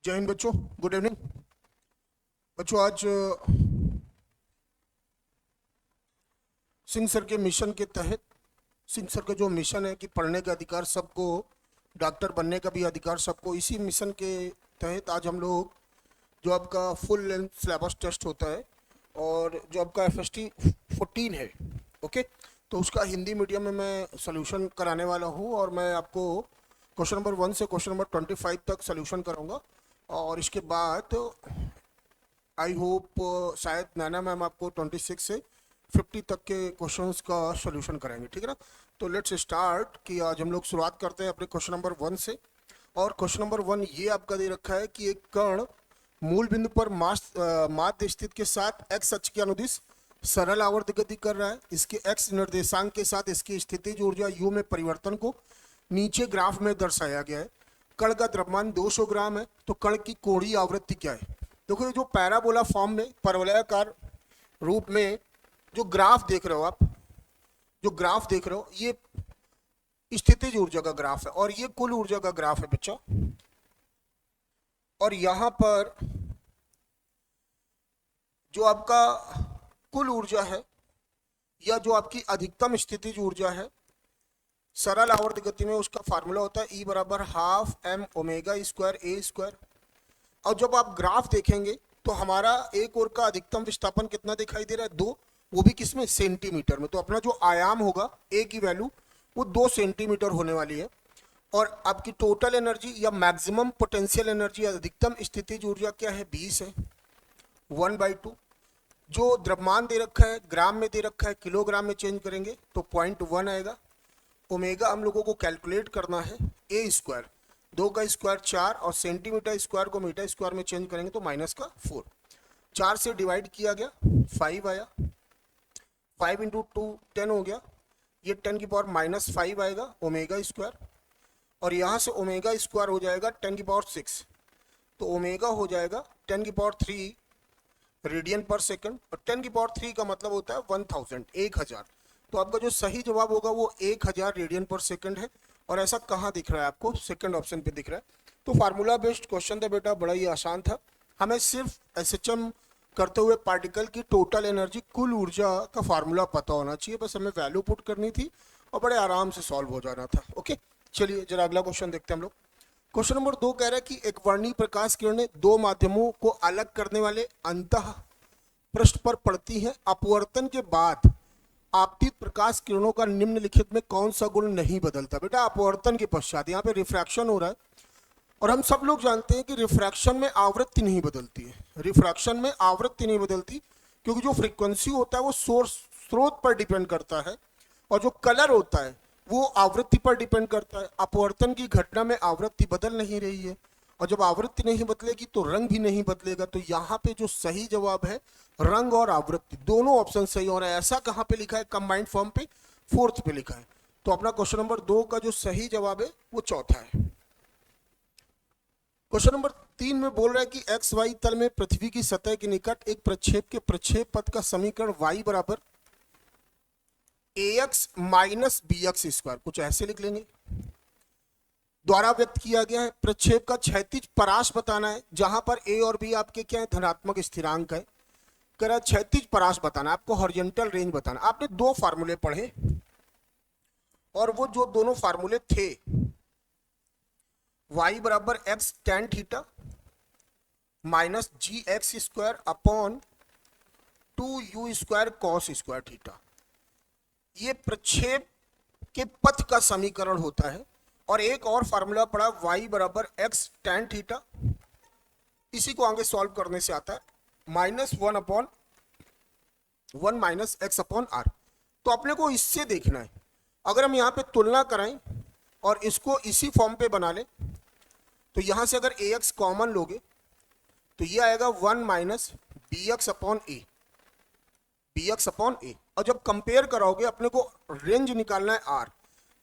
जय हिंद बच्चों, good evening बच्चों। आज सिंह सर के मिशन के तहत, सिंह सर का जो मिशन है कि पढ़ने का अधिकार सबको, डॉक्टर बनने का भी अधिकार सबको, इसी मिशन के तहत आज हम लोग जो आपका फुल लेंथ सिलेबस टेस्ट होता है और जो आपका FST 14 है, ओके, तो उसका हिंदी मीडियम में मैं सोल्यूशन कराने वाला हूँ और मैं आपको क्वेश्चन नंबर 1 से क्वेश्चन नंबर 25 तक सोल्यूशन कराऊंगा। और इसके बाद आई होप शायद नैना मैम आपको 26 से 50 तक के क्वेश्चंस का सोल्यूशन कराएंगे, ठीक है ना। तो लेट्स स्टार्ट कि आज हम लोग शुरुआत करते हैं अपने क्वेश्चन नंबर 1 से। और क्वेश्चन नंबर 1 ये आपका दे रखा है कि एक कण मूल बिंदु पर माध्य स्थित के साथ x अक्ष के अनुदिश सरल आवर्त गति कर रहा है। इसके x निर्देशांक के साथ इसकी स्थितिज ऊर्जा u में परिवर्तन को नीचे ग्राफ में दर्शाया गया है। कण का द्रव्यमान 200 ग्राम है। तो कण की कोणीय आवृत्ति क्या है? देखो, ये जो पैराबोला फॉर्म में, परवलयाकार रूप में जो ग्राफ देख रहे हो आप, जो ग्राफ देख रहे हो, ये स्थितिज ऊर्जा का ग्राफ है और ये कुल ऊर्जा का ग्राफ है बच्चा। और यहां पर जो आपका कुल ऊर्जा है या जो आपकी अधिकतम स्थितिज ऊर्जा है सरल आवर्त गति में, उसका फार्मूला होता है E बराबर half m omega square a square. और जब आप ग्राफ देखेंगे तो हमारा एक ओर का अधिकतम विस्थापन कितना दिखाई दे रहा है? 2, वो भी किसमें? सेंटीमीटर में। तो अपना जो आयाम होगा a की वैल्यू वो 2 सेंटीमीटर होने वाली है। और आपकी टोटल एनर्जी या मैक्सिमम पोटेंशियल एनर्जी, अधिकतम स्थितिज ऊर्जा क्या है? 20 है, 1/2। जो द्रव्यमान दे रखा है ग्राम में दे रखा है, किलोग्राम में चेंज करेंगे तो 0.1 आएगा। ओमेगा हम लोगों को कैलकुलेट करना है a स्क्वायर, 2 का स्क्वायर 4, और सेंटीमीटर स्क्वायर को मीटर स्क्वायर में चेंज करेंगे तो -4। 4 से डिवाइड किया गया, 5 आया, 5 इंटू 2 10 हो गया, ये 10 की पावर -5 आएगा ओमेगा स्क्वायर। और यहाँ से ओमेगा स्क्वायर हो जाएगा 10 की पावर 6, तो ओमेगा हो जाएगा 10 की पावर 3 रेडियन पर सेकंड। और 10 की पावर 3 का मतलब होता है 1000, 1000। तो आपका जो सही जवाब होगा वो 1000 रेडियन पर सेकंड है। और ऐसा कहाँ दिख रहा है आपको? सेकंड ऑप्शन पे दिख रहा है। तो फार्मूला बेस्ड क्वेश्चन था बेटा, बड़ा ही आसान था। हमें सिर्फ SHM करते हुए पार्टिकल की टोटल एनर्जी, कुल ऊर्जा का फार्मूला पता होना चाहिए, बस हमें वैल्यू पुट करनी थी और बड़े आराम से सॉल्व हो जाना था। ओके, चलिए जरा अगला क्वेश्चन देखते हैं हम लोग। क्वेश्चन नंबर 2 कह रहा है कि एक वर्णीय प्रकाश किरणें दो माध्यमों को अलग करने वाले अंतः पृष्ठ पर पड़ती हैं। अपवर्तन के बाद आपतित प्रकाश किरणों का निम्नलिखित में कौन सा गुण नहीं बदलता? बेटा, अपवर्तन के पश्चात यहाँ पे रिफ्रैक्शन हो रहा है और हम सब लोग जानते हैं कि रिफ्रैक्शन में आवृत्ति नहीं बदलती है। रिफ्रैक्शन में आवृत्ति नहीं बदलती क्योंकि जो फ्रीक्वेंसी होता है वो स्रोत पर डिपेंड करता है और जो कलर होता है वो आवृत्ति पर डिपेंड करता है। अपवर्तन की घटना में आवृत्ति बदल नहीं रही है और जब आवृत्ति नहीं बदलेगी तो रंग भी नहीं बदलेगा। तो यहाँ पे जो सही जवाब है रंग और आवृत्ति, दोनों ऑप्शन सही हो रहा है। ऐसा कहाँ पे लिखा है? कंबाइंड फॉर्म पे 4th पे लिखा है। तो अपना क्वेश्चन नंबर 2 का जो सही जवाब है वो चौथा है। क्वेश्चन नंबर 3 में बोल रहा है कि XY तल में पृथ्वी की सतह के निकट एक प्रक्षेप के प्रक्षेप पथ का समीकरण y बराबर AX माइनस BX स्क्वायर, कुछ ऐसे लिख लेंगे, द्वारा व्यक्त किया गया है। प्रक्षेप का क्षैतिज परास बताना है, जहां पर A और B आपके क्या है? धनात्मक स्थिरांक है। करा क्षैतिज परास बताना, आपको हॉरिजॉन्टल रेंज बताना। आपने 2 फार्मूले पढ़े और वो जो दोनों फार्मूले थे, y बराबर x tan theta minus GX square upon 2u square cos square theta, ये प्रक्षेप के पथ का समीकरण होता है। और एक और फार्मूला पड़ा y बराबर x tan थीटा, इसी को आगे सॉल्व करने से आता है -1/1 माइनस x अपॉन r। तो अपने को इससे देखना है, अगर हम यहाँ पे तुलना कराएं और इसको इसी फॉर्म पे बना लें तो यहाँ से अगर ax कॉमन लोगे तो ये आएगा 1 minus bx upon a, bx upon a। और जब कंपेयर कराओगे अपने को रेंज निकालना है r,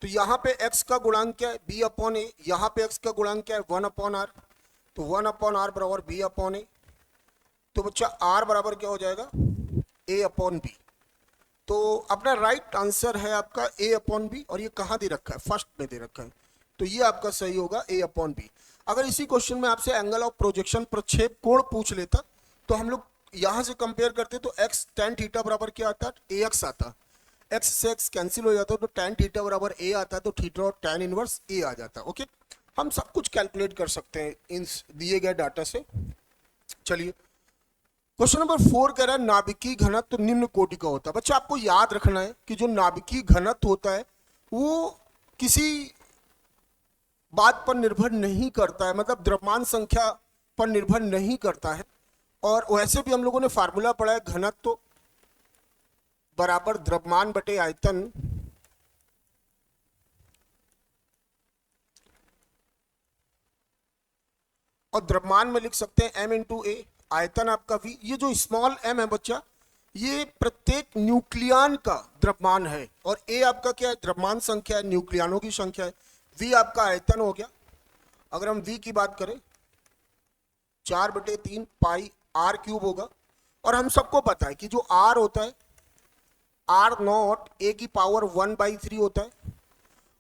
तो यहाँ पे x का गुणांक क्या है? b अपॉन a, यहाँ पे x का गुणांक क्या है? 1 अपॉन r, तो 1 अपॉन r बराबर b अपॉन a। तो बच्चा r बराबर क्या हो जाएगा? a upon b। तो अपना राइट आंसर है आपका a अपॉन b। और ये कहाँ दे रखा है? फर्स्ट में दे रखा है। तो ये आपका सही होगा a अपॉन बी। अगर इसी क्वेश्चन में आपसे एंगल ऑफ प्रोजेक्शन प्रक्षेप कोण पूछ लेता तो हम लोग यहां से कंपेयर करते तो x tan थीटा बराबर क्या आता है, ax आता, x से x कैंसिल हो जाता तो tan थीटा बराबर a आता, तो थीटा और tan इनवर्स a आ जाता। ओके, हम सब कुछ कैलकुलेट कर सकते हैं इन दिए गए डाटा से। चलिए क्वेश्चन नंबर 4 कह रहा है नाभिकीय घनत्व तो निम्न कोटि का होता है। बच्चा आपको याद रखना है कि जो नाभिकीय घनत्व होता है वो किसी बात पर निर्भर नहीं करता है, मतलब द्रव्यमान संख्या पर निर्भर नहीं करता है। और वैसे भी हम लोगों ने फार्मूला पढ़ा है घनत्व बराबर द्रव्यमान बटे आयतन और द्रव्यमान में लिख सकते हैं m इंटू ए, आयतन आपका v। ये जो स्मॉल m है बच्चा ये प्रत्येक न्यूक्लियन का द्रव्यमान है और a आपका क्या है, द्रव्यमान संख्या है, न्यूक्लियनों की संख्या है। v आपका आयतन हो गया। अगर हम v की बात करें 4/3 पाई r क्यूब होगा। और हम सबको पता है कि जो r होता है r नॉट a की पावर 1/3 होता है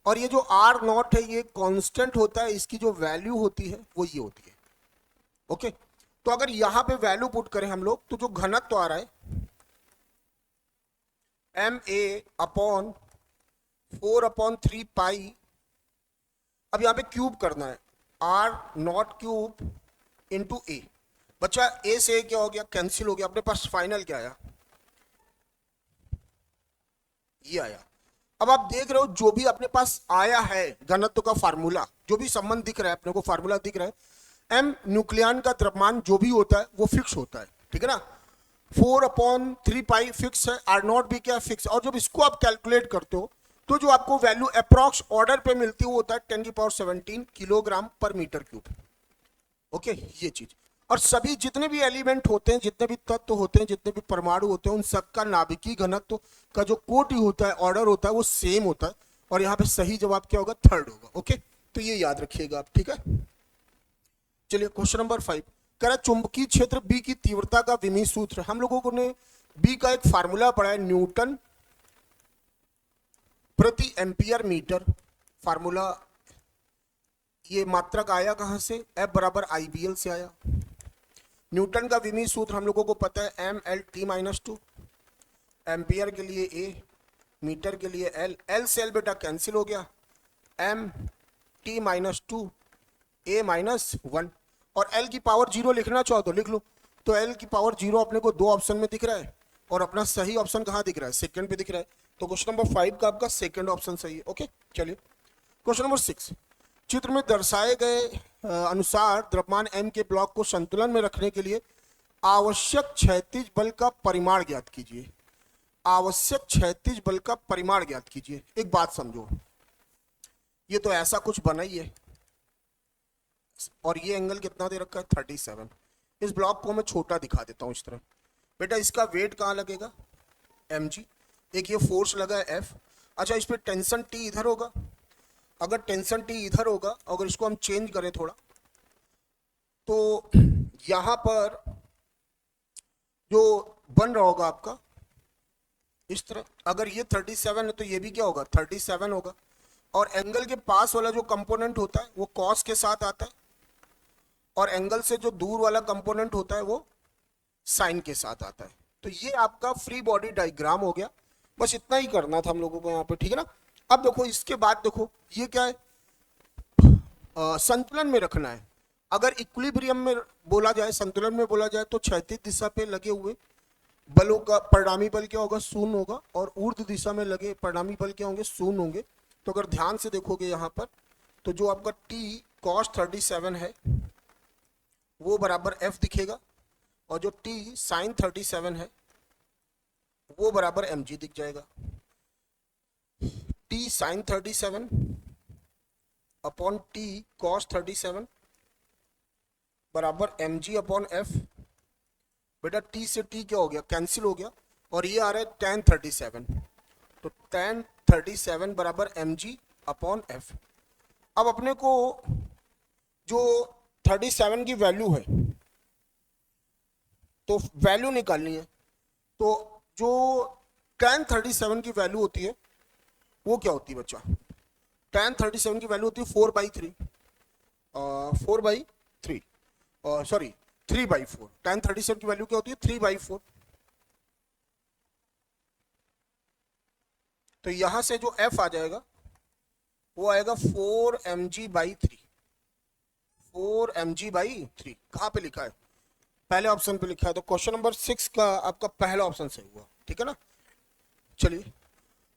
और ये जो r नॉट है ये कांस्टेंट होता है, इसकी जो वैल्यू होती है वो ये होती है। ओके, तो अगर यहां पे वैल्यू पुट करें हम लोग तो जो घनत्व तो आ रहा है ma अपॉन 4/3 पाई, अब यहां पे क्यूब करना है r नॉट क्यूब इंटू ए। बच्चा a से क्या हो गया, कैंसिल हो गया, अपने पास फाइनल क्या आया, ये आया। अब आप देख रहे हो जो भी अपने पास आया है घनत्व का फार्मूला, जो भी संबंध दिख रहा है अपने को, फार्मूला दिख रहा है, m न्यूक्लियन का द्रव्यमान जो भी होता है वो फिक्स होता है, ठीक है ना। 4/3 पाई फिक्स है, r नॉट भी क्या फिक्स। और जब इसको आप कैलकुलेट करते हो तो जो आपको वैल्यू अप्रॉक्स ऑर्डर पे मिलती है वो होता है 10⁻17 किलोग्राम पर मीटर क्यूब। ओके, ये चीज। और सभी जितने भी एलिमेंट होते हैं, जितने भी तत्व होते हैं, जितने भी परमाणु होते हैं, उन सबका नाभिकीय घनत्व का जो कोटि होता है, ऑर्डर होता है, वो सेम होता है। और यहाँ पे सही जवाब क्या होगा, थर्ड होगा। ओके, तो ये याद रखिएगा आप, ठीक है। चलिए क्वेश्चन नंबर 5 कह रहा है चुंबकीय क्षेत्र बी की तीव्रता का विमीय सूत्र। हम लोगों ने बी का एक फार्मूला पढ़ा है, न्यूटन प्रति एम्पियर मीटर। फार्मूला ये मात्रक आया कहां से, F बराबर IBL से आया। न्यूटन का विमीय सूत्र हम लोगों को पता है mLT-2, एम्पियर के लिए A, मीटर के लिए L। L से L बेटा कैंसिल हो गया, MT-2 A-1। और L की पावर 0 लिखना चाहो तो लिख लो। तो L की पावर 0 अपने को दो ऑप्शन में दिख रहा है और अपना सही ऑप्शन कहाँ दिख रहा है, सेकंड पे दिख रहा है। तो क्वेश्चन नंबर 5 का आपका सेकंड ऑप्शन सही है। ओके, चलिए क्वेश्चन नंबर 6 चित्र में दर्शाए गए अनुसार द्रव्यमान m के ब्लॉक को संतुलन में रखने के लिए आवश्यक क्षैतिज बल का परिमाण ज्ञात कीजिए। आवश्यक क्षैतिज बल का परिमाण ज्ञात कीजिए। एक बात समझो, ये तो ऐसा कुछ बना ही है और ये एंगल कितना दे रखा है, 37। इस ब्लॉक को मैं छोटा दिखा देता हूं इस तरह। बेटा इसका वेट कहाँ लगेगा, mg। एक ये फोर्स लगा है F। अच्छा, इस पे टेंशन T इधर होगा। अगर टेंशन T इधर होगा, अगर इसको हम चेंज करें थोड़ा, तो यहां पर जो बन रहा होगा आपका इस तरह, अगर ये 37 है तो ये भी क्या होगा, 37 होगा। और एंगल के पास वाला जो कंपोनेंट होता है वो कॉस के साथ आता है और एंगल से जो दूर वाला कंपोनेंट होता है वो साइन के साथ आता है। तो ये आपका फ्री बॉडी डायग्राम हो गया। बस इतना ही करना था हम लोगों को यहाँ पे, ठीक है ना। अब देखो इसके बाद देखो ये क्या है, संतुलन में रखना है। अगर इक्विलिब्रियम में बोला जाए, संतुलन में बोला जाए, तो क्षैतिज दिशा पे लगे हुए बलों का परिणामी बल क्या होगा, शून्य होगा। और ऊर्ध्व दिशा में लगे परिणामी बल क्या होंगे, शून्य होंगे। तो अगर ध्यान से देखोगे यहाँ पर, तो जो आपका T cos 37 है वो बराबर F दिखेगा और जो T sin 37 है वो बराबर mg दिख जाएगा। T sin 37 upon T cos 37 बराबर mg अपॉन F। बेटा T से T क्या हो गया, कैंसिल हो गया और ये आ रहा है tan 37। तो tan 37 बराबर mg अपॉन F। अब अपने को जो 37 की वैल्यू है तो वैल्यू निकालनी है। तो जो tan 37 की वैल्यू होती है वो क्या होती है बच्चा, tan 37 की वैल्यू होती है 4/3, 4/3, सॉरी 3/4। tan 37 की वैल्यू क्या होती है 3/4। तो यहां से जो f आ जाएगा वो आएगा 4mg/3, 4mg/3। कहाँ पे लिखा है? पहले ऑप्शन पे लिखा है। तो क्वेश्चन नंबर 6 का आपका पहला ऑप्शन सही हुआ, ठीक है ना। चलिए,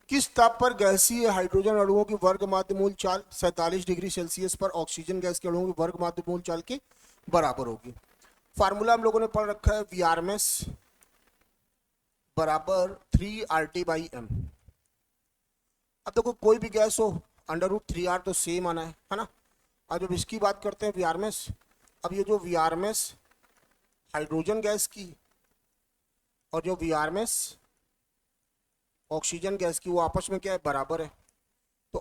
किस ताप पर गैसीय हाइड्रोजन अणुओं की वर्ग माध्य मूल चाल 47 डिग्री सेल्सियस पर ऑक्सीजन गैस के अणुओं की वर्ग माध्य मूल चाल के बराबर होगी? फार्मूला हम लोगों ने पढ़ रखा है, Vrms बराबर 3RT/m। अब देखो कोई भी गैस हो √3r तो सेम आना है ना। अब जब इसकी बात करते हैं Vrms, अब ये जो Vrms हाइड्रोजन गैस की और जो Vrms ऑक्सीजन गैस की वो आपस में क्या है? बराबर है। तो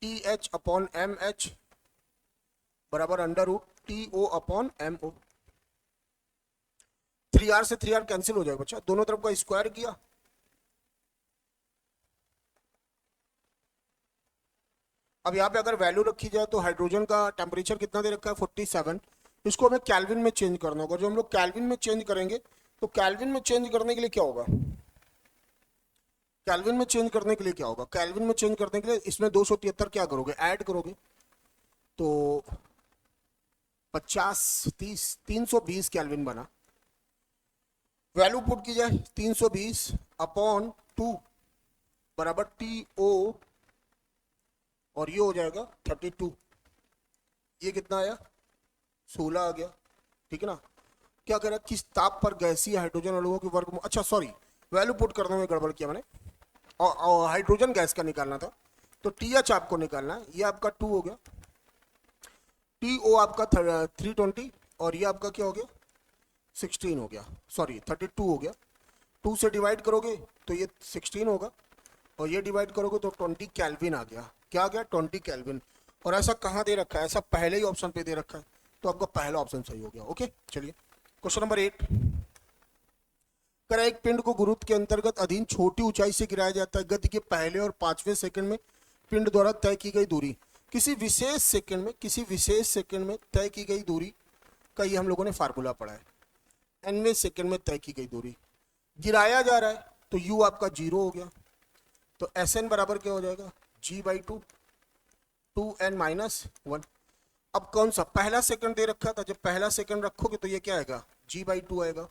√TH/mH बराबर √TO/MO। 3r से 3r कैंसिल हो जाएगा बच्चा, दोनों तरफ का स्क्वायर किया। अब यहाँ पे अगर वैल्यू रखी जाए तो हाइड्रोजन का टेम्परेचर कितना दे रखा है 47, इसको हमें केल्विन में चेंज करना होगा। जो हम लोग केल्विन में चेंज करेंगे तो केल्विन में चेंज करने के लिए क्या होगा? केल्विन में चेंज करने के लिए क्या होगा? केल्विन में चेंज करने के लिए इसमें 273 क्या करोगे? ऐड करोगे। तो 50 30 320 केल्विन बना। वैल्यू पुट की जाए 320/2 बराबर TO और ये हो जाएगा 32। ये कितना आया? 16 आ गया, ठीक है ना। क्या कह रहा है? किस ताप पर गैसीय हाइड्रोजन अणुओं की वर्ग, अच्छा सॉरी, वैल्यू पुट करने में गड़बड़ किया मैंने, और हाइड्रोजन गैस का निकालना था। तो TH आपको निकालना है, ये आपका 2 हो गया, TO आपका 320 और ये आपका क्या हो गया 16 हो गया, सॉरी 32 हो गया। 2 से डिवाइड करोगे तो ये 16 होगा और ये डिवाइड करोगे तो 20 केल्विन आ गया। क्या आ गया? 20 केल्विन। और ऐसा कहाँ दे रखा है? ऐसा पहले ही ऑप्शन पे दे रखा है, तो आपका पहला ऑप्शन सही हो गया। ओके, चलिए क्वेश्चन नंबर 8। एक पिंड को गुरुत्व के अंतर्गत अधीन छोटी ऊंचाई से गिराया जाता है। गति के पहले और 5वें सेकंड में पिंड द्वारा तय की गई दूरी किसी विशेष सेकंड में तय की गई दूरी का ये हम लोगों ने फार्मूला पढ़ा है। nवें सेकंड में तय की गई दूरी गिराया जा रहा है तो u आपका 0 हो गया। तो Sn बराबर क्या हो जाएगा? g/2 2n-1। अब कौन सा पहला सेकंड दे रखा था? जब पहला सेकंड रखोगे तो ये क्या आएगा? g/2 आएगा।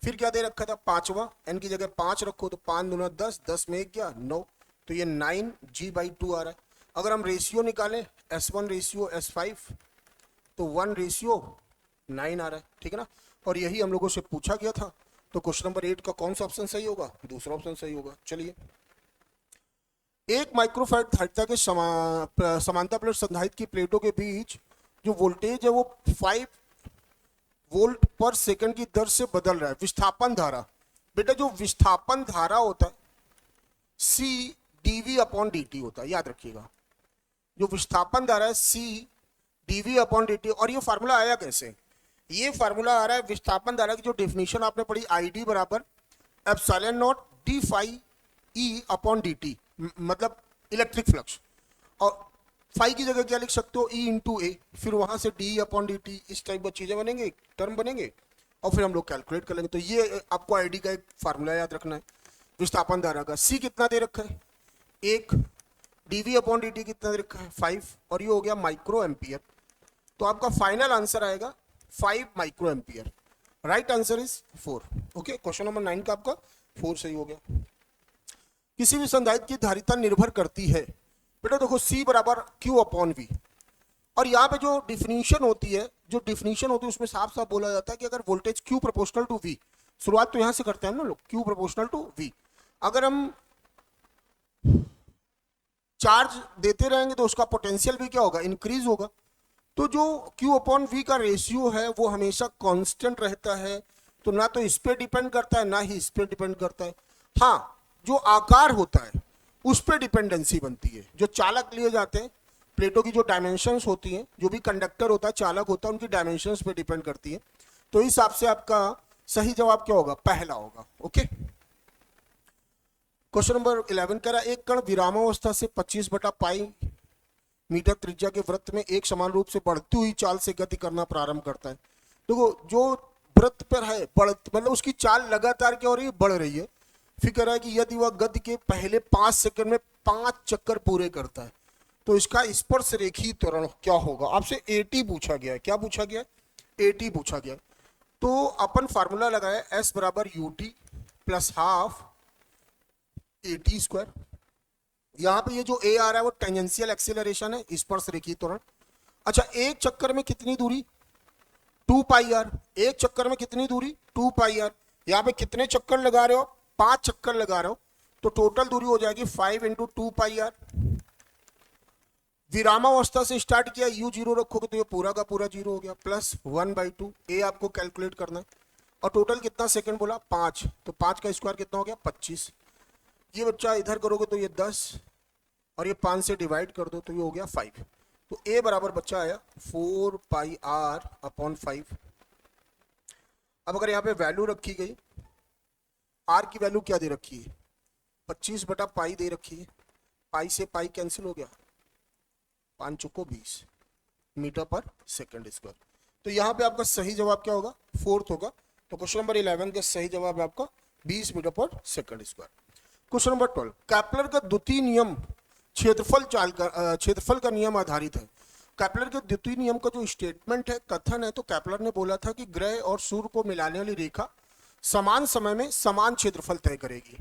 फिर क्या दे रखा था? 5वां, n की जगह 5 रखो तो 5 दूना 10, 10 में 1 गया 9, तो ये 9g/2 आ रहा है। अगर हम रेशियो निकालें S1:S5 तो 1:9 आ रहा है, ठीक है ना। और यही हम लोगों से पूछा गया था। तो क्वेश्चन नंबर 8 का कौन सा ऑप्शन सही होगा? दूसरा ऑप्शन सही होगा। चलिए, एक माइक्रोफैराड धारिता के समांतर प्लेट संधारित्र की प्लेटों के बीच जो वोल्टेज है वो 5 वोल्ट पर सेकंड की दर से बदल रहा है। विस्थापन धारा, बेटा जो विस्थापन धारा होता है C/dV/dt होता है, याद रखिएगा। जो विस्थापन धारा है C/dV/dt। और ये फार्मूला आया कैसे? ये फार्मूला आ रहा है विस्थापन धारा की जो डेफिनेशन आपने पढ़ी, ID बराबर ε0 dφE/dt, मतलब इलेक्ट्रिक फ्लक्स। और फाई की जगह क्या लिख सकते हो? E/A, फिर वहां से d/dt, इस टाइप की चीजें बनेंगे, टर्म बनेंगे और फिर हम लोग कैलकुलेट कर लेंगे। तो ये आपको ID का एक फार्मूला याद रखना है विस्थापन धारा का। C कितना दे रखा है? 1, dV/dt कितना दे रखा है? 5, और ये हो गया माइक्रो एम्पियर। तो आपका फाइनल आंसर आएगा 5 micro ampere. Right answer is 4। Okay, question number 9 का आपका 4 सही हो गया। किसी भी संधारित्र की धारिता निर्भर करती है, बेटा देखो C बराबर Q/V। और यहाँ पे जो डिफिनीशन होती है उसमें साफ साफ बोला जाता है कि अगर voltage Q proportional to V, शुरुआत तो यहाँ से करते हैं ना लोग, Q प्रोपोर्शनल टू V, अगर हम चार्ज देते रहेंगे तो उसका पोटेंशियल भी क्या होगा? इंक्रीज होगा। तो जो Q/V का रेशियो है वो हमेशा कांस्टेंट रहता है। तो ना तो इस पे डिपेंड करता है ना ही इस पे डिपेंड करता है। हाँ, जो आकार होता है उस पे डिपेंडेंसी बनती है। जो चालक लिए जाते हैं, प्लेटों की जो डायमेंशंस होती हैं, जो भी कंडक्टर होता है, चालक होता है, उनकी डायमेंशंस पे डिपेंड करती है। तो इस हिसाब से आपका सही जवाब क्या होगा? पहला होगा। ओके, क्वेश्चन नंबर 11 कह रहा है एक कण विरामावस्था से 25/पाई मीटर त्रिज्या के वृत्त में एक समान रूप से बढ़ती हुई चाल से गति करना प्रारंभ करता है। देखो जो वृत्त पर है मतलब उसकी चाल लगातार क्या हो रही है, बढ़ रही है। फिर कह रहा है कि यदि वह गति के पहले 5 सेकंड में 5 चक्कर पूरे करता है तो इसका स्पर्श रेखीय त्वरण क्या होगा। आपसे एटी पूछा गया है। क्या पूछा गया है? एटी पूछा गया। तो अपन फार्मूला लगाया एस बराबर UT plus half eighty square. यहाँ पे ये जो ए आ रहा है वो टेंजेंशियल एक्सीलरेशन है, स्पर्श रेखीय त्वरण। अच्छा एक चक्कर में कितनी दूरी 2πr, एक चक्कर में कितनी दूरी 2πr। यहाँ पे कितने चक्कर लगा रहे हो? 5 चक्कर लगा रहे हो तो टोटल दूरी हो जाएगी 5 × 2πr। विरामावस्था से स्टार्ट किया u 0 रखोगे तो ये पूरा का पूरा 0 हो गया प्लस 1/2। ए आपको कैलकुलेट करना है और टोटल कितना सेकंड बोला 5, तो 5 का स्क्वायर कितना हो गया 25। ये बच्चा इधर करोगे तो ये 10 और ये 5 से डिवाइड कर दो तो ये हो गया 5। तो ए बराबर बच्चा आया 4πr/5। अब अगर यहाँ पे वैल्यू रखी गई, आर की वैल्यू क्या दे रखी है 25/पाई दे रखी है। पाई से पाई कैंसिल हो गया, 5 चौको 20 मीटर पर सेकंड स्क्वायर। तो यहाँ पे आपका सही जवाब क्या होगा 4th होगा। तो क्वेश्चन नंबर 11 का सही जवाब है आपका 20 मीटर पर सेकंड स्क्वायर। क्वेश्चन नंबर 12 कैपलर का द्वितीय नियम क्षेत्रफल का नियम आधारित है। कैपलर के द्वितीय नियम का जो स्टेटमेंट है, कथन है, तो कैपलर ने बोला था कि ग्रह और सूर्य को मिलाने वाली रेखा समान समय में समान क्षेत्रफल तय करेगी।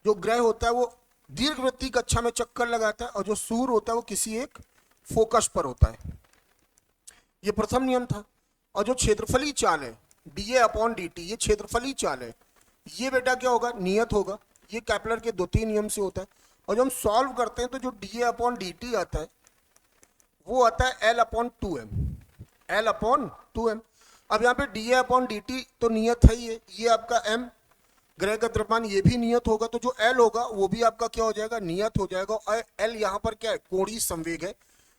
जो ग्रह होता है वो दीर्घवृत्तीय कक्षा में चक्कर लगाता है और जो सूर्य होता है वो किसी एक फोकस पर होता है। ये प्रथम नियम था। और जो क्षेत्रफली चाल है dA/dt, ये क्षेत्रफली चाल है, ये बेटा क्या होगा नियत होगा। ये कैपलर के द्वितीय नियम से होता है। और जब हम सॉल्व करते हैं तो जो dA/dt आता है वो आता है L/2m, L/2m। अब यहाँ पे dA/dt तो नियत है ही है, ये आपका m ग्रह का द्रव्यमान ये भी नियत होगा, तो जो L होगा वो भी आपका क्या हो जाएगा नियत हो जाएगा। और L यहाँ पर क्या है कोणीय संवेग है।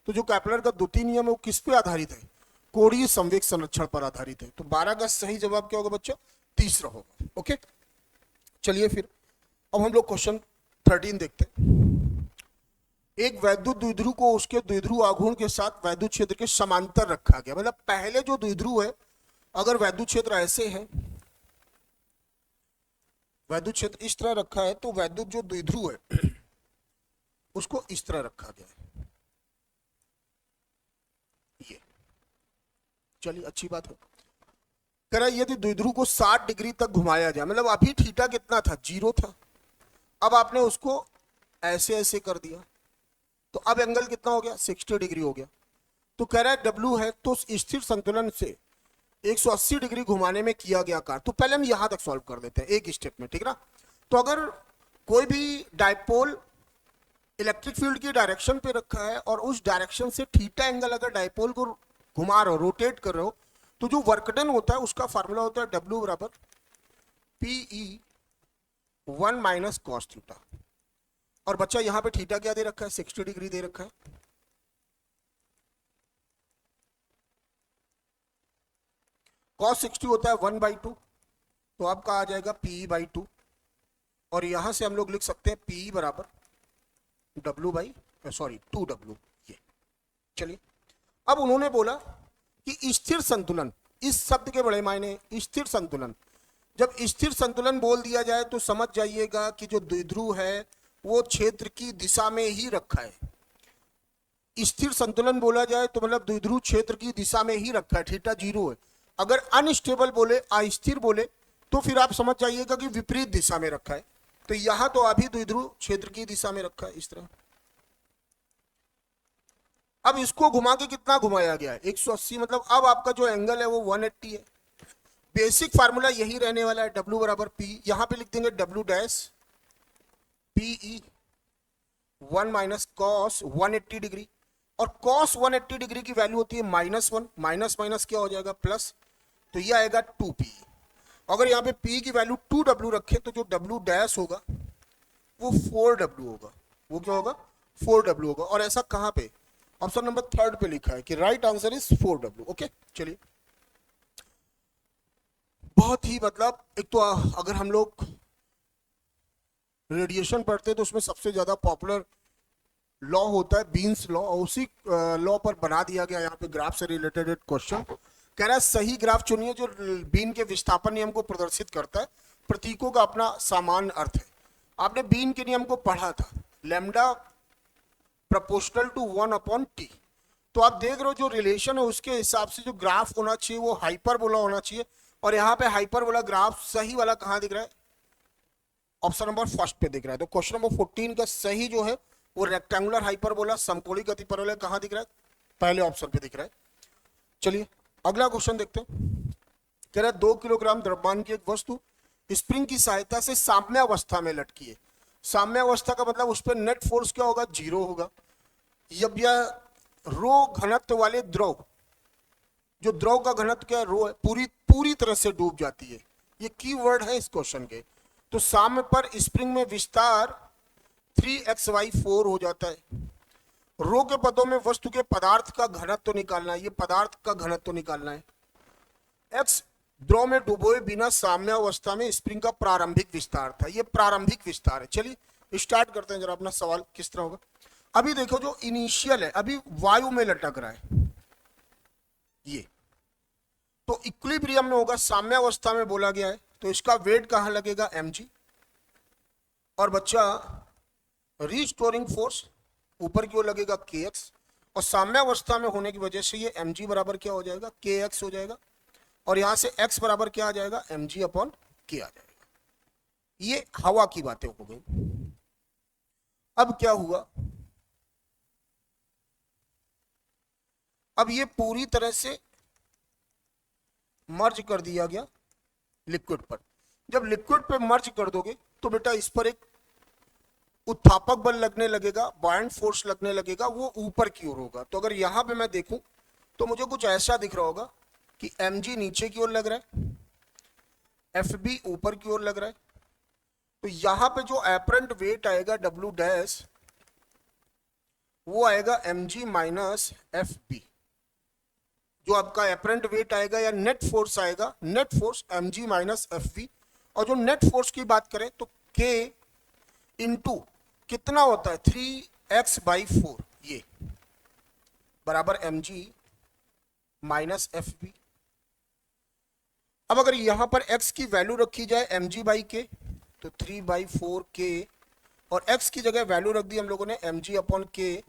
तो जो कैपलर का द्वितीय नियम है वो किस पे आधारित है कोणीय संवेग संरक्षण पर आधारित है। तो 12 का सही जवाब क्या होगा बच्चा तीसरा होगा। ओके चलिए फिर अब हम लोग क्वेश्चन 13 देखते हैं। एक वैद्युत द्विध्रुव को उसके द्विध्रुव आघूर्ण के साथ वैद्युत क्षेत्र के समांतर रखा गया। मतलब पहले जो द्विध्रुव है अगर वैद्युत क्षेत्र ऐसे है, वैद्युत क्षेत्र इस तरह रखा है तो वैद्युत जो द्विध्रुव है उसको इस तरह रखा गया है। ये चलिए अच्छी बात है। कह रहा है यदि द्विध्रुव को 60 डिग्री तक घुमाया जाए, मतलब अभी थीटा कितना था 0 था, अब आपने उसको ऐसे ऐसे कर दिया तो अब एंगल कितना हो गया 60 डिग्री हो गया। तो कह रहा है W है तो स्थिर संतुलन से 180 डिग्री घुमाने में किया गया कार्य। तो पहले हम यहां तक सॉल्व कर लेते हैं एक स्टेप में, ठीक ना। तो अगर कोई भी डायपोल इलेक्ट्रिक फील्ड की डायरेक्शन पे रखा है और उस डायरेक्शन से थीटा एंगल अगर डायपोल को घुमा रहे हो रोटेट कर रहे हो तो जो वर्क डन होता है उसका फार्मूला होता है W बराबर PE1 - cos थीटा। और बच्चा यहाँ पे थीटा क्या दे रखा है 60 डिग्री दे रखा है। cos 60 होता है 1/2, तो आपका आ जाएगा PE/2। और यहां से हम लोग लिख सकते हैं PE बराबर W/2W। ये चलिए अब उन्होंने बोला कि स्थिर संतुलन, इस शब्द के बड़े मायने स्थिर संतुलन। जब स्थिर संतुलन बोल दिया जाए तो समझ जाइएगा कि जो द्विध्रुव है वो क्षेत्र की दिशा में ही रखा है। स्थिर संतुलन बोला जाए तो मतलब द्विध्रुव क्षेत्र की दिशा में ही रखा है, थीटा 0 है। अगर अनस्टेबल बोले अस्थिर बोले तो फिर आप समझ जाइएगा कि विपरीत दिशा में रखा है। तो यहां तो अभी द्विध्रुव क्षेत्र की दिशा में रखा है इस तरह। अब इसको घुमा के कितना घुमाया गया है 180, मतलब अब आपका जो एंगल है वो 180 है। बेसिक फार्मूला यही रहने वाला है W बराबर P। यहां पे लिख देंगे W dash PE1 - cos 180 degree. और cos 180 डिग्री की वैल्यू होती है -1, माइनस माइनस क्या हो जाएगा प्लस, तो ये आएगा 2P। अगर यहाँ पे P की वैल्यू 2W रखे तो जो W डैश होगा वो 4W होगा। वो क्या होगा 4W होगा। और ऐसा कहां पे ऑप्शन नंबर 3 पे लिखा है कि right answer is 4W। Okay चलिए बहुत ही मतलब एक तो अगर हम लोग रेडिएशन पढ़ते हैं तो उसमें सबसे ज्यादा पॉपुलर लॉ होता है बीन्स लॉ, और उसी लॉ पर बना दिया गया यहाँ पे ग्राफ से रिलेटेड एक क्वेश्चन। कह रहा है सही ग्राफ चुनिए जो बीन के विस्थापन नियम को प्रदर्शित करता है, प्रतीकों का अपना सामान्य अर्थ है। आपने बीन के नियम को पढ़ा था, लैम्डा प्रोपोर्शनल टू 1/t। तो आप देख रहे हो जो रिलेशन है उसके हिसाब से जो ग्राफ होना चाहिए वो हाइपरबोला होना चाहिए, और यहाँ पे हाइपरबोला ग्राफ सही वाला कहाँ दिख रहा है? ऑप्शन नंबर फर्स्ट पे दिख रहा है। तो क्वेश्चन नंबर 14 का सही जो है वो रेक्टेंगुलर हाइपरबोला समकोणीय गति परवलय कहाँ दिख रहा है? पहले ऑप्शन पे दिख रहा है। चलिए अगला क्वेश्चन देखते हैं। कह रहा है 2 किलोग्राम द्रव्यमान की एक वस्तु स्प्रिंग की सहायता से साम्यावस्था में लटकी है। साम्यावस्था का मतलब उस पर नेट फोर्स क्या होगा? 0 होगा। जब यह रो घनत्व वाले द्रव, जो द्रव का घनत्व क्या है? रो है, पूरी तरह से डूब जाती है। ये कीवर्ड है इस क्वेश्चन के। तो साम्य पर स्प्रिंग में विस्तार 3x/4 हो जाता है। रो के पदों में वस्तु के पदार्थ का घनत्व निकालना है, ये पदार्थ का घनत्व निकालना है। x द्रव में डुबोए बिना साम्यावस्था में स्प्रिंग का प्रारंभिक विस्तार था, ये प्रारंभिक विस्तार है। चलिए स्टार्ट करते हैं जरा अपना सवाल किस तरह होगा। अभी देखो जो इनिशियल है अभी वायु में लटक रहा है ये, तो इक्विलिब्रियम में होगा, साम्यावस्था में बोला गया है, तो इसका वेट कहां लगेगा? mg। और बच्चा रिस्टोरिंग फोर्स ऊपर की ओर लगेगा kx, और साम्यावस्था में होने की वजह से ये mg बराबर क्या हो जाएगा? kx हो जाएगा। और यहां से x बराबर क्या आ जाएगा? mg/k आ जाएगा। ये हवा की बातें हो गई। अब क्या हुआ? अब ये पूरी तरह से मर्ज कर दिया गया लिक्विड पर। जब लिक्विड पे मर्ज कर दोगे तो बेटा इस पर एक उत्थापक बल लगने लगेगा, बायंड फोर्स लगने लगेगा, वो ऊपर की ओर होगा। तो अगर यहां पे मैं देखूं तो मुझे कुछ ऐसा दिख रहा होगा कि mg नीचे की ओर लग रहा है, fb ऊपर की ओर लग रहा है। तो यहां पे जो एपरेंट वेट आएगा w डैश, वो आएगा mg माइनस fb। जो आपका एपरेंट वेट आएगा या नेट फोर्स आएगा, net force mg minus fv। और जो नेट फोर्स की बात करें तो k इंटू कितना होता है? 3x/4, ये बराबर mg माइनस fb। अब अगर यहां पर x की वैल्यू रखी जाए mg/k, तो 3/4k, और x की जगह वैल्यू रख दी हम लोगों ने mg/k।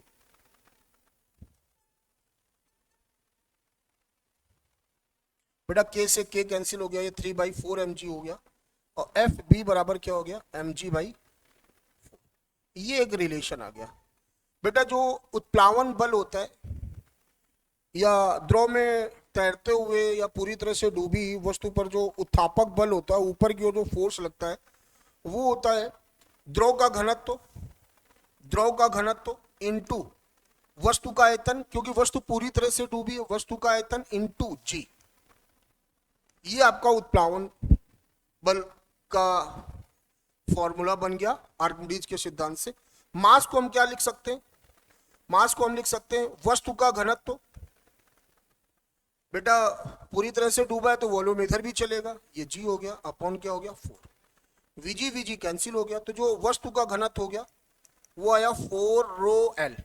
बेटा k से k कैंसिल हो गया, ये 3/4 mg हो गया, और fb बराबर क्या हो गया? mg/4। ये एक रिलेशन आ गया। बेटा जो उत्प्लावन बल होता है या द्रव में तैरते हुए या पूरी तरह से डूबी वस्तु पर जो उत्थापक बल होता है, ऊपर की ओर जो फोर्स लगता है, वो होता है द्रव का घनत्व, द्रव का घनत्व इंटू वस्तु का आयतन, क्योंकि वस्तु पूरी तरह से डूबी है, वस्तु का आयतन इंटू g। ये आपका उत्प्लावन बल का फॉर्मूला बन गया आर्किमिडीज के सिद्धांत से। मास को हम क्या लिख सकते हैं? मास को हम लिख सकते हैं वस्तु का घनत्व। बेटा पूरी तरह से डूबा है तो वॉल्यूम इधर भी चलेगा, ये g हो गया, अपॉन क्या हो गया? 4। vg कैंसिल हो गया, तो जो वस्तु का घनत्व हो गया वो आया 4ρl।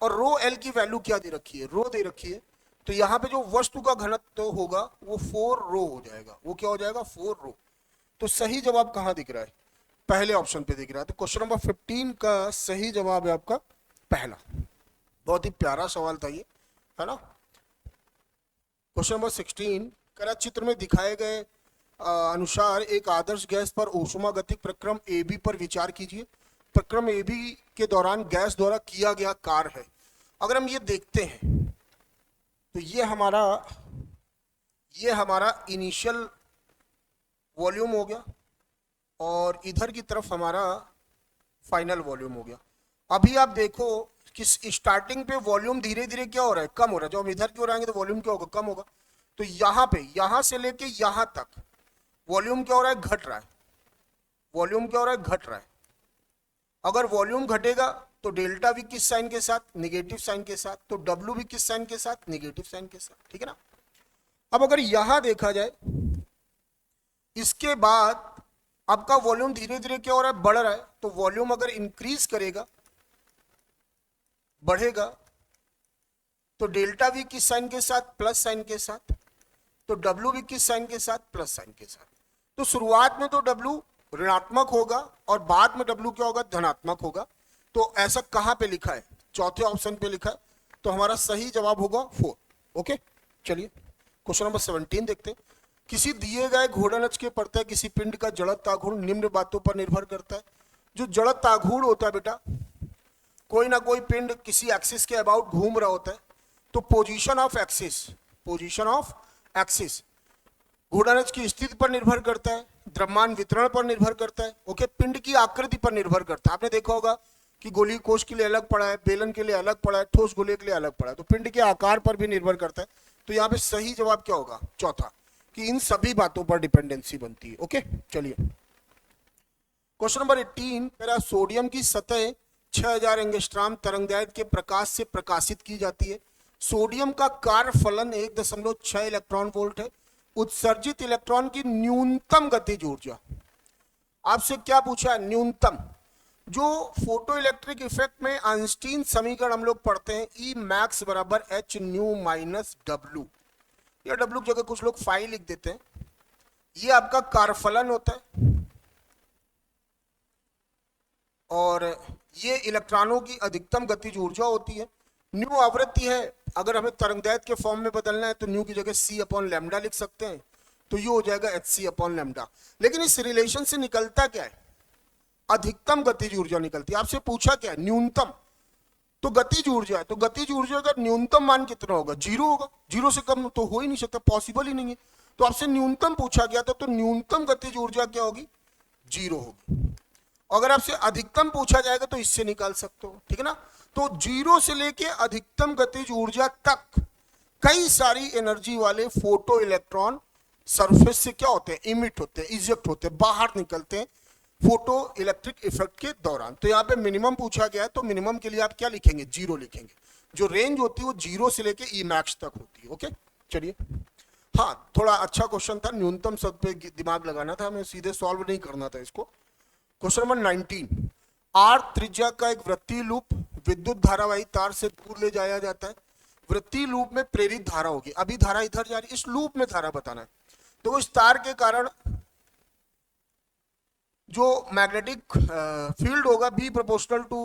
और ρl की वैल्यू क्या दे रखी है? रो दे रखी है। तो यहाँ पे जो वस्तु का घनत्व होगा वो 4ρ हो जाएगा। वो क्या हो जाएगा? 4ρ। तो सही जवाब कहाँ दिख रहा है? पहले ऑप्शन पे दिख रहा है। तो क्वेश्चन नंबर 15 का सही जवाब है आपका पहला। बहुत ही प्यारा सवाल था ये, है ना। क्वेश्चन नंबर 16 करा चित्र में दिखाए गए अनुसार एक आदर्श गैस पर ऊष्मागतिक प्रक्रम AB पर विचार कीजिए। प्रक्रम AB के दौरान गैस द्वारा किया गया कार्य है। अगर हम ये देखते हैं तो ये हमारा इनिशियल वॉल्यूम हो गया, और इधर की तरफ हमारा फाइनल वॉल्यूम हो गया। अभी आप देखो कि स्टार्टिंग पे वॉल्यूम धीरे धीरे क्या हो रहा है? कम हो रहा है। जब हम इधर की ओर आएंगे तो वॉल्यूम क्या होगा? कम होगा। तो यहां से लेके यहां तक वॉल्यूम क्या हो रहा है? घट रहा है। वॉल्यूम क्या हो रहा है? घट रहा है। अगर वॉल्यूम घटेगा तो डेल्टा भी किस साइन के साथ? निगेटिव साइन के साथ। तो डब्ल्यू भी किस साइन के साथ? निगेटिव साइन के साथ। ठीक है ना। अब अगर यहां देखा जाए, इसके बाद आपका वॉल्यूम धीरे धीरे क्या हो रहा है, बढ़ रहा है। तो वॉल्यूम अगर इंक्रीज करेगा, बढ़ेगा, तो डेल्टा भी किस साइन के साथ, प्लस साइन के साथ। तो डब्ल्यू भी किस साइन के साथ, प्लस साइन के साथ। तो शुरुआत में तो डब्ल्यू ऋणात्मक होगा और बाद में डब्ल्यू क्या होगा, धनात्मक होगा। तो ऐसा कहां पे लिखा है, चौथे ऑप्शन पे लिखा है। तो हमारा सही जवाब होगा 4। ओके, चलिए क्वेश्चन नंबर 17 देखते हैं। किसी दिए गए घूर्णन के प्रत्यय किसी पिंड का जड़त्व आघूर्ण निम्न बातों पर निर्भर करता है। जो जड़त्व आघूर्ण होता है बेटा, कोई ना कोई पिंड किसी एक्सिस के अबाउट घूम रहा होता है, तो position of axis, position of axis घूर्णन की स्थिति पर निर्भर करता है, द्रव्यमान वितरण पर निर्भर करता है, ओके, पिंड की आकृति पर निर्भर करता है। आपने देखा होगा कि गोली कोष के लिए अलग पड़ा है, बेलन के लिए अलग पड़ा है, ठोस गोले के लिए अलग पड़ा है, तो पिंड के आकार पर भी निर्भर करता है। तो यहाँ पे सही जवाब क्या होगा, चौथा, कि इन सभी बातों पर डिपेंडेंसी बनती है। ओके, चलिए क्वेश्चन नंबर 18, मेरा सोडियम की सतह 6000 एंगस्ट्रॉम तरंगदैर्घ्य के प्रकाश से प्रकाशित की जाती है। सोडियम का कार्य फलन 1.6 इलेक्ट्रॉन वोल्ट है। उत्सर्जित इलेक्ट्रॉन की न्यूनतम गतिज ऊर्जा, आपसे क्या पूछा है, न्यूनतम। जो फोटो इलेक्ट्रिक इफेक्ट में आइंस्टीन समीकरण हम लोग पढ़ते हैं, ई मैक्स बराबर एच न्यू माइनस डब्ल्यू, या डब्ल्यू की जगह कुछ लोग फाई लिख देते हैं। ये आपका कार्यफलन होता है और ये इलेक्ट्रॉनों की अधिकतम गतिज ऊर्जा होती है। न्यू आवृत्ति है, अगर हमें तरंगदैर्घ्य के फॉर्म में बदलना है तो न्यू की जगह सी अपॉन लैम्डा लिख सकते हैं, तो ये हो जाएगा एच सी अपॉन लैम्डा। लेकिन इस रिलेशन से निकलता क्या है, अधिकतम गतिज ऊर्जा निकलती है। आपसे पूछा क्या है, न्यूनतम, तो गतिज ऊर्जा है, तो गतिज ऊर्जा का न्यूनतम मान कितना होगा, 0 होगा। 0 से कम तो हो ही नहीं सकता, पॉसिबल ही नहीं है। तो आपसे न्यूनतम पूछा गया था, तो न्यूनतम गतिज ऊर्जा क्या होगी, 0 होगी। अगर आपसे अधिकतम पूछा जाएगा तो इससे निकाल सकते हो, ठीक है ना। तो 0 से लेके अधिकतम गतिज ऊर्जा तक कई सारी एनर्जी वाले फोटो इलेक्ट्रॉन सरफेस से क्या होते हैं, इमिट होते हैं, इजेक्ट होते हैं, बाहर निकलते हैं फोटो इलेक्ट्रिक इफेक्ट के दौरान। तो यहाँ पे मिनिमम पूछा गया है, तो मिनिमम के लिए आप क्या लिखेंगे, 0 लिखेंगे। जो रेंज होती है वो 0 से लेके ई मैक्स तक होती है। ओके, चलिए, हाँ थोड़ा अच्छा क्वेश्चन था, न्यूनतम शब्द पे दिमाग लगाना था, हमें सीधे सॉल्व नहीं करना था इसको। क्वेश्चन नंबर 19, आर त्रिज्या का एक वृत्तीय लूप विद्युत धारावाही तार से दूर ले जाया जाता है। वृत्तीय लूप में प्रेरित धारा होगी, अभी धारा इधर जा रही है, इस लूप में धारा बताना है। तो इस तार के कारण जो मैग्नेटिक फील्ड होगा बी प्रोपोर्शनल टू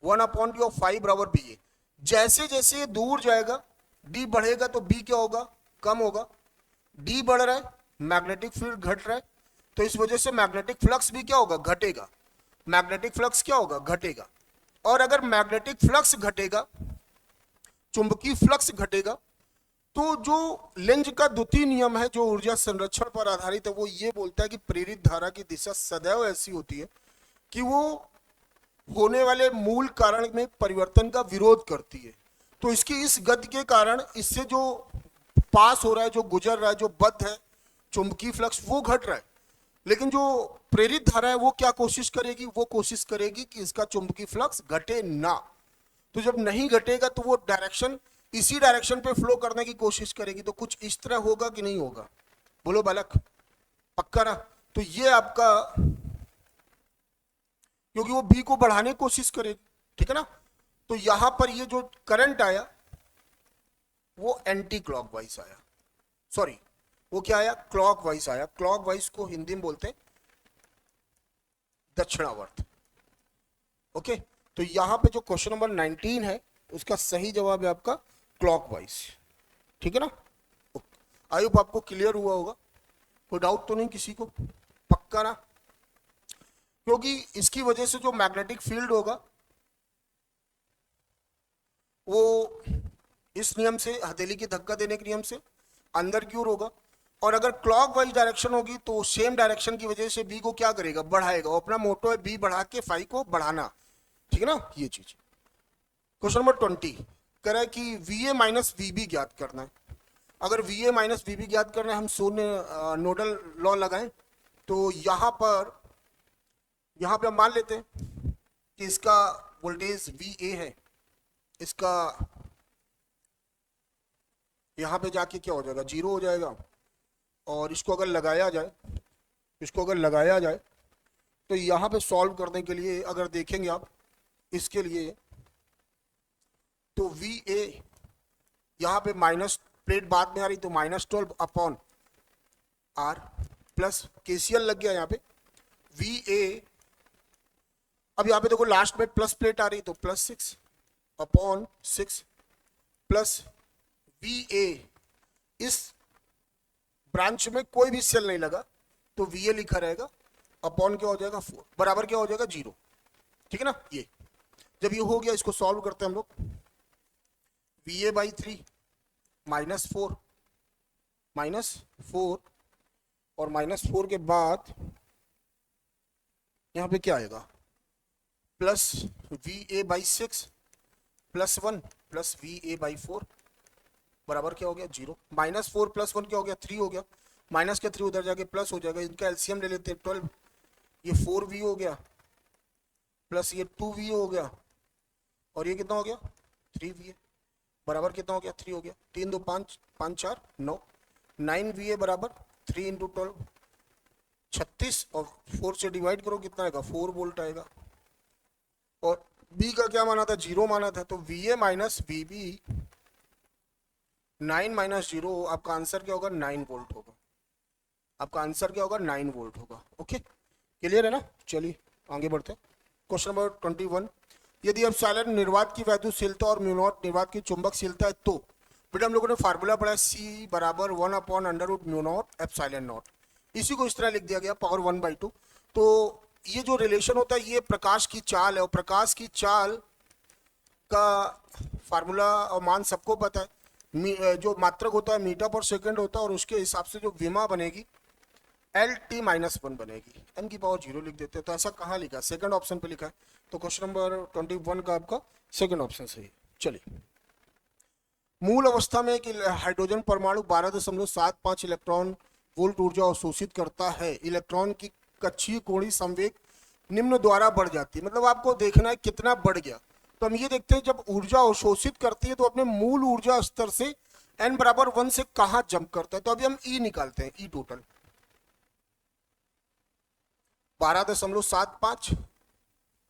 1/5 बराबर बी है। जैसे जैसे ये दूर जाएगा डी बढ़ेगा तो बी क्या होगा, कम होगा। डी बढ़ रहा है, मैग्नेटिक फील्ड घट रहा है, तो इस वजह से मैग्नेटिक फ्लक्स भी क्या होगा, घटेगा। मैग्नेटिक फ्लक्स क्या होगा, घटेगा। और अगर मैग्नेटिक फ्लक्स घटेगा, चुंबकीय फ्लक्स घटेगा, तो जो लेंज का द्वितीय नियम है जो ऊर्जा संरक्षण पर आधारित है, वो ये बोलता है कि प्रेरित धारा की दिशा सदैव ऐसी होती है कि वो होने वाले मूल कारण में परिवर्तन का विरोध करती है। तो इसकी इस गति के कारण इससे जो पास हो रहा है, जो गुजर रहा है, जो बद्ध है चुंबकीय फ्लक्स, वो घट रहा है। लेकिन जो प्रेरित धारा है वो क्या कोशिश करेगी, वो कोशिश करेगी कि इसका चुंबकीय फ्लक्स घटे ना। तो जब नहीं घटेगा तो वो डायरेक्शन, इसी डायरेक्शन पे फ्लो करने की कोशिश करेगी। तो कुछ इस तरह होगा कि नहीं होगा, बोलो बालक, पक्का ना। तो ये आपका, क्योंकि वो बी को बढ़ाने की कोशिश करेगी, ठीक है ना। तो यहां पर ये जो करंट आया वो एंटी क्लॉकवाइज आया, सॉरी वो क्या आया, क्लॉकवाइज आया। क्लॉकवाइज को हिंदी में बोलते हैं दक्षिणावर्त। ओके, तो यहां पे जो क्वेश्चन नंबर 19 है उसका सही जवाब है आपका क्लॉकवाइज, ठीक है ना। आई होप आपको क्लियर हुआ होगा, कोई डाउट तो नहीं किसी को, पक्का ना। क्योंकि इसकी वजह से जो मैग्नेटिक फील्ड होगा वो इस नियम से, हथेली की धक्का देने के नियम से अंदर की ओर होगा। और अगर क्लॉकवाइज डायरेक्शन होगी तो सेम डायरेक्शन की वजह से बी को क्या करेगा, बढ़ाएगा। वो अपना मोटो है बी बढ़ा के फाई को बढ़ाना, ठीक है ना, ये चीज। क्वेश्चन नंबर 20 कह रहा है कि वीए माइनस वीबी ज्ञात करना है। अगर वीए माइनस वीबी ज्ञात करना है, हम शून्य नोडल लॉ लगाएं, तो यहाँ पे हम मान लेते हैं कि इसका वोल्टेज वीए है, इसका यहाँ पे जाके क्या हो जाएगा, 0 हो जाएगा। और इसको अगर लगाया जाए तो यहाँ पे सॉल्व करने के लिए अगर देखेंगे आप इसके लिए, तो वी ए यहाँ पे माइनस, प्लेट बाद में आ रही तो -12 अपॉन आर प्लस केसीएल लग गया यहाँ पे वी ए। अब यहाँ पे देखो लास्ट में प्लस प्लेट आ रही तो +6 अपॉन 6 प्लस वी ए। इस ब्रांच में कोई भी सेल नहीं लगा तो वी ए लिखा रहेगा, अपॉन क्या हो जाएगा 4 बराबर क्या हो जाएगा 0। ठीक है ना। ये जब ये हो गया इसको सॉल्व करते हैं हम लोग, वी ए बाई 3 -4 और -4 के बाद यहाँ पे क्या आएगा plus V A by 6 +1 plus V A by 4 बराबर क्या हो गया 0। -4 + 1 क्या हो गया 3 हो गया, माइनस के 3 उधर जाके प्लस हो जाएगा, इनका एलसीएम ले लेते हैं 12, ये 4v हो गया प्लस ये 2v हो गया और ये कितना हो गया 3va बराबर कितना हो गया 3 हो गया, 3 2 5 5 4 9 9va बराबर 3 × 12 36 और 4 से डिवाइड करो कितना आएगा 4 वोल्ट आएगा। और b का क्या माना था 0 माना था, तो va माइनस vb 9 - 0 आपका आंसर क्या होगा 9 वोल्ट होगा। आपका आंसर क्या होगा 9 वोल्ट होगा। ओके क्लियर है ना। चलिए आगे बढ़ते हैं। क्वेश्चन नंबर 21, यदि एप्सिलॉन निर्वात की वैद्युशीलता और म्यू नॉट निर्वात की चुंबकशीलता है तो बेटा हम लोगों ने फार्मूला पढ़ा है C बराबर 1/√μ0 एप्सिलॉन नॉट। इसी को इस तरह लिख दिया गया पावर 1/2। तो ये जो रिलेशन होता है ये प्रकाश की चाल है और प्रकाश की चाल का फार्मूला और मान सबको पता है, जो मात्रक होता है मीटर/सेकंड होता है और उसके हिसाब से जो विमा बनेगी LT-1 बनेगी, n की पावर 0 लिख देते हैं। तो ऐसा कहाँ लिखा है सेकंड ऑप्शन पे लिखा है, तो क्वेश्चन नंबर 21 का आपका सेकंड ऑप्शन सही है। चलिए मूल अवस्था में एक हाइड्रोजन परमाणु 12.75 इलेक्ट्रॉन वोल्ट ऊर्जा अवशोषित करता है। इलेक्ट्रॉन की कक्षीय कोणीय संवेग निम्न द्वारा बढ़ जाती है, मतलब आपको देखना है कितना बढ़ गया। तो हम ये देखते हैं जब ऊर्जा अवशोषित करती है तो अपने मूल ऊर्जा स्तर से n बराबर 1 से कहाँ जंप करता है। तो अभी हम E निकालते हैं, E टोटल 12.75,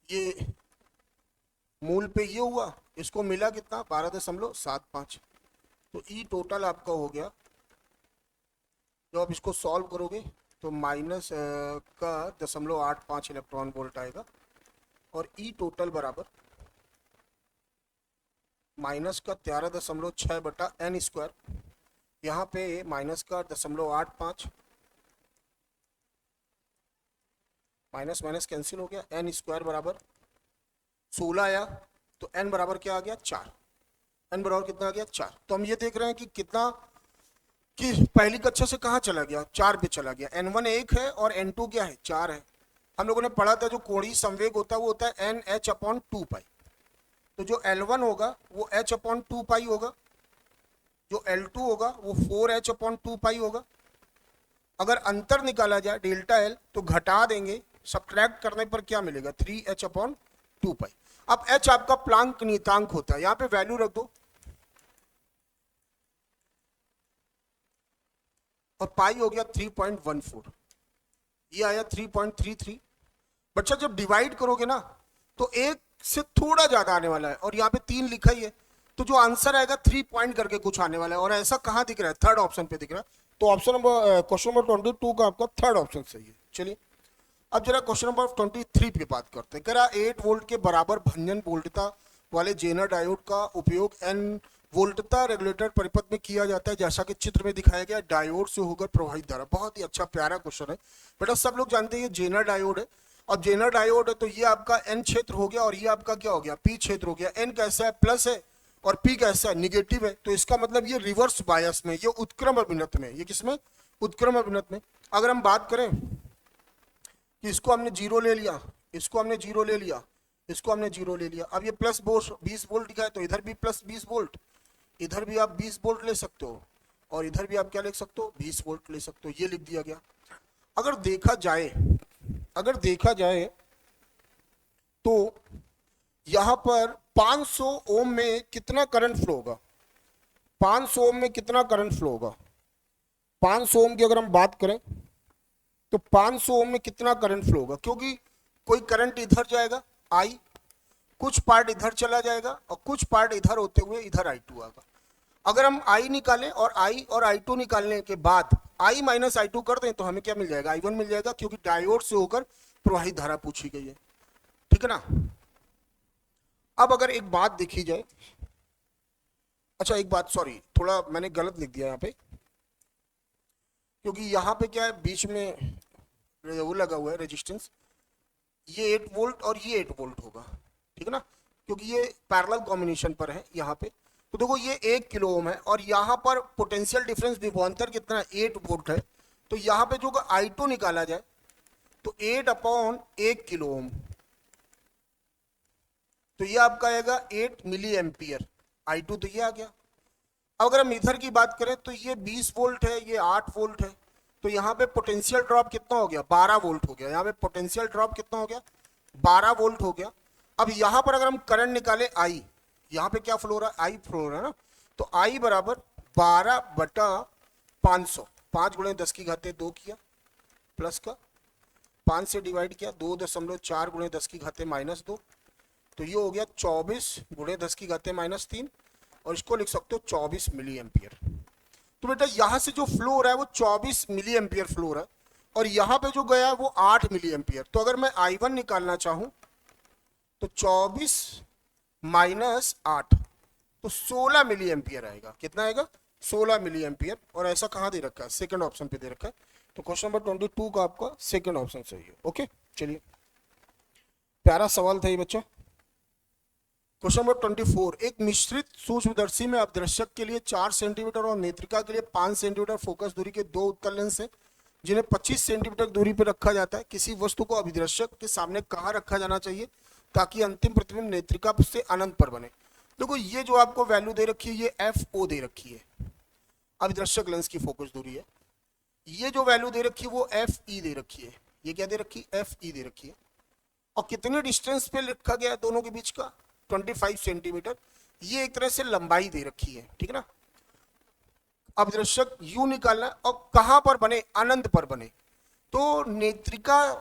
ये मूल पे ये हुआ, इसको मिला कितना 12.75, तो E टोटल आपका हो गया। जब आप इसको सॉल्व करोगे तो माइनस का 0.85 इलेक्ट्रॉन वोल्ट आएगा और E टोटल बराबर माइनस का 13.6/n², यहाँ पे माइनस का 0.85, माइनस माइनस कैंसिल हो गया, n² बराबर 16 आया, तो n बराबर क्या आ गया 4, n बराबर कितना आ गया 4। तो हम ये देख रहे हैं कि कितना कि पहली कक्षा से कहाँ चला गया 4 पे चला गया। n1 1 है और n2 क्या है 4 है। हम लोगों ने पढ़ा था जो कोणीय संवेग होता है वो होता है NH/2π, तो जो L1 होगा वो H/2π होगा, जो L2 होगा वो 4H/2π होगा। अगर अंतर निकाला जाए डेल्टा L तो घटा देंगे, सब्ट्रैक्ट करने पर क्या मिलेगा 3H/2π। अब H आपका प्लांक नियतांक होता है, यहाँ पे वैल्यू रख दो और पाई हो गया 3.14, ये आया 3.33। बच्चा जब डिवाइड करोगे ना तो एक से थोड़ा ज्यादा आने वाला है और यहाँ पे 3 लिखा ही है, तो जो आंसर आएगा 3 पॉइंट करके कुछ आने वाला है। और ऐसा कहाँ दिख रहा है थर्ड ऑप्शन पे दिख रहा है, तो ऑप्शन नंबर क्वेश्चन नंबर 22 का आपका थर्ड ऑप्शन सही है। चलिए अब जरा क्वेश्चन नंबर 23 पे बात करते हैं। करा 8 वोल्ट के बराबर भंजन वोल्टता वाले जेनर डायोड का उपयोग n वोल्टता रेगुलेटर परिपथ में किया जाता है, जैसा कि चित्र में दिखाया गया डायोड से होकर प्रवाहित धारा। बहुत ही अच्छा प्यारा क्वेश्चन है बेटा, सब लोग जानते हैं ये जेनर डायोड है। अब जेनर डायोड है तो ये आपका n क्षेत्र हो गया और ये आपका क्या हो गया p क्षेत्र हो गया। n कैसा है प्लस है और p कैसा है निगेटिव है, तो इसका मतलब ये रिवर्स बायस में, ये उत्क्रम अभिनत में, ये किसमें उत्क्रम अभिनत में। अगर हम बात करें कि इसको हमने 0 ले लिया, इसको हमने 0 ले लिया, इसको हमने 0 ले लिया, अब ये प्लस 20 वोल्ट दिखा है तो इधर भी प्लस 20 वोल्ट, इधर भी आप 20 वोल्ट ले सकते हो और इधर भी आप क्या लिख सकते हो 20 वोल्ट ले सकते हो, ये लिख दिया गया। अगर देखा जाए तो यहां पर 500 ओम में कितना करंट फ्लो होगा, 500 ओम में कितना करंट फ्लो होगा, 500 ओम की अगर हम बात करें तो 500 ओम में कितना करंट फ्लो होगा, क्योंकि कोई करंट इधर जाएगा आई, कुछ पार्ट इधर चला जाएगा और कुछ पार्ट इधर होते हुए इधर I2 आएगा। अगर हम I निकालें और I और I2 निकालने के बाद I माइनस I2 कर दें तो हमें क्या मिल जाएगा, I1 मिल जाएगा, क्योंकि डायोड से होकर प्रवाहित धारा पूछी गई है, ठीक है ना। अब अगर एक बात देखी जाए, अच्छा एक बात, सॉरी थोड़ा मैंने गलत लिख दिया यहाँ पे, क्योंकि यहाँ पे क्या है, बीच में वो लगा हुआ है रेजिस्टेंस, ये 8 वोल्ट और ये 8 वोल्ट होगा, ठीक है ना, क्योंकि ये पैरेलल कॉम्बिनेशन पर है यहाँ पे। तो देखो ये 1 किलो ओम है और यहाँ पर पोटेंशियल डिफरेंस विभवांतर कितना है, 8 वोल्ट है। तो यहाँ पे जो I2 निकाला जाए तो 8/1 किलो ओम, तो ये आपका आएगा 8 मिली एम्पियर I2, तो ये आ गया। अगर हम इधर की बात करें तो ये 20 वोल्ट है, ये 8 वोल्ट है, तो यहाँ पे पोटेंशियल ड्रॉप कितना हो गया, 12 वोल्ट हो गया। यहाँ पे पोटेंशियल ड्रॉप कितना हो गया, 12 वोल्ट हो गया। अब यहाँ पर अगर हम करंट निकाले I, यहाँ पे क्या फ्लो हो रहा है, I फ्लो हो रहा है ना, तो I बराबर 12/500, 5 गुणे 10 की घाते 2 किया, प्लस का 5 से डिवाइड किया, 2.4 गुणे 10 की घाते -2, तो ये हो गया 24 गुणे 10 की घाते -3, और इसको लिख सकते हो 24 मिली एम्पियर। तो बेटा यहाँ से जो फ्लो हो रहा है वो 24 मिली एम्पियर फ्लो हो रहा है, और यहाँ पे जो गया है वो 8 मिली एम्पियर। तो अगर मैं I1 निकालना चाहूं तो 24 माइनस 8, तो 16 मिली एम्पियर आएगा। कितना आएगा, 16 मिली एम्पियर। और ऐसा कहाँ दे रखा है, सेकंड ऑप्शन पे दे रखा है। तो क्वेश्चन नंबर 22 का आपका सेकंड ऑप्शन सही है। ओके चलिए, प्यारा सवाल था ये बच्चा। क्वेश्चन नंबर 24, एक मिश्रित सूक्ष्मदर्शी में अभिदर्शक के लिए 4 सेंटीमीटर और नेत्रिका के लिए 5 सेंटीमीटर फोकस दूरी के 2 उत्तल लेंस हैं, जिन्हें 25 सेंटीमीटर दूरी पर रखा जाता है। किसी वस्तु को अभिदर्शक के सामने कहाँ रखा जाना चाहिए ताकि अंतिम प्रतिबिंब नेत्रिका से अनंत पर बने। देखो ये जो आपको वैल्यू दे रखी है ये FO दे रखी है, अभिदर्शक लेंस की फोकस दूरी है। ये जो वैल्यू दे रखी है वो FE दे रखी है। ये क्या दे रखी है, FE दे रखी है। और कितने डिस्टेंस पे लिखा गया है दोनों के बीच का, 25 सेंटीमीटर। ये एक तरह से लंबाई दे रखी है, ठीक है ना। अभिदर्शक यू निकालना है और कहां पर बने, अनंत पर बने। तो नेत्रिका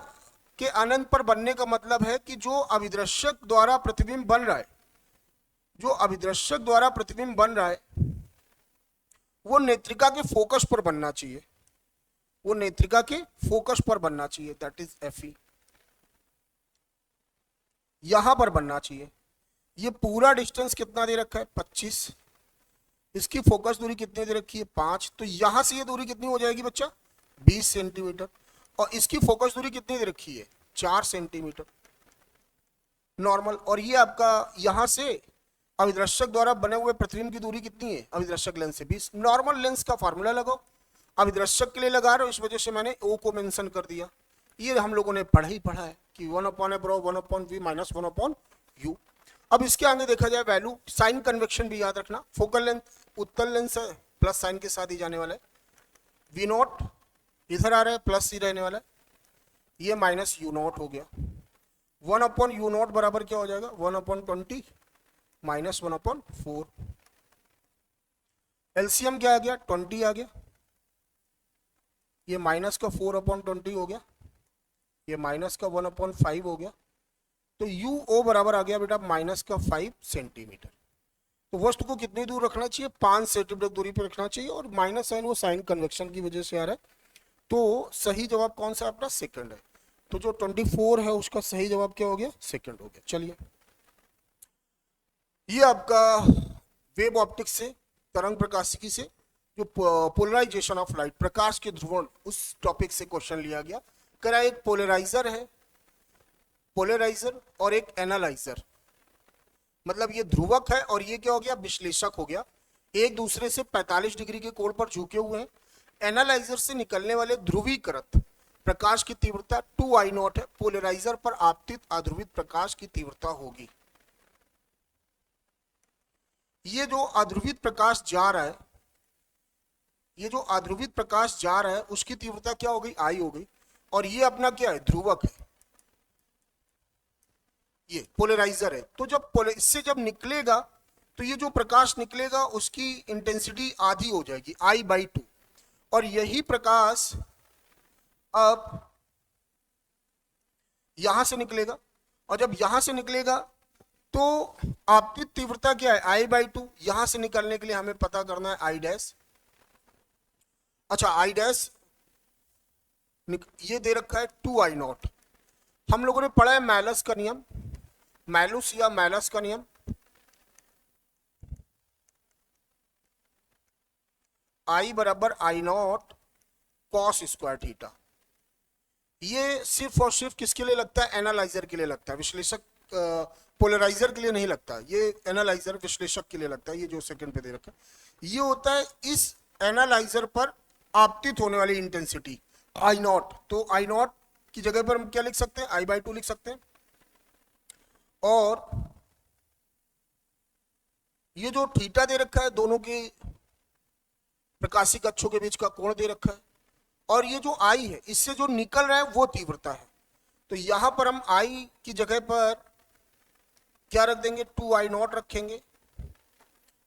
के अनंत पर बनने का मतलब है कि जो अभिदर्शक द्वारा प्रतिबिंब बन रहा है, जो अभिदर्शक द्वारा प्रतिबिंब बन रहा है वो नेत्रिका के फोकस पर बनना चाहिए, वो नेत्रिका के फोकस पर बनना चाहिए, दैट इज FE, यहां पर बनना चाहिए। ये पूरा डिस्टेंस कितना दे रखा है, 25, इसकी फोकस दूरी कितनी दे रखी है, 5, तो यहां से ये दूरी कितनी हो जाएगी बच्चा, 20 सेंटीमीटर, और इसकी फोकस दूरी कितनी दे रखी है, 4 सेंटीमीटर नॉर्मल। और ये आपका यहां से अभिदर्शक द्वारा बने हुए प्रतिबिंब की दूरी कितनी है, अभिदर्शक लेंस से 20। नॉर्मल लेंस का फॉर्मूला लगाओ, अभिदर्शक के लिए लगा रहे हो इस वजह से मैंने O को मेंशन कर दिया। ये हम लोगों ने पढ़ा ही पढ़ा है कि 1/f 1/v माइनस 1/u। अब इसके आगे देखा जाए वैल्यू, साइन कन्वेक्शन भी याद रखना, फोकल लेंथ उत्तल लेंस है, प्लस साइन के साथ ही जाने वाला है। V0 इधर आ रहा है, प्लस ही रहने वाला है, ये माइनस U0 हो गया। 1/u0 बराबर क्या हो जाएगा, 1/20 माइनस 1/4। एलसीएम क्या आ गया, 20 आ गया, ये माइनस का 4/20 हो गया, ये माइनस का 1/5 हो गया। तो UO बराबर आ गया बेटा माइनस का 5 सेंटीमीटर। तो वस्तु को कितनी दूर रखना चाहिए, 5 सेंटीमीटर दूरी पर रखना चाहिए, और माइनस साइन वो साइन कन्वेक्शन की वजह से आ रहा है। तो सही जवाब कौन सा अपना, सेकंड है। तो जो 24 है उसका सही जवाब क्या हो गया, सेकंड हो गया। चलिए, ये आपका वेव ऑप्टिक्स से, तरंग प्रकाशिकी से जो पोलराइजेशन ऑफ लाइट, प्रकाश के ध्रुवण, उस टॉपिक से क्वेश्चन लिया गया। करा एक पोलराइजर है, पोलराइजर और एक एनालाइजर, मतलब ये ध्रुवक है और ये क्या हो गया, विश्लेषक हो गया। एक दूसरे से 45 डिग्री के कोण पर झुके हुए हैं। एनालाइजर से निकलने वाले ध्रुवीकृत प्रकाश की तीव्रता 2I0 है। पोलराइजर पर आपतित अध्रुवित प्रकाश की तीव्रता होगी। ये जो अध्रुवित प्रकाश जा रहा है, ये जो अध्रुवित प्रकाश जा रहा है उसकी तीव्रता क्या हो गई, I हो गई। और ये अपना क्या है, ध्रुवक है, ये पोलराइजर है। तो जब इससे जब निकलेगा तो ये जो प्रकाश निकलेगा उसकी इंटेंसिटी आधी हो जाएगी, I/2, और यही प्रकाश अब यहां से निकलेगा, और जब यहां से निकलेगा तो आपतित तीव्रता क्या है, I/2। यहां से निकलने के लिए हमें पता करना है I डैश। अच्छा, I डैश ये दे रखा है 2I0। हम लोगों ने पढ़ा है मैलस का नियम, मैलुस या मैलस का नियम, I बराबर I0 cos स्क्वायर थीटा। ये सिर्फ और सिर्फ किसके लिए लगता है, एनालाइजर के लिए लगता है, विश्लेषक पोलराइजर के लिए नहीं लगता। ये एनालाइजर विश्लेषक के लिए लगता है। ये जो सेकंड पे दे रखा है ये होता है इस एनालाइजर पर आपतित होने वाली इंटेंसिटी I0। तो I0 की जगह पर हम क्या लिख सकते हैं, I/2 लिख सकते हैं। और ये जो थीटा दे रखा है, दोनों के प्रकाशिक अक्षों के बीच का कोण दे रखा है, और ये जो I है इससे जो निकल रहा है वो तीव्रता है। तो यहां पर हम I की जगह पर क्या रख देंगे, 2I0 रखेंगे,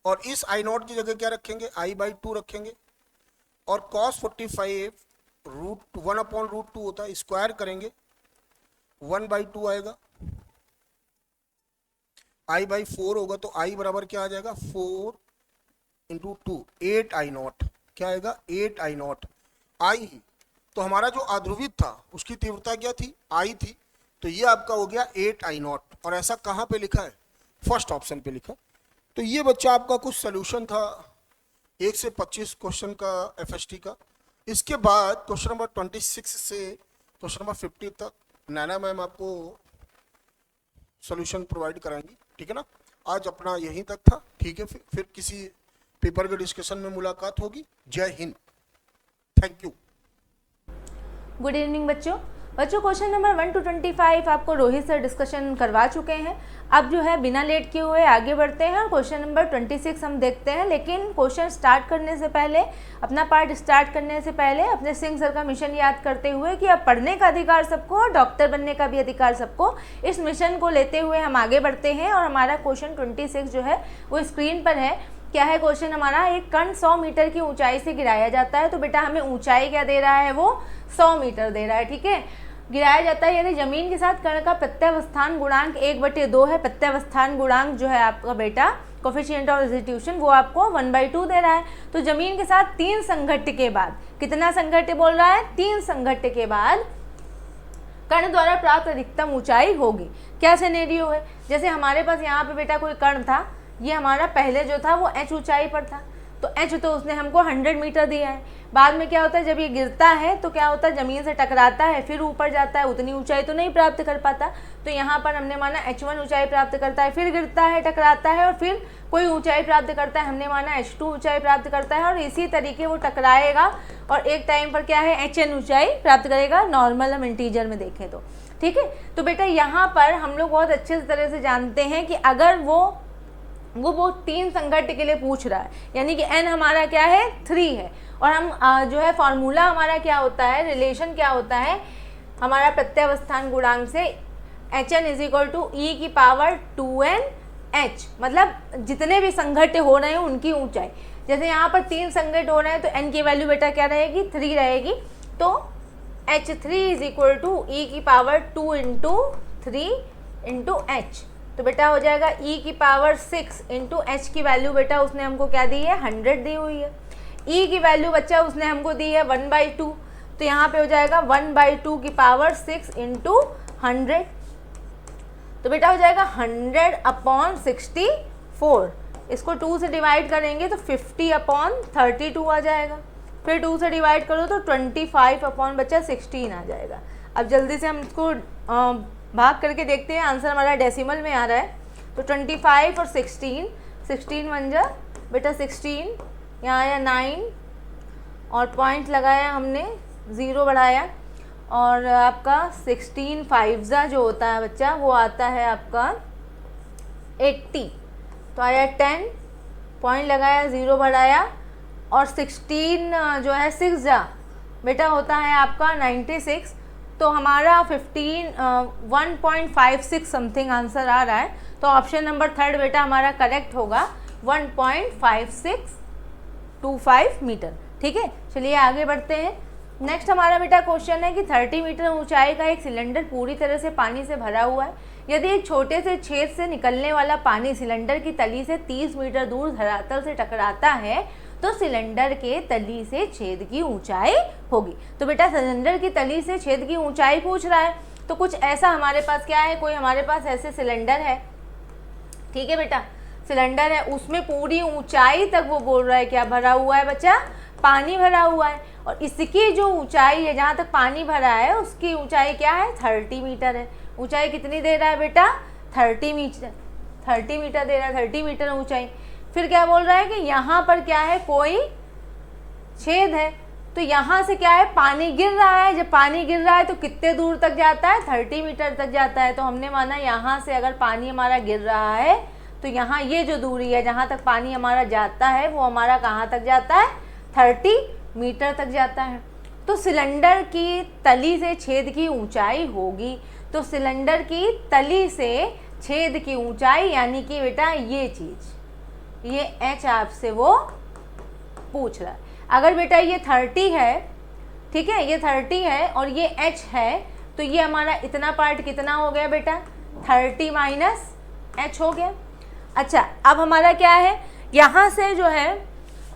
और इस I0 की जगह क्या रखेंगे, I/2 रखेंगे, और cos 45 1/√2 होता है, स्क्वायर करेंगे 1/2 आएगा, I/4 होगा, तो I बराबर क्या आ जाएगा, 4 × 2 8I0। क्या आएगा, 8I0। I तो हमारा जो अध्रुवित था उसकी तीव्रता क्या थी, I थी, तो ये आपका हो गया 8I0। और ऐसा कहाँ पे लिखा है, फर्स्ट ऑप्शन पे लिखा। तो ये बच्चा आपका कुछ सोल्यूशन था 1 से 25 क्वेश्चन का FST का। इसके बाद क्वेश्चन नंबर 26 से क्वेश्चन नंबर 50 तक नैना मैम आपको सॉल्यूशन प्रोवाइड कराएंगी, ठीक है ना। आज अपना यहीं तक था, ठीक है। फिर किसी पेपर के डिस्कशन में मुलाकात होगी। जय Hind, thank you. Good evening बच्चों। क्वेश्चन नंबर 1 to 25 आपको रोहित सर डिस्कशन करवा चुके हैं। अब जो है बिना लेट किए हुए आगे बढ़ते हैं और क्वेश्चन नंबर 26 हम देखते हैं। लेकिन क्वेश्चन स्टार्ट करने से पहले, अपना पार्ट स्टार्ट करने से पहले अपने सिंह सर का मिशन याद करते हुए कि अब पढ़ने का अधिकार सबको और डॉक्टर बनने का भी अधिकार सबको, इस मिशन को लेते हुए हम आगे बढ़ते हैं। और हमारा क्वेश्चन 26 जो है वो स्क्रीन पर है। क्या है क्वेश्चन हमारा, एक कण 100 मीटर की ऊंचाई से गिराया जाता है। तो बेटा हमें ऊंचाई क्या दे रहा है, वो 100 मीटर दे रहा है, ठीक है। गिराया जाता है यानी जमीन के साथ कण का प्रत्यावस्थान गुणांक 1/2 है। प्रत्यावस्थान गुणांक जो है आपका बेटा कोफिशिएंट ऑफ रेस्टिट्यूशन, वो आपको 1/2 दे रहा है। तो जमीन के साथ 3 संघट्ट के बाद, कितना संघट्ट बोल रहा है, 3 संघट्ट के बाद कण द्वारा प्राप्त अधिकतम ऊंचाई होगी। क्या सिनेरियो है, जैसे हमारे पास यहाँ पे बेटा कोई कण था, ये हमारा पहले जो था वो h ऊंचाई पर था, तो h तो उसने हमको 100 मीटर दिया है। बाद में क्या होता है, जब ये गिरता है तो क्या होता है, ज़मीन से टकराता है, फिर ऊपर जाता है, उतनी ऊंचाई तो नहीं प्राप्त कर पाता। तो यहाँ पर हमने माना h1 ऊंचाई प्राप्त करता है, फिर गिरता है, टकराता है, और फिर कोई ऊंचाई प्राप्त करता है, हमने माना h2 ऊंचाई प्राप्त करता है, और इसी तरीके वो टकराएगा और एक टाइम पर क्या है, hn ऊंचाई प्राप्त करेगा। नॉर्मल हम इंटीजर में देखें तो, ठीक है। तो बेटा यहाँ पर हम लोग बहुत अच्छे तरह से जानते हैं कि अगर वो 3 संघट्ट के लिए पूछ रहा है, यानी कि n हमारा क्या है, 3 है, और हम जो है फार्मूला हमारा क्या होता है, रिलेशन क्या होता है हमारा प्रत्यावस्थान गुणांक से, hn = e⁻² h, मतलब जितने भी संघट्ट हो रहे हैं उनकी ऊंचाई। जैसे यहाँ पर 3 संघट्ट हो रहे हैं तो n की वैल्यू बेटा क्या रहेगी, 3 रहेगी। तो h3 = e⁻² × 3 × h, तो बेटा हो जाएगा e⁻6 × h की वैल्यू बेटा उसने हमको क्या दी है, 100 दी हुई है। e की वैल्यू बच्चा उसने हमको दी है 1/2, तो यहाँ पे हो जाएगा 1/2 की पावर 6 × 100, तो बेटा हो जाएगा 100/64। इसको 2 से डिवाइड करेंगे तो 50/32 आ जाएगा, फिर 2 से डिवाइड करो तो 25/16 आ जाएगा। अब जल्दी से हम इसको भाग करके देखते हैं, आंसर हमारा डेसिमल में आ रहा है। तो 25 और 16, 16 1 जा बेटा 16, यहाँ आया 9 और पॉइंट लगाया हमने, 0 बढ़ाया, और आपका 16 5 जा जो होता है बच्चा वो आता है आपका 80, तो आया 10, पॉइंट लगाया, 0 बढ़ाया, और 16 जो है 6 जा बेटा होता है आपका 96, तो हमारा 1.56 समथिंग आंसर आ रहा है। तो ऑप्शन नंबर 3 बेटा हमारा करेक्ट होगा, 1.5625 मीटर, ठीक है, चलिए आगे बढ़ते हैं। नेक्स्ट हमारा बेटा क्वेश्चन है कि 30 मीटर ऊंचाई का एक सिलेंडर पूरी तरह से पानी से भरा हुआ है। यदि एक छोटे से छेद से निकलने वाला पानी सिलेंडर की तली से 30 मीटर दूर धरातल से टकराता है तो सिलेंडर के तली से छेद की ऊंचाई होगी। तो बेटा सिलेंडर की तली से छेद की ऊंचाई पूछ रहा है, तो कुछ ऐसा हमारे पास क्या है, कोई हमारे पास ऐसे सिलेंडर है, ठीक है बेटा, सिलेंडर है, उसमें पूरी ऊंचाई तक वो बोल रहा है क्या भरा हुआ है बच्चा, पानी भरा हुआ है। और इसकी जो ऊंचाई है जहाँ तक पानी भरा है उसकी ऊंचाई क्या है, 30 मीटर है। ऊंचाई कितनी दे रहा है बेटा, 30 मीटर, 30 मीटर दे रहा है, 30 मीटर ऊंचाई। फिर क्या बोल रहा है कि यहाँ पर क्या है, कोई छेद है, तो यहाँ से क्या है, पानी गिर रहा है। जब पानी गिर रहा है तो कितने दूर तक जाता है, 30 मीटर तक जाता है। तो हमने माना यहाँ से अगर पानी हमारा गिर रहा है तो यहाँ ये जो दूरी है जहाँ तक पानी हमारा जाता है वो हमारा कहाँ तक जाता है, 30 मीटर तक जाता है। तो सिलेंडर की तली से छेद की ऊंचाई होगी, तो सिलेंडर की तली से छेद की ऊंचाई यानी कि बेटा ये चीज़, ये h आपसे वो पूछ रहा है। अगर बेटा ये 30 है, ठीक है, ये 30 है और ये h है, तो ये हमारा इतना पार्ट कितना हो गया बेटा, 30 माइनस h हो गया। अच्छा, अब हमारा क्या है, यहाँ से जो है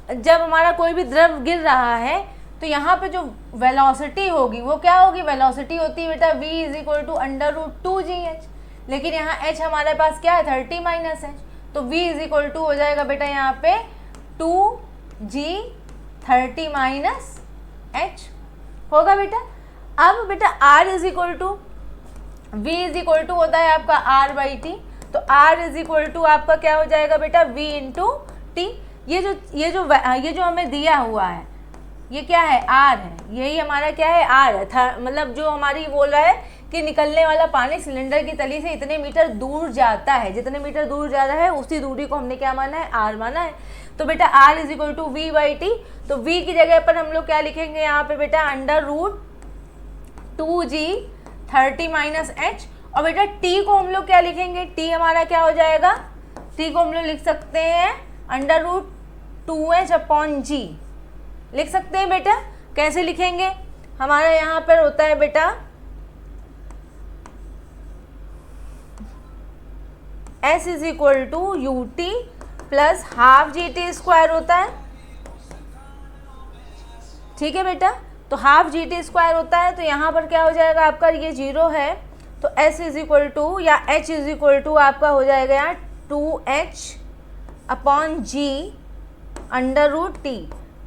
जब हमारा कोई भी द्रव गिर रहा है तो यहाँ पे जो वेलोसिटी होगी वो क्या होगी, वेलोसिटी होती है बेटा v is equal to √2gh। लेकिन यहाँ h हमारे पास क्या है, 30 माइनस h, तो v इज इक्वल टू हो जाएगा बेटा यहाँ पे 2g 30 माइनस h होगा बेटा। अब बेटा r is equal to, v is equal to होता है आपका r/t, तो r इज इक्वल टू आपका क्या हो जाएगा बेटा, v इंटू टी। ये जो हमें दिया हुआ है ये क्या है, r है, यही हमारा क्या है, r है। मतलब जो हमारी बोल रहा है कि निकलने वाला पानी सिलेंडर की तली से इतने मीटर दूर जाता है, जितने मीटर दूर जा रहा है उसी दूरी को हमने क्या माना है, r माना है। तो बेटा r is equal to v/t, तो v की जगह पर हम लोग क्या लिखेंगे यहाँ पे बेटा, √2g 30 माइनस h। और बेटा t को हम लोग क्या लिखेंगे, t हमारा क्या हो जाएगा, t को हम लोग लिख सकते हैं √2h/g लिख सकते हैं बेटा। कैसे लिखेंगे, हमारा यहाँ पर होता है बेटा s is equal to ut plus half GT² होता है, ठीक है बेटा। तो हाफ GT² होता है, तो यहाँ पर क्या हो जाएगा आपका, ये 0 है, तो s इज इक्वल टू या h इज इक्वल टू आपका हो जाएगा यहाँ 2h/g √t।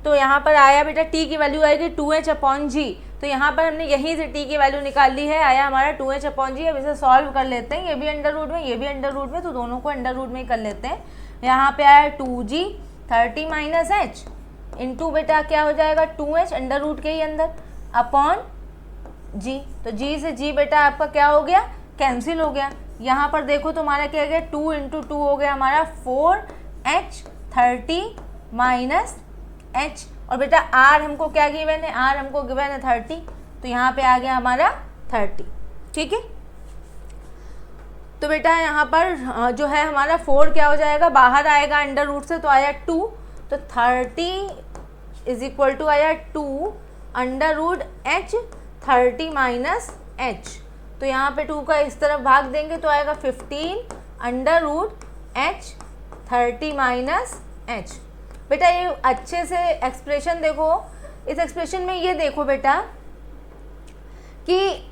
तो यहाँ पर आया बेटा t की वैल्यू आएगी 2h/g, तो यहाँ पर हमने यहीं से t की वैल्यू निकाल ली है, आया हमारा 2h/g। अब इसे सॉल्व कर लेते हैं, ये भी अंडर रूट में, ये भी अंडर रूट में, तो दोनों को अंडर रूट में ही कर लेते हैं। यहाँ पे आया 2g 30 माइनस h इंटू बेटा क्या हो जाएगा, 2h अंडर रूट के ही अंदर अपॉन g, तो g से g बेटा आपका क्या हो गया, कैंसिल हो गया। यहाँ पर देखो तो हमारा क्या गया, 2 इंटू 2 हो गया हमारा 4h 30 माइनस h, और बेटा r हमको क्या गिवन है, r हमको गिवन है 30, तो यहाँ पे आ गया हमारा 30, ठीक है। तो बेटा यहाँ पर जो है हमारा 4 क्या हो जाएगा, बाहर आएगा अंडर रूट से, तो आया 2, तो 30 इज इक्वल टू आया 2 under root h 30 minus h, तो यहाँ पे 2 का इस तरफ भाग देंगे तो आएगा 15 under root h 30 minus h। बेटा ये अच्छे से एक्सप्रेशन देखो, इस एक्सप्रेशन में ये देखो बेटा कि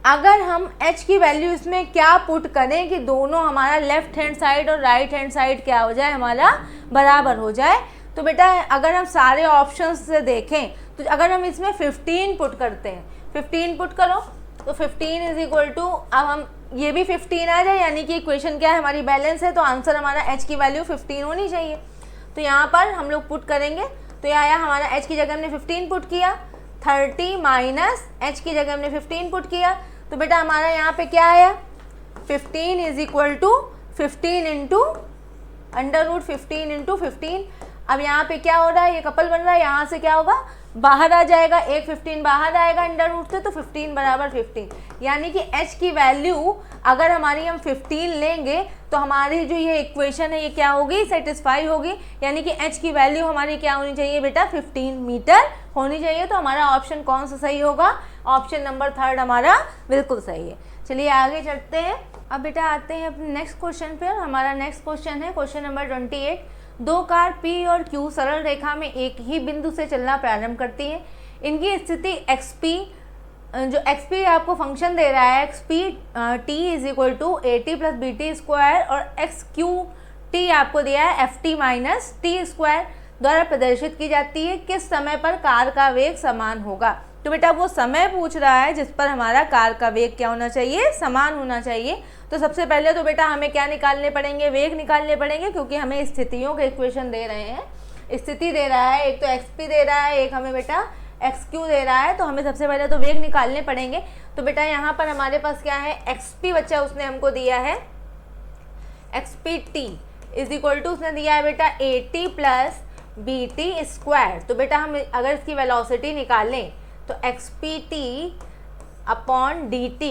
अगर हम h की वैल्यू इसमें क्या पुट करें कि दोनों हमारा लेफ्ट हैंड साइड और राइट हैंड साइड क्या हो जाए, हमारा बराबर हो जाए। तो बेटा अगर हम सारे ऑप्शंस से देखें तो अगर हम इसमें 15 पुट करते हैं, 15 पुट करो तो 15 इज इक्वल टू, अब हम ये भी 15 आ जाए, यानी कि इक्वेशन क्या है हमारी बैलेंस है, तो आंसर हमारा h की वैल्यू 15 होनी चाहिए। तो यहाँ पर हम लोग पुट करेंगे, तो ये आया हमारा h की जगह हमने 15 पुट किया, 30 माइनस h की जगह हमने 15 पुट किया, तो बेटा हमारा यहाँ पे क्या आया, 15 is equal to 15 into under root 15 into 15। अब यहाँ पे क्या हो रहा है, ये कपल बन रहा है, यहाँ से क्या होगा, बाहर आ जाएगा, एक 15 बाहर आएगा अंडर रूट से, तो 15 बराबर 15, यानी कि h की वैल्यू अगर हमारी हम 15 लेंगे तो हमारी जो ये इक्वेशन है ये क्या होगी, सेटिस्फाई होगी, यानी कि h की वैल्यू हमारी क्या होनी चाहिए बेटा, 15 मीटर होनी चाहिए। तो हमारा ऑप्शन कौन सा सही होगा, ऑप्शन नंबर 3 हमारा बिल्कुल सही है। चलिए आगे चलते हैं। अब बेटा आते हैं अपने नेक्स्ट क्वेश्चन पे। हमारा नेक्स्ट क्वेश्चन है क्वेश्चन नंबर 28। दो कार P और Q सरल रेखा में एक ही बिंदु से चलना प्रारंभ करती है। इनकी स्थिति XP, जो XP आपको फंक्शन दे रहा है, XP t is equal to AT plus BT square, और XQT आपको दिया है FT माइनस टी स्क्वायर द्वारा प्रदर्शित की जाती है। किस समय पर कार का वेग समान होगा। तो बेटा वो समय पूछ रहा है जिस पर हमारा कार का वेग क्या होना चाहिए, समान होना चाहिए। तो सबसे पहले तो बेटा हमें क्या निकालने पड़ेंगे, वेग निकालने पड़ेंगे, क्योंकि हमें स्थितियों के इक्वेशन दे रहे हैं। स्थिति दे रहा है, एक तो XP दे रहा है, एक हमें बेटा XQ दे रहा है, तो हमें सबसे पहले तो वेग निकालने पड़ेंगे। तो बेटा यहाँ पर हमारे पास क्या है, XP बच्चा उसने हमको दिया है, XPT इज इक्वल टू उसने दिया है बेटा AT प्लस BT स्क्वायर। तो बेटा हम अगर इसकी वेलोसिटी निकालें तो XPT upon DT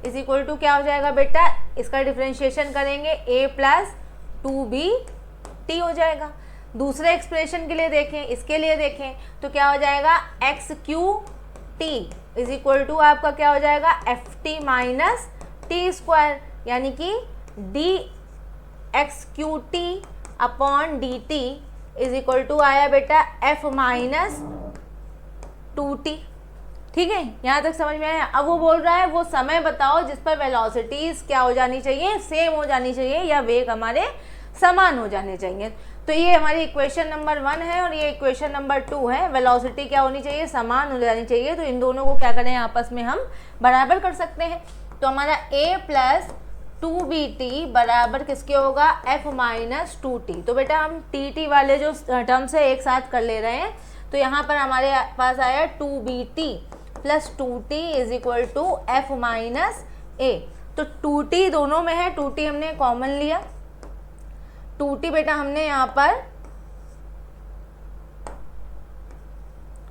is equal to क्या हो जाएगा बेटा, इसका डिफ्रेंशिएशन करेंगे A प्लस 2BT हो जाएगा। दूसरे एक्सप्रेशन के लिए देखें, इसके लिए देखें तो क्या हो जाएगा, XQT इज इक्वल टू आपका क्या हो जाएगा, FT माइनस टी स्क्वायर, यानी कि DXQT upon DT is equal to आया बेटा F माइनस 2T। ठीक है, यहाँ तक समझ में आया। अब वो बोल रहा है वो समय बताओ जिस पर वेलोसिटीज क्या हो जानी चाहिए, सेम हो जानी चाहिए, या वेग हमारे समान हो जाने चाहिए। तो ये हमारी इक्वेशन नंबर 1 है और ये इक्वेशन नंबर 2 है। वेलोसिटी क्या होनी चाहिए, समान हो जानी चाहिए। तो इन दोनों को क्या करें, आपस में हम बराबर कर सकते हैं। तो हमारा A प्लस 2BT बराबर किसके होगा, F माइनस 2T। तो बेटा हम TT वाले जो टर्म्स है एक साथ कर ले रहे हैं। तो यहाँ पर हमारे पास आया 2BT plus 2T is equal to F minus A। तो 2T दोनों में है, 2T हमने कॉमन लिया, 2T बेटा हमने यहाँ पर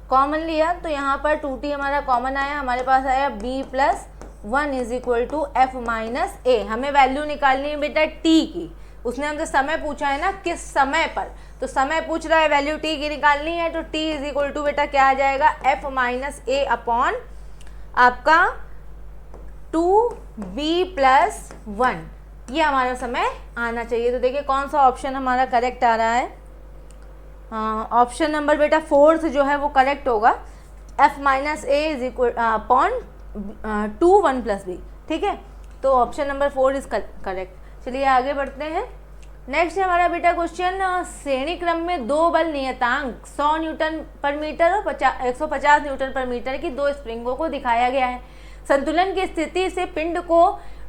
कॉमन लिया, तो यहाँ पर 2T हमारा कॉमन आया, हमारे पास आया B plus 1 is equal to F minus A। हमें वैल्यू निकालनी है बेटा T की, उसने हमसे समय पूछा है ना, किस समय पर, तो समय पूछ रहा है, वैल्यू T की निकालनी है। तो T इज इक्वल टू बेटा क्या आ जाएगा, F माइनस A अपॉन आपका 2B प्लस 1, ये हमारा समय आना चाहिए। तो देखिए कौन सा ऑप्शन हमारा करेक्ट आ रहा है, ऑप्शन नंबर बेटा 4 जो है वो करेक्ट होगा, F minus A is equal upon 2 1 plus B। ठीक है, तो ऑप्शन नंबर 4 इज करेक्ट। चलिए आगे बढ़ते हैं। नेक्स्ट है हमारा बेटा क्वेश्चन, श्रेणी क्रम में दो बल नियतांक 100 न्यूटन पर मीटर और 150 न्यूटन पर मीटर की दो स्प्रिंगों को दिखाया गया है। संतुलन की स्थिति से पिंड को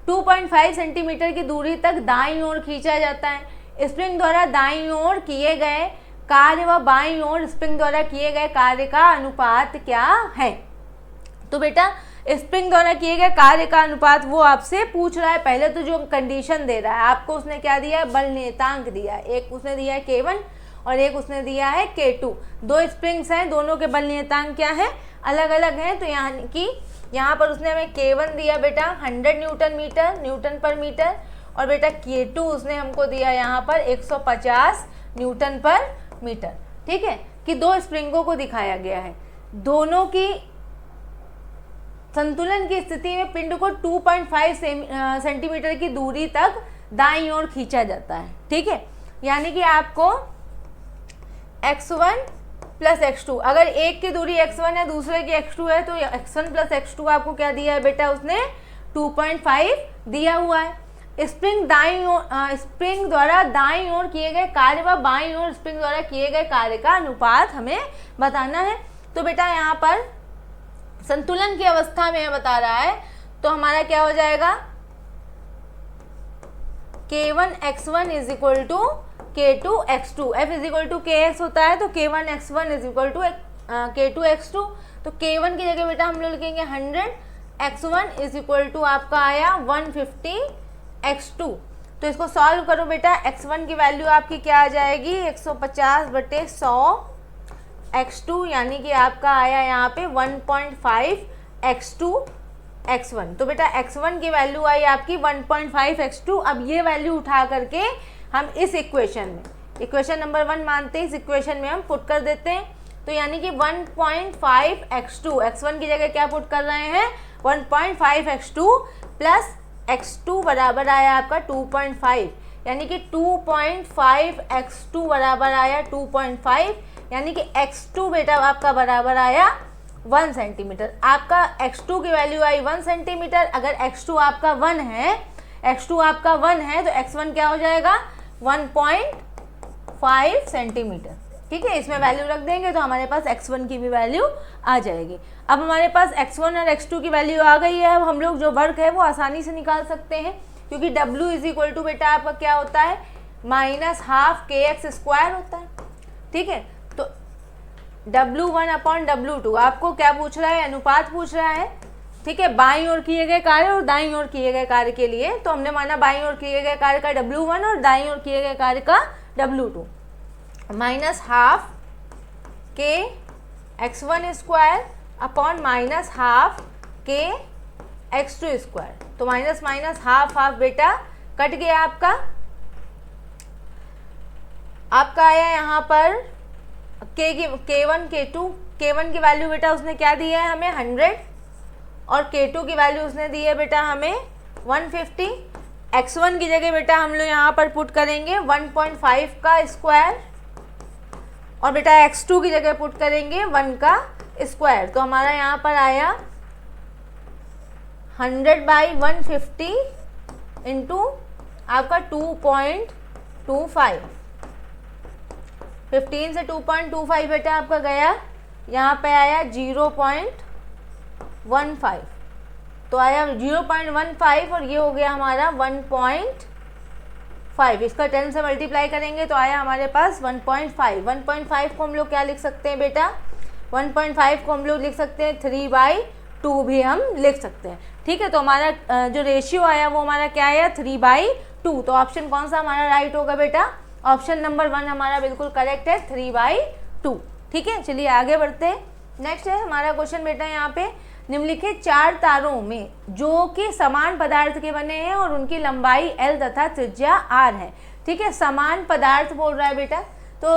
2.5 सेंटीमीटर की दूरी तक दाईं ओर खींचा जाता है। स्प्रिंग द्वारा दाईं ओर किए गए कार्य व बाईं ओर स्प्रिंग द्वारा किए गए कार्य का अनुपात क्या है। तो बेटा स्प्रिंग द्वारा किए गए कार्य का अनुपात वो आपसे पूछ रहा है। पहले तो जो कंडीशन दे रहा है आपको, उसने क्या दिया है, बल नियतांक दिया है। एक उसने दिया है K1 और एक उसने दिया है K2। दो स्प्रिंग्स हैं, दोनों के बल नियतांक क्या है, अलग अलग हैं। तो यानी कि यहाँ पर उसने हमें K1 दिया बेटा 100 न्यूटन पर मीटर, और बेटा K2 उसने हमको दिया यहाँ पर 150 न्यूटन पर मीटर। ठीक है, कि दो स्प्रिंगों को दिखाया गया है, दोनों की संतुलन की स्थिति में पिंड को 2.5 सेंटीमीटर की दूरी तक दाईं ओर खींचा जाता है। ठीक है, यानी कि आपको x1 प्लस x2, अगर एक की दूरी x1 है दूसरे की x2 है, तो x1 प्लस x2 आपको क्या दिया है बेटा, उसने 2.5 दिया हुआ है। स्प्रिंग द्वारा दाईं ओर किए गए कार्य व बाईं ओर स्प्रिंग द्वारा किए गए कार्य का अनुपात हमें बताना है। तो बेटा यहाँ पर संतुलन की अवस्था में बता रहा है, तो हमारा क्या हो जाएगा, K1 x1 is equal to K2 x2। F is equal to Kx होता है, तो K1 x1 is equal to K2 x2। तो K1 की जगह बेटा हम लोग लिखेंगे 100, x1 इज इक्वल टू आपका आया 150 x2। तो इसको सॉल्व करो बेटा, x1 की वैल्यू आपकी क्या आ जाएगी 150/100 x2, यानी कि आपका आया यहाँ पे 1.5 x2 x1। तो बेटा x1 की वैल्यू आई आपकी 1.5 x2। अब ये वैल्यू उठा करके हम इस इक्वेशन में, इक्वेशन नंबर 1 मानते हैं, इस इक्वेशन में हम पुट कर देते हैं। तो यानी कि 1.5 x2, x1 की जगह क्या पुट कर रहे हैं 1.5 x2 प्लस x2 बराबर आया आपका 2.5, यानी कि 2.5 x2 बराबर आया 2.5, यानी कि x2 बेटा आपका बराबर आया 1 सेंटीमीटर। आपका x2 की वैल्यू आई 1 सेंटीमीटर। अगर x2 आपका 1 है, x2 आपका 1 है तो x1 क्या हो जाएगा 1.5 सेंटीमीटर। ठीक है, इसमें वैल्यू रख देंगे तो हमारे पास x1 की भी वैल्यू आ जाएगी। अब हमारे पास x1 और x2 की वैल्यू आ गई है। अब हम लोग जो वर्क है वो आसानी से निकाल सकते हैं, क्योंकि W इज इक्वल टू बेटा आपका क्या होता है -12 kx² होता है। ठीक है, तो W1/W2 आपको क्या पूछ रहा है, अनुपात पूछ रहा है। ठीक है, बाईं ओर किए गए कार्य और दाईं ओर किए गए कार्य के लिए तो हमने माना बाईं ओर किए गए कार्य का W1 और दाईं ओर किए गए कार्य का W2। -12 kx1² upon -12 kx2²। तो माइनस माइनस हाफ बेटा कट गया आपका आया यहाँ पर K1 K1 की वैल्यू बेटा उसने क्या दिया है हमें 100 और K2 की वैल्यू उसने दी है बेटा हमें 150। x1 की जगह बेटा हम लोग यहाँ पर पुट करेंगे 1.5 का स्क्वायर और बेटा x2 की जगह पुट करेंगे 1 का स्क्वायर। तो हमारा यहाँ पर आया 100/150 इंटू आपका 2.25। 15 से 2.25 बेटा आपका गया, यहाँ पे आया 0.15। तो आया 0.15 और ये हो गया हमारा 1.5। इसका 10 से मल्टीप्लाई करेंगे तो आया हमारे पास 1.5। 1.5 को हम लोग क्या लिख सकते हैं बेटा, 1.5 को हम लोग लिख सकते हैं 3/2 भी हम लिख सकते हैं। ठीक है, तो हमारा जो रेशियो आया वो हमारा क्या आया 3/2। तो ऑप्शन कौन सा हमारा राइट होगा बेटा, ऑप्शन नंबर 1 हमारा बिल्कुल करेक्ट है 3/2। ठीक है, चलिए आगे बढ़ते हैं। नेक्स्ट है हमारा क्वेश्चन बेटा यहाँ पे, निम्नलिखित 4 तारों में जो कि समान पदार्थ के बने हैं और उनकी लंबाई L तथा त्रिज्या R है। ठीक है, समान पदार्थ बोल रहा है बेटा, तो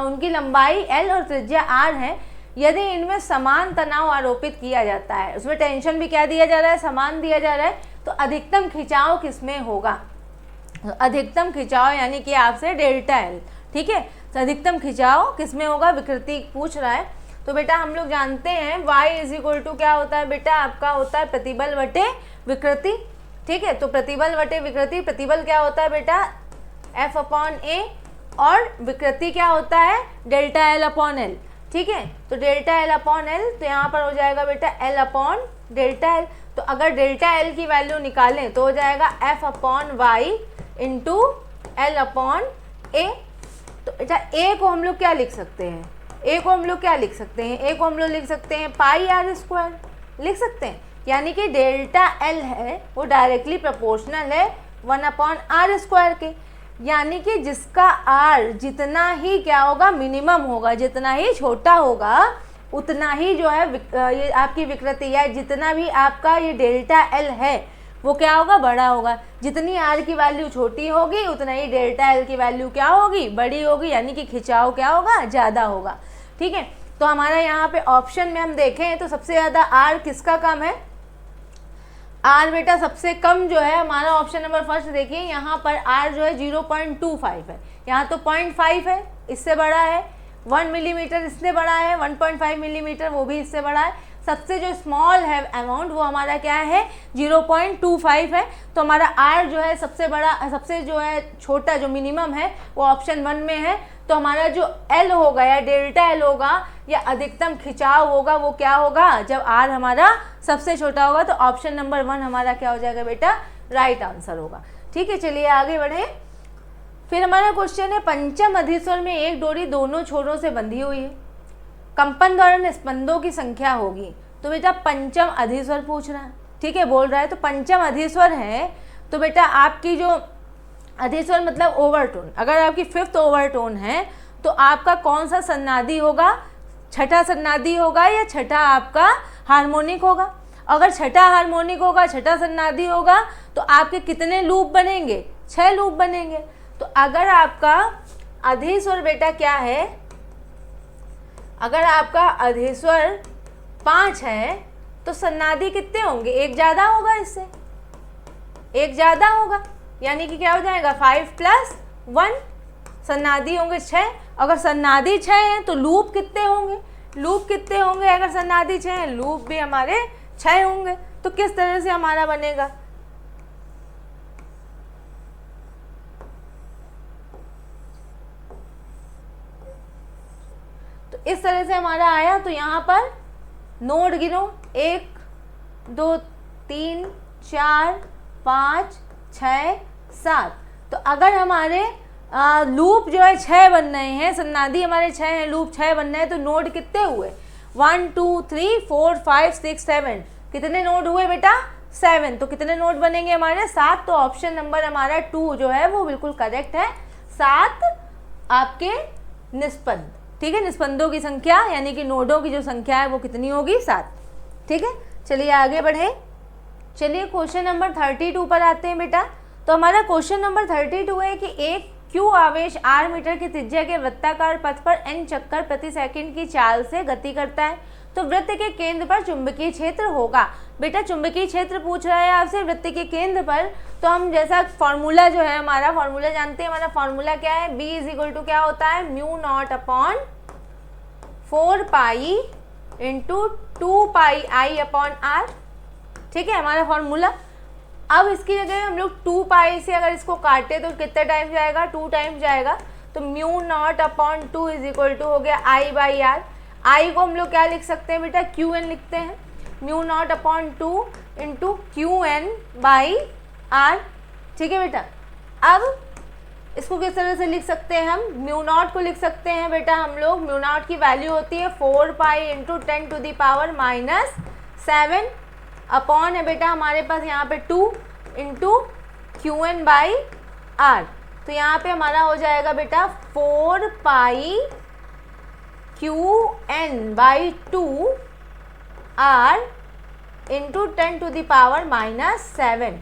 उनकी लंबाई L और त्रिज्या R है। यदि इनमें समान तनाव आरोपित किया जाता है, उसमें टेंशन भी क्या दिया जा रहा है, समान दिया जा रहा है, तो अधिकतम खिंचाव किसमें होगा, अधिकतम खिंचाव यानी कि आपसे डेल्टा L। ठीक है, तो अधिकतम खिंचाव किसमें होगा, विकृति पूछ रहा है। तो बेटा हम लोग जानते हैं y इज इक्वल टू क्या होता है बेटा, आपका होता है प्रतिबल बटे विकृति। ठीक है, तो प्रतिबल बटे विकृति, प्रतिबल क्या होता है बेटा F/A और विकृति क्या होता है डेल्टा L/L। ठीक है, तो डेल्टा L/L, तो यहाँ पर हो जाएगा बेटा L/डेल्टा L। तो अगर डेल्टा L की वैल्यू निकालें तो हो जाएगा F/y इंटू L/A। तो बेटा A को हम लोग क्या लिख सकते हैं, A को हम लोग क्या लिख सकते हैं, A को हम लोग लिख सकते हैं πr² लिख सकते हैं, यानी कि डेल्टा L है वो डायरेक्टली प्रोपोर्शनल है 1/r² के, यानी कि जिसका R जितना ही क्या होगा मिनिमम होगा, जितना ही छोटा होगा उतना ही जो है ये आपकी विकृति है, जितना भी आपका ये डेल्टा L है वो क्या होगा बड़ा होगा। जितनी R की वैल्यू छोटी होगी उतना ही डेल्टा L की वैल्यू क्या होगी बड़ी होगी, यानी कि खिंचाव क्या होगा ज़्यादा होगा। ठीक है, तो हमारा यहाँ पे ऑप्शन में हम देखें तो सबसे ज़्यादा R किसका कम है, R बेटा सबसे कम जो है हमारा ऑप्शन नंबर फर्स्ट देखिए, यहाँ पर R जो है 0.25 है, यहाँ तो 0.5 है, इससे बड़ा है 1 मिलीमीटर, इससे बड़ा है 1.5 मिलीमीटर, वो भी इससे बड़ा है। सबसे जो स्मॉल है अमाउंट वो हमारा क्या है 0.25 है। तो हमारा R जो है सबसे बड़ा, सबसे जो है छोटा जो मिनिमम है वो ऑप्शन 1 में है। तो हमारा जो L होगा या डेल्टा L होगा या अधिकतम खिंचाव होगा वो क्या होगा, जब R हमारा सबसे छोटा होगा, तो ऑप्शन नंबर 1 हमारा क्या हो जाएगा बेटा राइट आंसर होगा। ठीक है, चलिए आगे बढ़े। फिर हमारा क्वेश्चन है, पंचम अधिस्वर में एक डोरी दोनों छोरों से बंधी हुई है, कंपन दौरान स्पंदों की संख्या होगी। तो बेटा पंचम अधिस्वर पूछ रहा है, ठीक है बोल रहा है, तो पंचम अधिस्वर है तो बेटा आपकी जो अधिस्वर मतलब ओवरटोन। अगर आपकी फिफ्थ ओवरटोन है तो आपका कौन सा सन्नादी होगा, छठा सन्नादी होगा या छठा आपका हार्मोनिक होगा। अगर छठा हार्मोनिक होगा, छठा सन्नादी होगा, तो आपके कितने लूप बनेंगे, 6 लूप बनेंगे। तो अगर आपका अधिस्वर बेटा क्या है, अगर आपका अधिस्वर 5 है तो सन्नादी कितने होंगे, एक ज़्यादा होगा, इससे एक ज़्यादा होगा, यानी कि क्या हो जाएगा 5 + 1, सन्नादी होंगे 6। अगर सन्नादी 6 हैं तो लूप कितने होंगे, लूप कितने होंगे, अगर सन्नादी 6 हैं लूप भी हमारे 6 होंगे। तो किस तरह से हमारा बनेगा, तो इस तरह से हमारा आया। तो यहाँ पर नोड गिनो, 1 2 3 4 5 6 7। तो अगर हमारे लूप जो है 6 बन रहे हैं, सन्नादी हमारे 6 हैं, लूप 6 बन रहे हैं, तो नोड कितने हुए, 1 2 3 4 5 6 7। कितने नोड हुए बेटा, 7। तो कितने नोड बनेंगे हमारे, 7। तो ऑप्शन नंबर हमारा 2 जो है वो बिल्कुल करेक्ट है। 7 आपके निस्पंद, ठीक है, निस्पंदों की संख्या यानी कि नोडों की जो संख्या है वो कितनी होगी, 7। ठीक है, चलिए आगे बढ़े। चलिए क्वेश्चन नंबर 32 पर आते हैं बेटा। तो हमारा क्वेश्चन नंबर 32 है कि एक क्यू आवेश r मीटर की त्रिज्या के वृत्ताकार पथ पर n चक्कर प्रति सेकंड की चाल से गति करता है, तो वृत्त के केंद्र पर चुंबकीय क्षेत्र होगा। बेटा चुंबकीय क्षेत्र पूछ रहा है आपसे वृत्त के केंद्र पर, तो हम जैसा फॉर्मूला जो है हमारा फॉर्मूला जानते हैं। हमारा फॉर्मूला क्या है, b = क्या होता है, μ0/4 पाई इंटू 2 पाई I/r। ठीक है, हमारा फॉर्मूला। अब इसकी जगह हम लोग 2 पाई से अगर इसको काटे तो कितने टाइम जाएगा, 2 टाइम जाएगा। तो μ0/2 हो गया I/r। I को हम लोग क्या लिख सकते हैं बेटा, qn लिखते हैं। μ0/2 इंटू qn/r। ठीक है बेटा, अब इसको किस तरह से लिख सकते हैं हम, μ0 को लिख सकते हैं बेटा हम लोग, μ0 की वैल्यू होती है 4 पाई इंटू 10⁻⁻7 अपॉन है बेटा हमारे पास यहाँ पे 2 इंटू qn/r। तो यहाँ पे हमारा हो जाएगा बेटा 4 पाई qn/2 r इंटू 10⁻⁻7,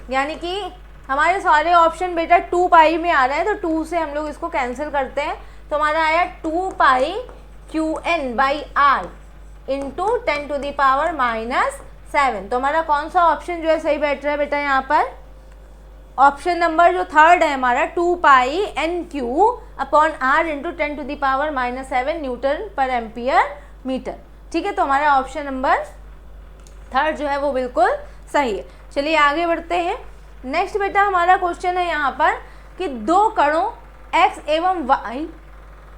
यानी कि हमारे सारे ऑप्शन बेटा 2 पाई में आ रहे हैं, तो 2 से हम लोग इसको कैंसिल करते हैं। तो हमारा आया 2 पाई qn/r इंटू 10⁻⁻7। तो हमारा कौन सा ऑप्शन जो है सही बैठ रहा है बेटा यहाँ पर, ऑप्शन नंबर जो 3rd है हमारा 2 पाई NQ/r इंटू 10⁻⁻7 Nm/A। ठीक है, तो हमारा ऑप्शन नंबर 3rd जो है वो बिल्कुल सही है। चलिए आगे बढ़ते हैं। नेक्स्ट बेटा हमारा क्वेश्चन है यहाँ पर कि 2 कणों x एवं y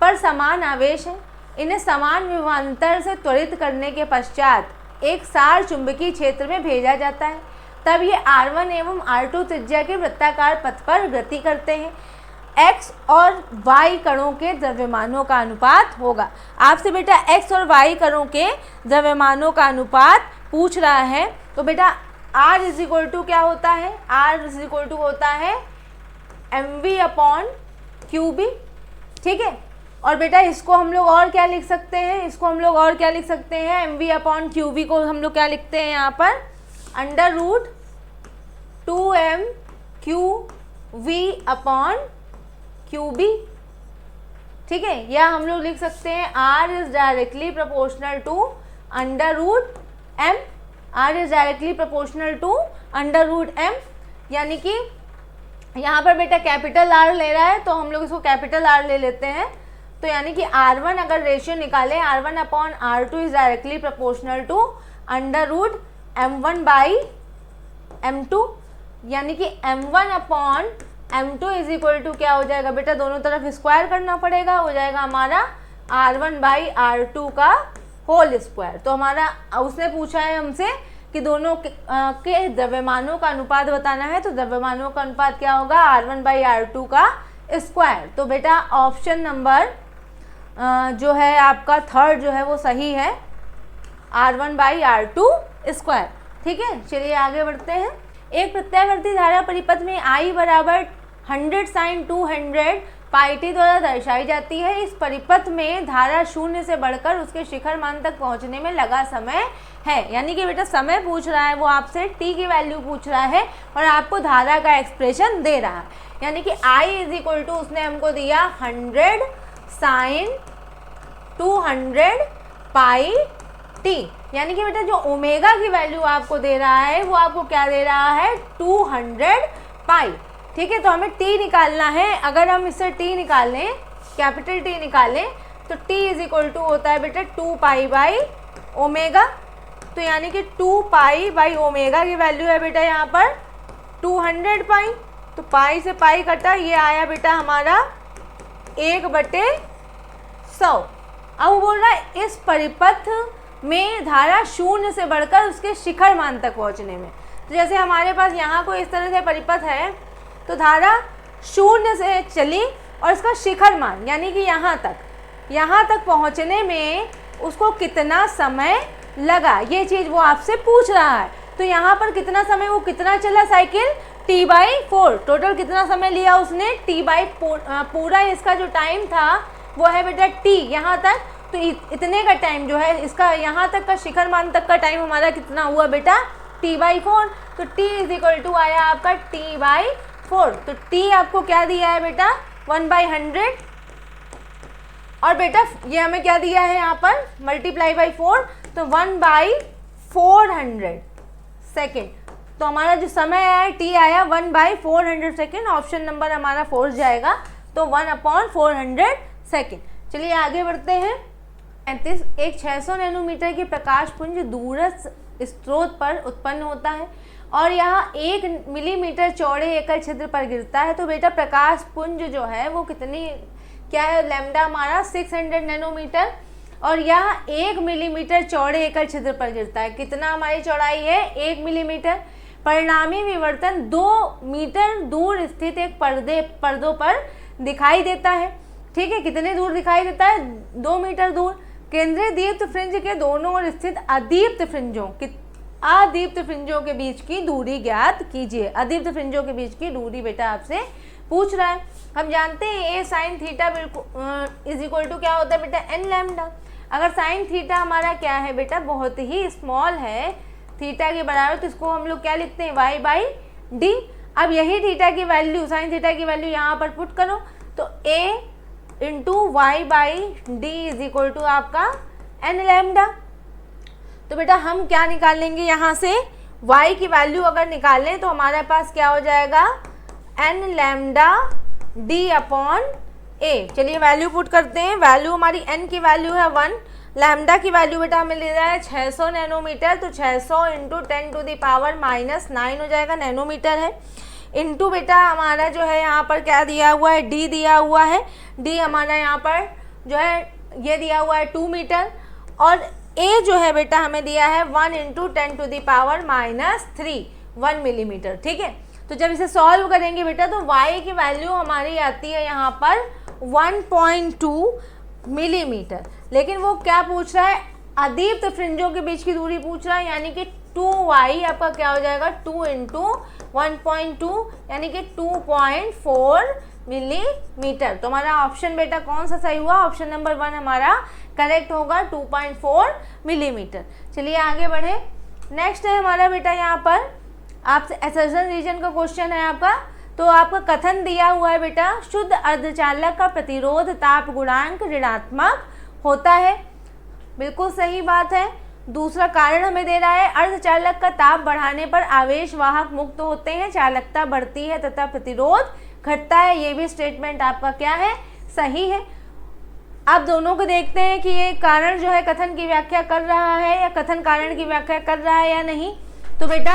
पर समान आवेश है, इन्हें समान विभवांतर से त्वरित करने के पश्चात एक सार चुंबकीय क्षेत्र में भेजा जाता है। तब ये r1 एवं r2 त्रिज्या के वृत्ताकार पथ पर गति करते हैं। x और y कणों के द्रव्यमानों का अनुपात होगा। आपसे बेटा x और y कणों के द्रव्यमानों का अनुपात पूछ रहा है। तो बेटा r = क्या होता है, r = होता है mv/qb। ठीक है, और बेटा इसको हम लोग और क्या लिख सकते हैं, इसको हम लोग और क्या लिख सकते हैं, mv/qb को हम लोग क्या लिखते हैं यहाँ पर, √2mqv/qb। ठीक है, या हम लोग लिख सकते हैं r is directly proportional to √m, r is directly proportional to √m, यानी कि यहाँ पर बेटा कैपिटल R ले रहा है तो हम लोग इसको कैपिटल R ले लेते हैं। तो यानी कि R1 अगर रेशियो निकाले, R1/R2 is directly proportional to √m1/m2, यानी कि m1/m2 इज इक्वल टू क्या हो जाएगा बेटा, दोनों तरफ स्क्वायर करना पड़ेगा, हो जाएगा हमारा R1/R2 का होल स्क्वायर। तो हमारा उसने पूछा है हमसे कि दोनों के द्रव्यमानों का अनुपात बताना है, तो द्रव्यमानों का अनुपात क्या होगा, R1/R2 का स्क्वायर। तो बेटा ऑप्शन नंबर जो है आपका 3rd जो है वो सही है, R1/R2 स्क्वायर। ठीक है, चलिए आगे बढ़ते हैं। एक प्रत्यावर्ती धारा परिपथ में I = 100 sin 200 पाई टी द्वारा दर्शाई जाती है। इस परिपथ में धारा शून्य से बढ़कर उसके शिखर मान तक पहुंचने में लगा समय है। यानी कि बेटा समय पूछ रहा है, वो आपसे टी की वैल्यू पूछ रहा है और आपको धारा का एक्सप्रेशन दे रहा है। यानी कि I इज इक्वल टू उसने हमको दिया 100 sin 200 पाई टी। यानी कि बेटा जो ओमेगा की वैल्यू आपको दे रहा है वो आपको क्या दे रहा है, 200 पाई। ठीक है, तो हमें टी निकालना है। अगर हम इससे टी निकालें, कैपिटल टी निकालें, तो टी इज इक्वल टू होता है बेटा 2 पाई बाई ओमेगा। तो यानी कि 2 पाई बाई ओमेगा की वैल्यू है बेटा यहाँ पर 200 पाई। तो पाई से पाई कटा, ये आया बेटा हमारा 1/100। अब वो बोल रहा है इस परिपथ में धारा शून्य से बढ़कर उसके शिखर मान तक पहुँचने में। तो जैसे हमारे पास यहाँ को इस तरह से परिपथ है, तो धारा शून्य से चली और इसका शिखर मान यानी कि यहाँ तक पहुँचने में उसको कितना समय लगा, ये चीज़ वो आपसे पूछ रहा है। तो यहाँ पर कितना समय, वो कितना चला साइकिल, t/4। टोटल कितना समय लिया उसने, पूरा इसका जो टाइम था वो है बेटा t यहाँ तक। तो इतने का टाइम जो है इसका, यहाँ तक का शिखर मान तक का टाइम हमारा कितना हुआ बेटा, t/4। तो t इज इक्वल टू आया आपका t/4। तो t आपको क्या दिया है बेटा, 1/100। और बेटा ये हमें क्या दिया है यहाँ पर, मल्टीप्लाई बाई 4, तो 1/400 सेकेंड। तो हमारा जो समय आया t आया 1/400 सेकेंड। ऑप्शन नंबर हमारा 4 जाएगा, तो 1/400 सेकेंड। चलिए आगे बढ़ते हैं। 35 एक 600 नैनोमीटर की प्रकाश पुंज दूरस्थ स्रोत पर उत्पन्न होता है और यहाँ 1 मिलीमीटर चौड़े एकल छिद्र पर गिरता है। तो बेटा प्रकाश पुंज जो है वो कितनी, क्या है, लैम्डा हमारा 600 नैनोमीटर और यहाँ 1 मिलीमीटर चौड़े एकल छिद्र पर गिरता है। कितना हमारी चौड़ाई है, 1 मिलीमीटर। परिणामी विवर्तन 2 मीटर दूर स्थित एक पर्दों पर दिखाई देता है। ठीक है, कितने दूर दिखाई देता है, 2 मीटर दूर। केंद्रीय दीप्त फ्रिंज के दोनों ओर स्थित अदीप्त फ्रिंजों के बीच की दूरी ज्ञात कीजिए। अदीप्त फ्रिंजों के बीच की दूरी बेटा आपसे पूछ रहा है। हम जानते हैं a sin theta is equal to क्या होता है बेटा, n लैम्डा। अगर sin थीटा हमारा क्या है बेटा, बहुत ही स्मॉल है, थीटा के बराबर, तो इसको हम लोग क्या लिखते हैं, y/d। अब यही थीटा की वैल्यू, sin थीटा की वैल्यू यहाँ पर पुट करो, तो a into y/d is equal to आपका n लैम्डा। तो बेटा हम क्या निकालेंगे यहाँ से, y की वैल्यू अगर निकालें तो हमारे पास क्या हो जाएगा, n लैम्डा d/a। चलिए वैल्यू पुट करते हैं। वैल्यू हमारी n की वैल्यू है 1, लैम्डा की वैल्यू बेटा हमें ले रहा है 600 नैनोमीटर। तो 600 इंटू 10⁻⁻9 हो जाएगा, नैनोमीटर है। इंटू बेटा हमारा जो है यहाँ पर क्या दिया हुआ है, d दिया हुआ है। d हमारा यहाँ पर जो है ये दिया हुआ है 2 मीटर और a जो है बेटा हमें दिया है 1 इंटू 10⁻³ 1 मिलीमीटर। ठीक है, तो जब इसे सॉल्व करेंगे बेटा तो y की वैल्यू हमारी आती है यहाँ पर 1.2 मिलीमीटर। लेकिन वो क्या पूछ रहा है, अदीप्त फ्रिंजों के बीच की दूरी पूछ रहा है, यानी कि 2y आपका क्या हो जाएगा, 2 इंटू 1.2 यानी कि 2.4 मिलीमीटर। तो हमारा ऑप्शन बेटा कौन सा सही हुआ, ऑप्शन नंबर 1 हमारा करेक्ट होगा, 2.4 मिलीमीटर। चलिए आगे बढ़े। नेक्स्ट है हमारा बेटा यहाँ पर आपसे एसर्शन रीजन का क्वेश्चन है आपका। तो आपका कथन दिया हुआ है बेटा, शुद्ध अर्धचालक का प्रतिरोध ताप गुणांक ऋणात्मक होता है। बिल्कुल सही बात है। दूसरा कारण हमें दे रहा है, अर्धचालक का ताप बढ़ाने पर आवेश वाहक मुक्त होते हैं, चालकता बढ़ती है तथा प्रतिरोध घटता है। ये भी स्टेटमेंट आपका क्या है, सही है। आप दोनों को देखते हैं कि ये कारण जो है कथन की व्याख्या कर रहा है या कथन कारण की व्याख्या कर रहा है या नहीं। तो बेटा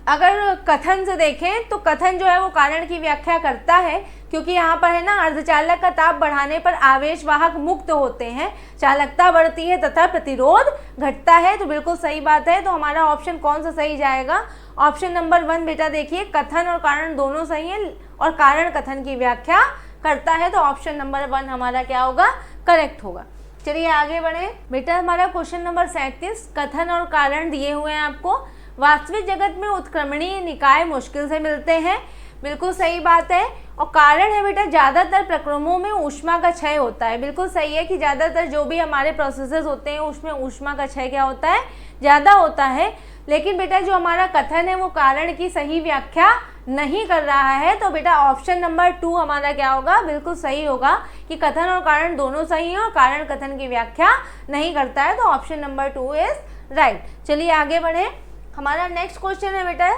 अगर कथन से देखें तो कथन जो है वो कारण की व्याख्या करता है, क्योंकि यहाँ पर है ना, अर्धचालक का ताप बढ़ाने पर आवेश वाहक मुक्त होते हैं, चालकता बढ़ती है तथा प्रतिरोध घटता है। तो बिल्कुल सही बात है। तो हमारा ऑप्शन कौन सा सही जाएगा, ऑप्शन नंबर 1 बेटा। देखिए कथन और कारण दोनों सही हैं और कारण कथन की व्याख्या करता है, तो ऑप्शन नंबर 1 हमारा क्या होगा, करेक्ट होगा। चलिए आगे बढ़े बेटा। हमारा क्वेश्चन नंबर 37, कथन और कारण दिए हुए हैं आपको। वास्तविक जगत में उत्क्रमणीय निकाय मुश्किल से मिलते हैं। बिल्कुल सही बात है। और कारण है बेटा, ज़्यादातर प्रक्रमों में ऊष्मा का क्षय होता है। बिल्कुल सही है कि ज़्यादातर जो भी हमारे प्रोसेसेस होते हैं उसमें ऊष्मा का क्षय क्या होता है, ज़्यादा होता है। लेकिन बेटा जो हमारा कथन है वो कारण की सही व्याख्या नहीं कर रहा है। तो बेटा ऑप्शन नंबर 2 हमारा क्या होगा, बिल्कुल सही होगा कि कथन और कारण दोनों सही हैं और कारण कथन की व्याख्या नहीं करता है। तो ऑप्शन नंबर 2 इज राइट। चलिए आगे बढ़े। हमारा नेक्स्ट क्वेश्चन है बेटा,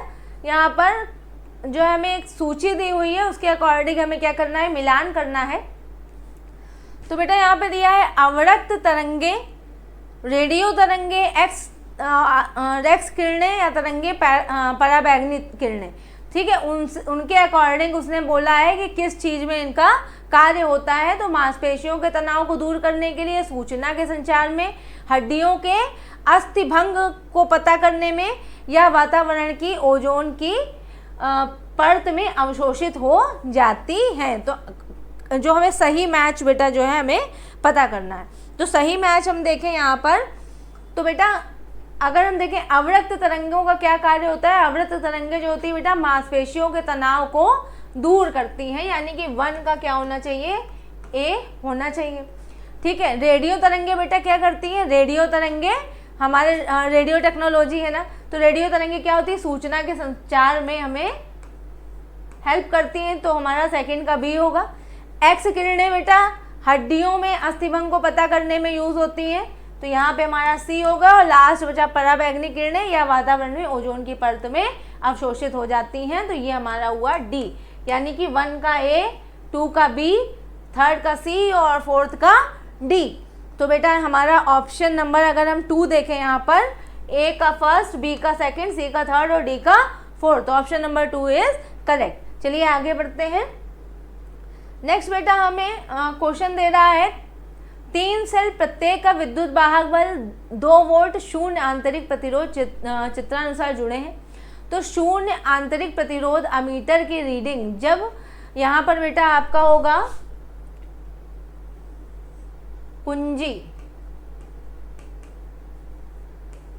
यहाँ पर जो हमें एक सूची दी हुई है उसके अकॉर्डिंग हमें क्या करना है, मिलान करना है। तो बेटा यहाँ पे दिया है अवरक्त तरंगे, रेडियो तरंगे, एक्स किरणें या तरंगे पराबैंगनी किरणें। ठीक है, उनके अकॉर्डिंग उसने बोला है कि किस चीज़ में इनका कार्य होता है। तो मांसपेशियों के तनाव को दूर करने के लिए, सूचना के संचार में, हड्डियों के अस्थिभंग को पता करने में, या वातावरण की ओजोन की परत में अवशोषित हो जाती हैं। तो जो हमें सही मैच बेटा जो है हमें पता करना है। तो सही मैच हम देखें यहाँ पर, तो बेटा अगर हम देखें अवरक्त तरंगों का क्या कार्य होता है, अवरक्त तरंगें जो होती है बेटा मांसपेशियों के तनाव को दूर करती हैं, यानी कि 1 का क्या होना चाहिए, ए होना चाहिए। ठीक है, रेडियो तरंगे बेटा क्या करती हैं, रेडियो तरंगे हमारे रेडियो टेक्नोलॉजी है ना, तो रेडियो तरंगे क्या होती है, सूचना के संचार में हमें हेल्प करती हैं, तो हमारा सेकंड का बी होगा। एक्स किरणें बेटा हड्डियों में अस्थिभंग को पता करने में यूज होती हैं, तो यहाँ पे हमारा सी होगा। और लास्ट बचा पराबैंगनी किरणें, या वातावरण में ओजोन की परत में अवशोषित हो जाती हैं, तो ये हमारा हुआ डी, यानी कि 1 का ए, 2 का बी, 3rd का सी और 4th का डी। तो बेटा हमारा ऑप्शन नंबर अगर हम 2 देखें यहाँ पर, ए का फर्स्ट, बी का सेकंड, सी का थर्ड और डी का फोर्थ, तो ऑप्शन नंबर 2 इज करेक्ट। चलिए आगे बढ़ते हैं। नेक्स्ट बेटा हमें क्वेश्चन दे रहा है 3 सेल प्रत्येक का विद्युत वाहक बल 2 वोल्ट शून्य आंतरिक प्रतिरोध चित्रानुसार जुड़े हैं। तो शून्य आंतरिक प्रतिरोध अमीटर की रीडिंग जब यहाँ पर बेटा आपका होगा कुंजी,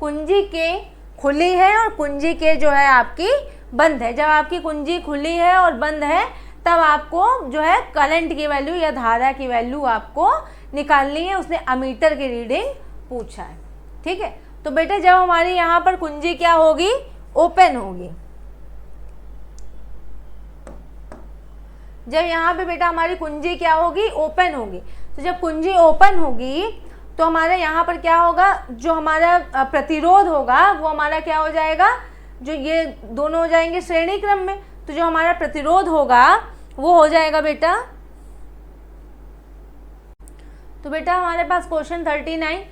कुंजी के खुली है और कुंजी के जो है आपकी बंद है। जब आपकी कुंजी खुली है और बंद है तब आपको जो है करंट की वैल्यू या धारा की वैल्यू आपको निकालनी है। उसने अमीटर की रीडिंग पूछा है। ठीक है, तो बेटा जब हमारी यहाँ पर कुंजी क्या होगी, ओपन होगी। जब यहाँ पे बेटा हमारी कुंजी क्या होगी, ओपन होगी। तो जब कुंजी ओपन होगी तो हमारे यहाँ पर क्या होगा, जो हमारा प्रतिरोध होगा वो हमारा क्या हो जाएगा, जो ये दोनों हो जाएंगे श्रेणी क्रम में। तो जो हमारा प्रतिरोध होगा वो हो जाएगा बेटा, तो बेटा हमारे पास क्वेश्चन 39,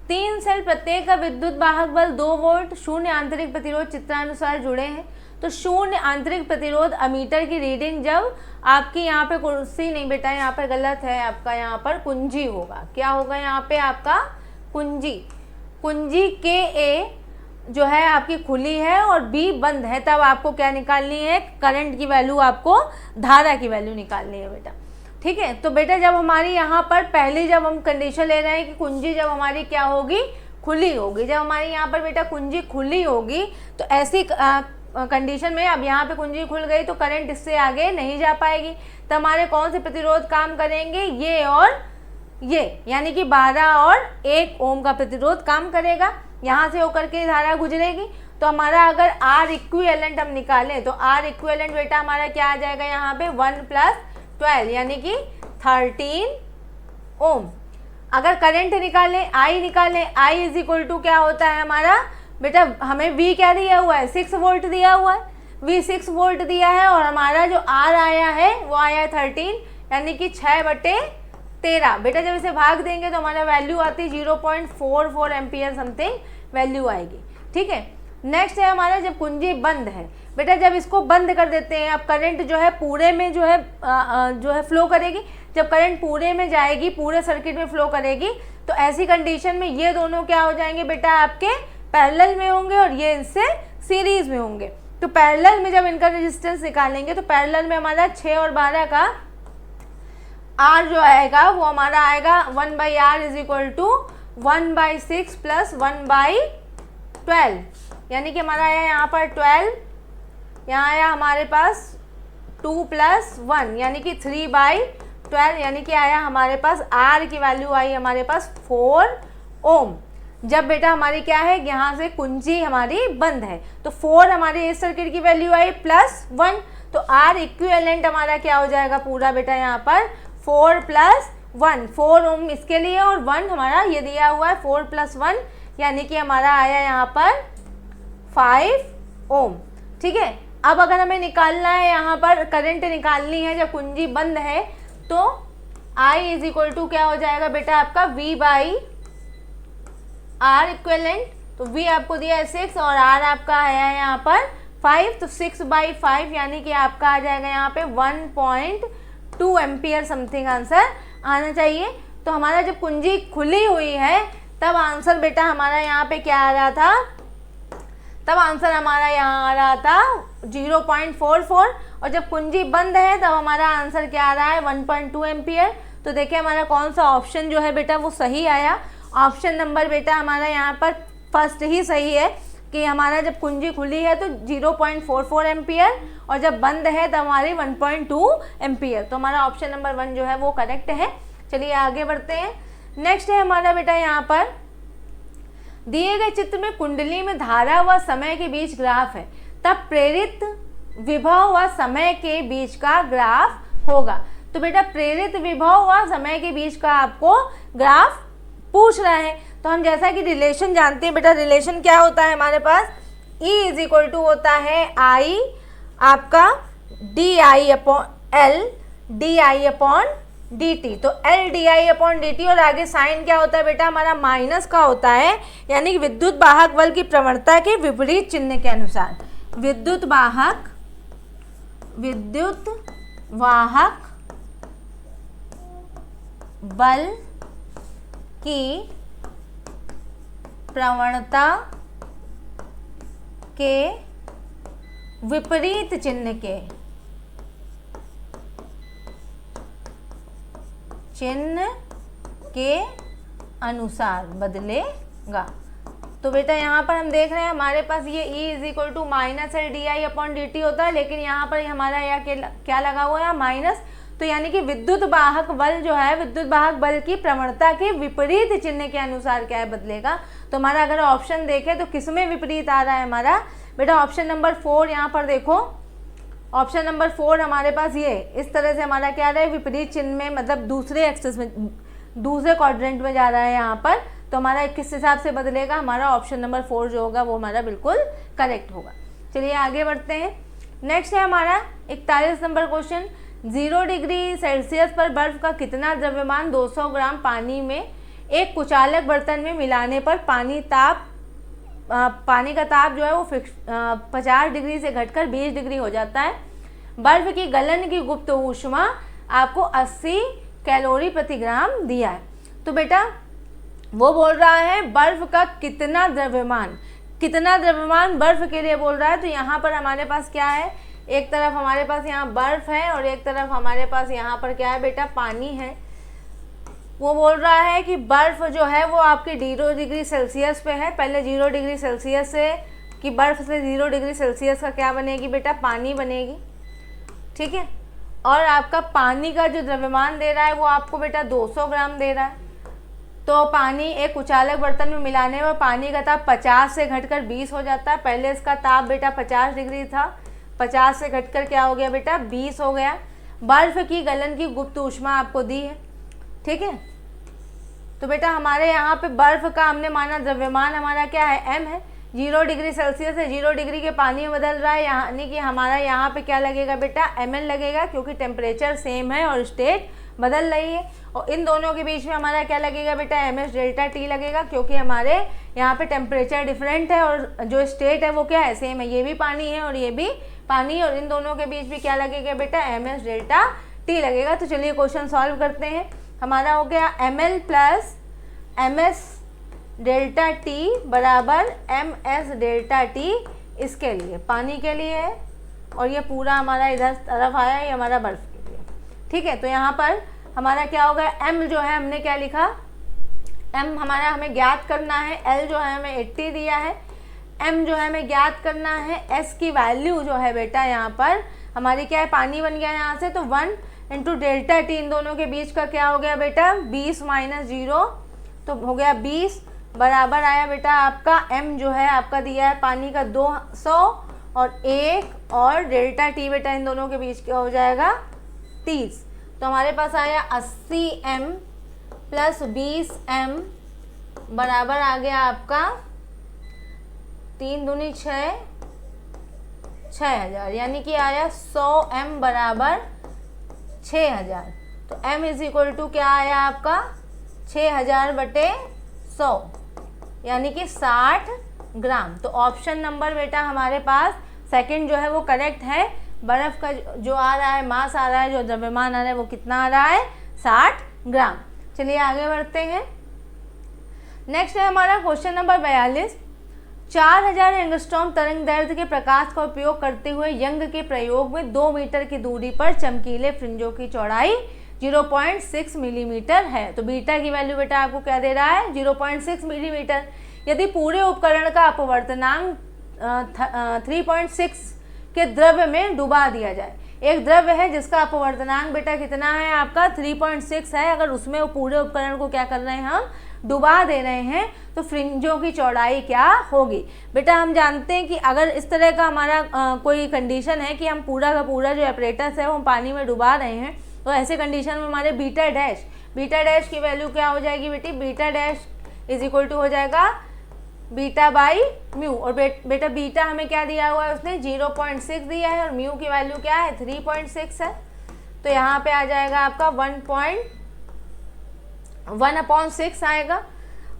3 सेल प्रत्येक का विद्युत वाहक बल 2 वोल्ट शून्य आंतरिक प्रतिरोध चित्रानुसार जुड़े हैं। तो शून्य आंतरिक प्रतिरोध अमीटर की रीडिंग जब आपकी यहाँ पे कुर्सी नहीं बेटा, यहाँ पे गलत है, आपका यहाँ पर कुंजी होगा। क्या होगा यहाँ पे आपका कुंजी, कुंजी के ए जो है आपकी खुली है और बी बंद है, तब आपको क्या निकालनी है, करंट की वैल्यू, आपको धारा की वैल्यू निकालनी है बेटा। ठीक है, तो बेटा जब हमारी यहाँ पर पहले जब हम कंडीशन ले रहे हैं कि कुंजी जब हमारी क्या होगी, खुली होगी। जब हमारी यहाँ पर बेटा कुंजी खुली होगी तो ऐसी कंडीशन में अब यहाँ पे कुंजी खुल गई तो करंट इससे आगे नहीं जा पाएगी। तो हमारे कौन से प्रतिरोध काम करेंगे, ये और ये, यानी कि 12 और 1 ओम का प्रतिरोध काम करेगा। यहाँ से होकर के धारा गुजरेगी। तो हमारा अगर R इक्विवेलेंट हम निकालें तो R इक्विवेलेंट बेटा हमारा क्या आ जाएगा यहाँ पे 1 + 12 यानी कि 13 ओम। अगर करंट निकालें, I निकालें, I = क्या होता है हमारा बेटा, हमें V क्या दिया हुआ है, 6 वोल्ट दिया हुआ है, V 6 वोल्ट दिया है और हमारा जो R आया है वो आया है 13 यानी कि 6/13। बेटा जब इसे भाग देंगे तो हमारा वैल्यू आती है 0.44 एम्पियर समथिंग वैल्यू आएगी। ठीक है, नेक्स्ट है हमारा जब कुंजी बंद है। बेटा जब इसको बंद कर देते हैं, अब करंट जो है पूरे में जो है फ्लो करेगी। जब करंट पूरे में जाएगी, पूरे सर्किट में फ्लो करेगी, तो ऐसी कंडीशन में ये दोनों क्या हो जाएंगे बेटा, आपके पैरेलल में होंगे और ये इनसे सीरीज में होंगे। तो पैरेलल में जब इनका रेजिस्टेंस निकालेंगे तो पैरेलल में हमारा 6 और 12 का R जो आएगा वो हमारा आएगा 1/R = 1/6 + 1/12 यानी कि हमारा आया यहाँ पर 12, यहाँ आया हमारे पास 2 + 1 यानी कि 3/12 यानी कि आया हमारे पास R की वैल्यू आई हमारे पास 4 ओम। जब बेटा हमारी क्या है, यहाँ से कुंजी हमारी बंद है, तो 4 हमारे इस सर्किट की वैल्यू आई +1, तो R इक्विवेलेंट हमारा क्या हो जाएगा पूरा बेटा यहाँ पर 4 + 1, 4 ओम इसके लिए और 1 हमारा ये दिया हुआ है 4 + 1 यानी कि हमारा आया यहाँ पर 5 ओम। ठीक है, अब अगर हमें निकालना है यहाँ पर करंट निकालनी है जब कुंजी बंद है, तो I = क्या हो जाएगा बेटा आपका V/R इक्विवेलेंट। तो V आपको दिया है 6 और R आपका आया है यहाँ पर 5, तो 6/5 यानी कि आपका आ जाएगा यहाँ पे 1.2 एम्पियर समथिंग आंसर आना चाहिए। तो हमारा जब कुंजी खुली हुई है तब आंसर बेटा हमारा यहाँ पे क्या आ रहा था, तब आंसर हमारा यहाँ आ रहा था 0.44 और जब कुंजी बंद है तब हमारा आंसर क्या आ रहा है 1.2 एम्पियर। तो देखिए हमारा कौन सा ऑप्शन जो है बेटा वो सही आया। ऑप्शन नंबर बेटा हमारा यहाँ पर फर्स्ट ही सही है कि हमारा जब कुंजी खुली है तो 0.44 एम्पियर और जब बंद है तब हमारी 1.2 एम्पियर। तो हमारा ऑप्शन नंबर 1 जो है वो करेक्ट है। चलिए आगे बढ़ते हैं। नेक्स्ट है हमारा बेटा यहाँ पर दिए गए चित्र में कुंडली में धारा व समय के बीच ग्राफ है, तब प्रेरित विभव व समय के बीच का ग्राफ होगा। तो बेटा प्रेरित विभव व समय के बीच का आपको ग्राफ पूछ रहा है, तो हम जैसा कि रिलेशन जानते हैं बेटा, रिलेशन क्या होता है हमारे पास, E = होता है I आपका DI/L DI/dt। तो L DI/dt और आगे साइन क्या होता है बेटा हमारा माइनस का होता है, यानी कि विद्युत वाहक बल की प्रवणता के विपरीत चिन्ह के अनुसार। विद्युत वाहक बल की प्रवणता के विपरीत चिन्ह के अनुसार बदलेगा। तो बेटा यहाँ पर हम देख रहे हैं हमारे पास ये E = -L DI/dt होता है, लेकिन यहाँ पर हमारा यह क्या लगा हुआ है माइनस। तो यानी कि विद्युत वाहक बल जो है, विद्युत वाहक बल की प्रवणता के विपरीत चिन्ह के अनुसार क्या है बदलेगा। तो हमारा अगर ऑप्शन देखें तो किसमें विपरीत आ रहा है हमारा बेटा ऑप्शन नंबर 4। यहाँ पर देखो ऑप्शन नंबर 4 हमारे पास ये इस तरह से हमारा क्या आ रहा है विपरीत चिन्ह में, मतलब दूसरे एक्सिस में, दूसरे क्वाड्रेंट में जा रहा है यहाँ पर। तो हमारा किस हिसाब से बदलेगा, हमारा ऑप्शन नंबर 4 जो होगा वो हमारा बिल्कुल करेक्ट होगा। चलिए आगे बढ़ते हैं। नेक्स्ट है हमारा 41 नंबर क्वेश्चन। 0 डिग्री सेल्सियस पर बर्फ का कितना द्रव्यमान 200 ग्राम पानी में एक कुचालक बर्तन में मिलाने पर पानी का ताप जो है वो 50 डिग्री से घटकर 20 डिग्री हो जाता है। बर्फ की गलन की गुप्त ऊष्मा आपको 80 कैलोरी प्रति ग्राम दिया है। तो बेटा वो बोल रहा है बर्फ का कितना द्रव्यमान बर्फ के लिए बोल रहा है। तो यहाँ पर हमारे पास क्या है, एक तरफ हमारे पास यहाँ बर्फ है और एक तरफ हमारे पास यहाँ पर क्या है बेटा पानी है। वो बोल रहा है कि बर्फ़ जो है वो आपके 0 डिग्री सेल्सियस पे है। पहले 0 डिग्री सेल्सियस से कि बर्फ़ से 0 डिग्री सेल्सियस का क्या बनेगी बेटा पानी बनेगी, ठीक है। और आपका पानी का जो द्रव्यमान दे रहा है वो आपको बेटा 200 ग्राम दे रहा है। तो पानी एक कुचालक बर्तन में मिलाने में पानी का ताप 50 से घटकर 20 हो जाता है। पहले इसका ताप बेटा 50 डिग्री था, 50 से घटकर क्या हो गया बेटा 20 हो गया। बर्फ़ की गलन की गुप्त ऊष्मा आपको दी है, ठीक है। तो बेटा हमारे यहाँ पे बर्फ़ का हमने माना द्रव्यमान हमारा क्या है m है। 0 डिग्री सेल्सियस से 0 डिग्री के पानी में बदल रहा है, यानी कि हमारा यहाँ पे क्या लगेगा बेटा ml लगेगा, क्योंकि टेम्परेचर सेम है और स्टेट बदल रही है। और इन दोनों के बीच में हमारा क्या लगेगा बेटा ms डेल्टा t लगेगा, क्योंकि हमारे यहाँ पे टेम्परेचर डिफरेंट है और जो स्टेट है वो क्या है सेम है। ये भी पानी है और ये भी पानी है और इन दोनों के बीच भी क्या लगेगा बेटा ms डेल्टा t लगेगा। तो चलिए क्वेश्चन सॉल्व करते हैं। हमारा हो गया ml plus ms delta t बराबर ms डेल्टा t, इसके लिए पानी के लिए है और ये पूरा हमारा इधर तरफ आया ये हमारा बर्फ़ के लिए, ठीक है। तो यहाँ पर हमारा क्या होगा m जो है हमने क्या लिखा, m हमारा हमें ज्ञात करना है, l जो है हमें 80 दिया है, m जो है हमें ज्ञात करना है, s की वैल्यू जो है बेटा यहाँ पर हमारी क्या है, पानी बन गया यहाँ से, तो 1 इंटू डेल्टा टी, इन दोनों के बीच का क्या हो गया बेटा 20 माइनस 0, तो हो गया 20, बराबर आया बेटा आपका m जो है आपका दिया है पानी का 200 और 1 और डेल्टा टी बेटा इन दोनों के बीच क्या हो जाएगा 30, तो हमारे पास आया 80m प्लस 20m बराबर आ गया आपका 3 दूनी 6, 6000, यानी कि आया 100m बराबर 6000। तो m इज इक्वल टू क्या आया आपका 6000 बटे 100, यानी कि 60 ग्राम। तो ऑप्शन नंबर बेटा हमारे पास सेकंड जो है वो करेक्ट है। बर्फ़ का जो आ रहा है मास आ रहा है, जो द्रव्यमान आ रहा है वो कितना आ रहा है 60 ग्राम। चलिए आगे बढ़ते हैं। नेक्स्ट है हमारा क्वेश्चन नंबर 42। 4000 एंगस्ट्रॉम तरंग दैर्ध्य के प्रकाश का उपयोग करते हुए यंग के प्रयोग में 2 मीटर की दूरी पर चमकीले फ्रिंजों की चौड़ाई 0.6 मिलीमीटर है। तो बीटा की वैल्यू बेटा आपको क्या दे रहा है 0.6 मिलीमीटर। यदि पूरे उपकरण का अपवर्तनांक 3.6 के द्रव्य में डुबा दिया जाए, एक द्रव्य है जिसका अपवर्तनांक बेटा कितना है आपका 3.6 है, अगर उसमें वो पूरे उपकरण को क्या कर रहे हैं हम डुबा दे रहे हैं, तो फ्रिंजों की चौड़ाई क्या होगी। बेटा हम जानते हैं कि अगर इस तरह का हमारा कोई कंडीशन है कि हम पूरा का पूरा जो अपरेटस है वो हम पानी में डुबा रहे हैं, तो ऐसे कंडीशन में हमारे बीटा डैश की वैल्यू क्या हो जाएगी बेटी, beta dash is equal to हो जाएगा बीटा बाई म्यू। और बेटा बीटा हमें क्या दिया हुआ है उसने 0.6 दिया है और म्यू की वैल्यू क्या है 3.6 है, तो यहाँ पे आ जाएगा आपका 1/6 आएगा,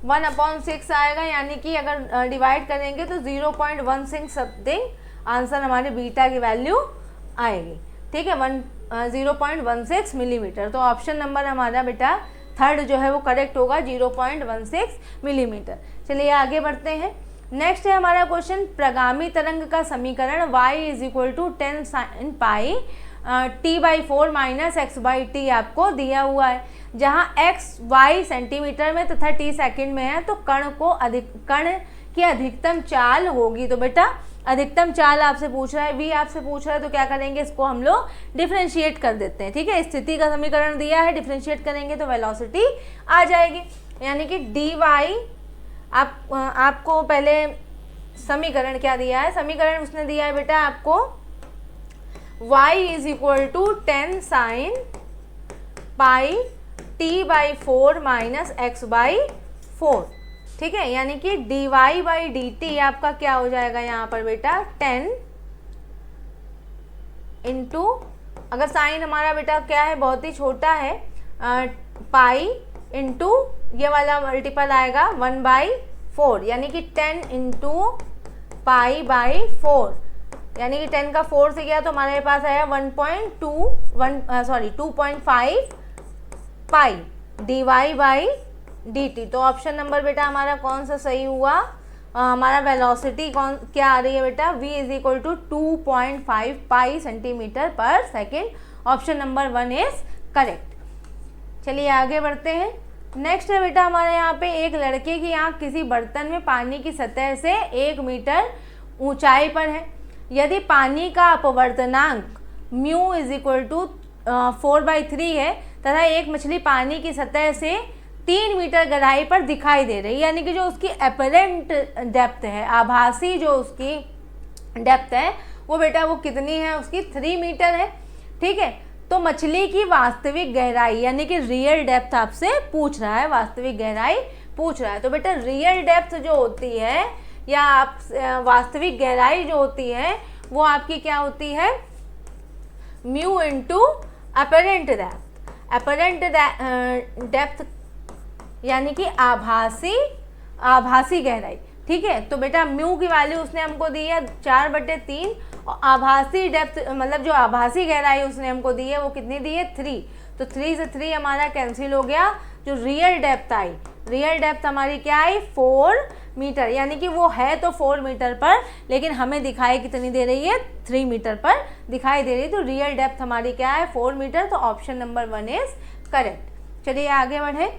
1/6 आएगा, यानी कि अगर डिवाइड करेंगे तो 0.16 समथिंग आंसर हमारे बीटा की वैल्यू आएगी। ठीक है 0.16 मिलीमीटर। तो ऑप्शन नंबर हमारा बेटा थर्ड जो है वो करेक्ट होगा 0.16 मिलीमीटर। चलिए आगे बढ़ते हैं। नेक्स्ट है हमारा क्वेश्चन, प्रगामी तरंग का समीकरण y is equal to 10 sin pi t/4 minus x/t आपको दिया हुआ है, जहाँ x y सेंटीमीटर में तथा t सेकंड में है, तो कण की अधिकतम चाल होगी। तो बेटा अधिकतम चाल आपसे पूछ रहा है, v आपसे पूछ रहा है, तो क्या करेंगे इसको हम लोग डिफ्रेंशिएट कर देते हैं। ठीक है, स्थिति का समीकरण दिया है, डिफ्रेंशिएट करेंगे तो वेलोसिटी आ जाएगी, यानी कि dy आपको पहले समीकरण क्या दिया है, समीकरण उसने दिया है बेटा आपको y is equal to 10 sine pi t/4 minus x/4। ठीक है, यानी कि dy/dt आपका क्या हो जाएगा यहाँ पर बेटा 10 इंटू, अगर साइन हमारा बेटा क्या है बहुत ही छोटा है, पाई इंटू ये वाला मल्टीपल आएगा 1/4, यानी कि 10 इंटू पाई/4, यानी कि 10 का 4 से गया तो हमारे पास आया 2.5 पाई dy/dt। तो ऑप्शन नंबर बेटा हमारा कौन सा सही हुआ, हमारा वेलोसिटी क्या आ रही है बेटा v is equal to 2.5 pi centimetre per second. Option number 1 is correct. चलिए आगे बढ़ते हैं। नेक्स्ट है बेटा हमारे यहाँ पे, एक लड़के की आँख किसी बर्तन में पानी की सतह से 1 मीटर ऊंचाई पर है। यदि पानी का अपवर्तनांक म्यू इज इक्वल टू 4/3 है तथा एक मछली पानी की सतह से 3 मीटर गहराई पर दिखाई दे रही है, यानी कि जो उसकी अपरेंट डेप्थ है, आभासी जो उसकी डेप्थ है वो बेटा वो कितनी है उसकी 3 मीटर है। ठीक है, तो मछली की वास्तविक गहराई यानी कि रियल डेप्थ आपसे पूछ रहा है, वास्तविक गहराई पूछ रहा है। तो बेटा रियल डेप्थ जो होती है या आप वास्तविक गहराई जो होती है वो आपकी क्या होती है mu into apparent depth. Apparent depth यानी कि आभासी गहराई। ठीक है, तो बेटा म्यू की वैल्यू उसने हमको दी है 4/3 और आभासी डेप्थ मतलब जो आभासी गहराई उसने हमको दी है वो कितनी दी है 3। तो 3 से 3 हमारा कैंसिल हो गया। जो रियल डेप्थ आई, रियल डेप्थ हमारी क्या आई 4 मीटर, यानी कि वो है तो 4 मीटर पर, लेकिन हमें दिखाई कितनी दे रही है 3 मीटर पर दिखाई दे रही है। तो रियल डेप्थ हमारी क्या है 4 मीटर। तो ऑप्शन नंबर 1 इज करेक्ट। चलिए आगे बढ़े।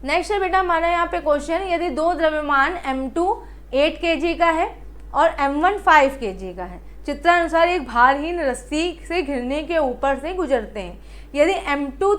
नेक्स्ट है बेटा हमारा यहाँ पे क्वेश्चन, यदि दो द्रव्यमान m2 8 kg का है और m1 5 kg का है, चित्रानुसार एक भारहीन रस्सी से घिरने के ऊपर से गुजरते हैं। यदि M2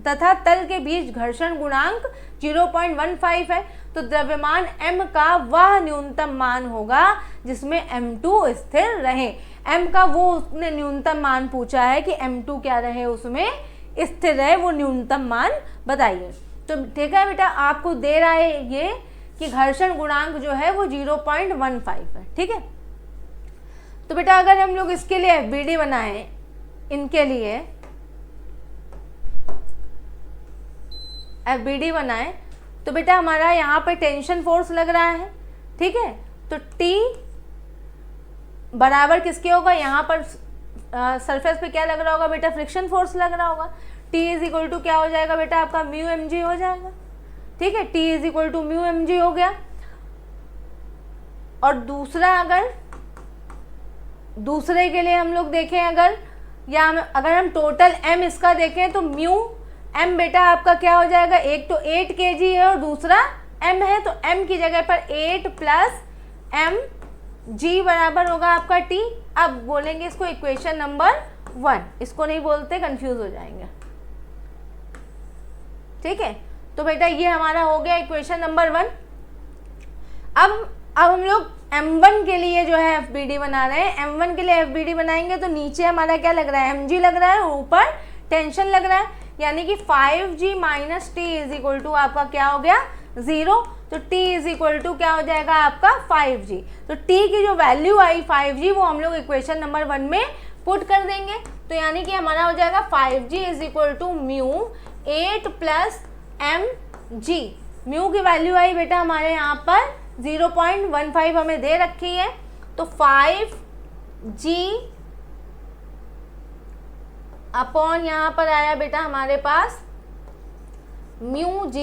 तथा तल के बीच घर्षण गुणांक 0.15 है तो द्रव्यमान M का वह न्यूनतम मान होगा जिसमें M2 स्थिर रहे। M का वो उसने न्यूनतम मान पूछा है कि M2 क्या रहे, उसमें स्थिर रहे, वो न्यूनतम मान बताइए। तो ठीक है बेटा, आपको दे रहा है ये कि घर्षण गुणांक जो है वो 0.15 है। ठीक है, तो बेटा अगर हम लोग इसके लिए FBD बनाएं, इनके लिए FBD बनाएं तो बेटा हमारा यहाँ पर टेंशन फोर्स लग रहा है। ठीक है, तो T बराबर किसके होगा, यहाँ पर सरफेस पे क्या लग रहा होगा बेटा, फ्रिक्शन फोर्स लग रहा होगा। T इज इक्वल टू क्या हो जाएगा बेटा, आपका म्यू mg हो जाएगा। ठीक है, T is equal to mu mg हो गया। और दूसरा, अगर दूसरे के लिए हम लोग देखें, अगर हम टोटल m इसका देखें तो म्यू m बेटा आपका क्या हो जाएगा, एक तो 8 kg है और दूसरा m है, तो m की जगह पर 8 प्लस m g बराबर होगा आपका t। अब बोलेंगे इसको इक्वेशन नंबर 1, इसको नहीं बोलते, कंफ्यूज हो जाएंगे। ठीक है, तो बेटा ये हमारा हो गया इक्वेशन नंबर 1। अब हम लोग M1 के लिए जो है FBD बना रहे हैं। M1 के लिए FBD बनाएंगे तो नीचे हमारा क्या लग रहा है, mg लग रहा है, और ऊपर टेंशन लग रहा है, यानी कि 5g minus T is equal to आपका क्या हो गया, 0। तो t इज इक्वल टू क्या हो जाएगा आपका 5g। तो t की जो वैल्यू आई 5g वो हम लोग इक्वेशन नंबर 1 में पुट कर देंगे। तो यानी कि हमारा हो जाएगा 5g is equal to mu 8 plus mg। Mu की वैल्यू आई बेटा हमारे यहाँ पर 0.15 हमें दे रखी है, तो 5g अपॉन यहाँ पर आया बेटा हमारे पास म्यू g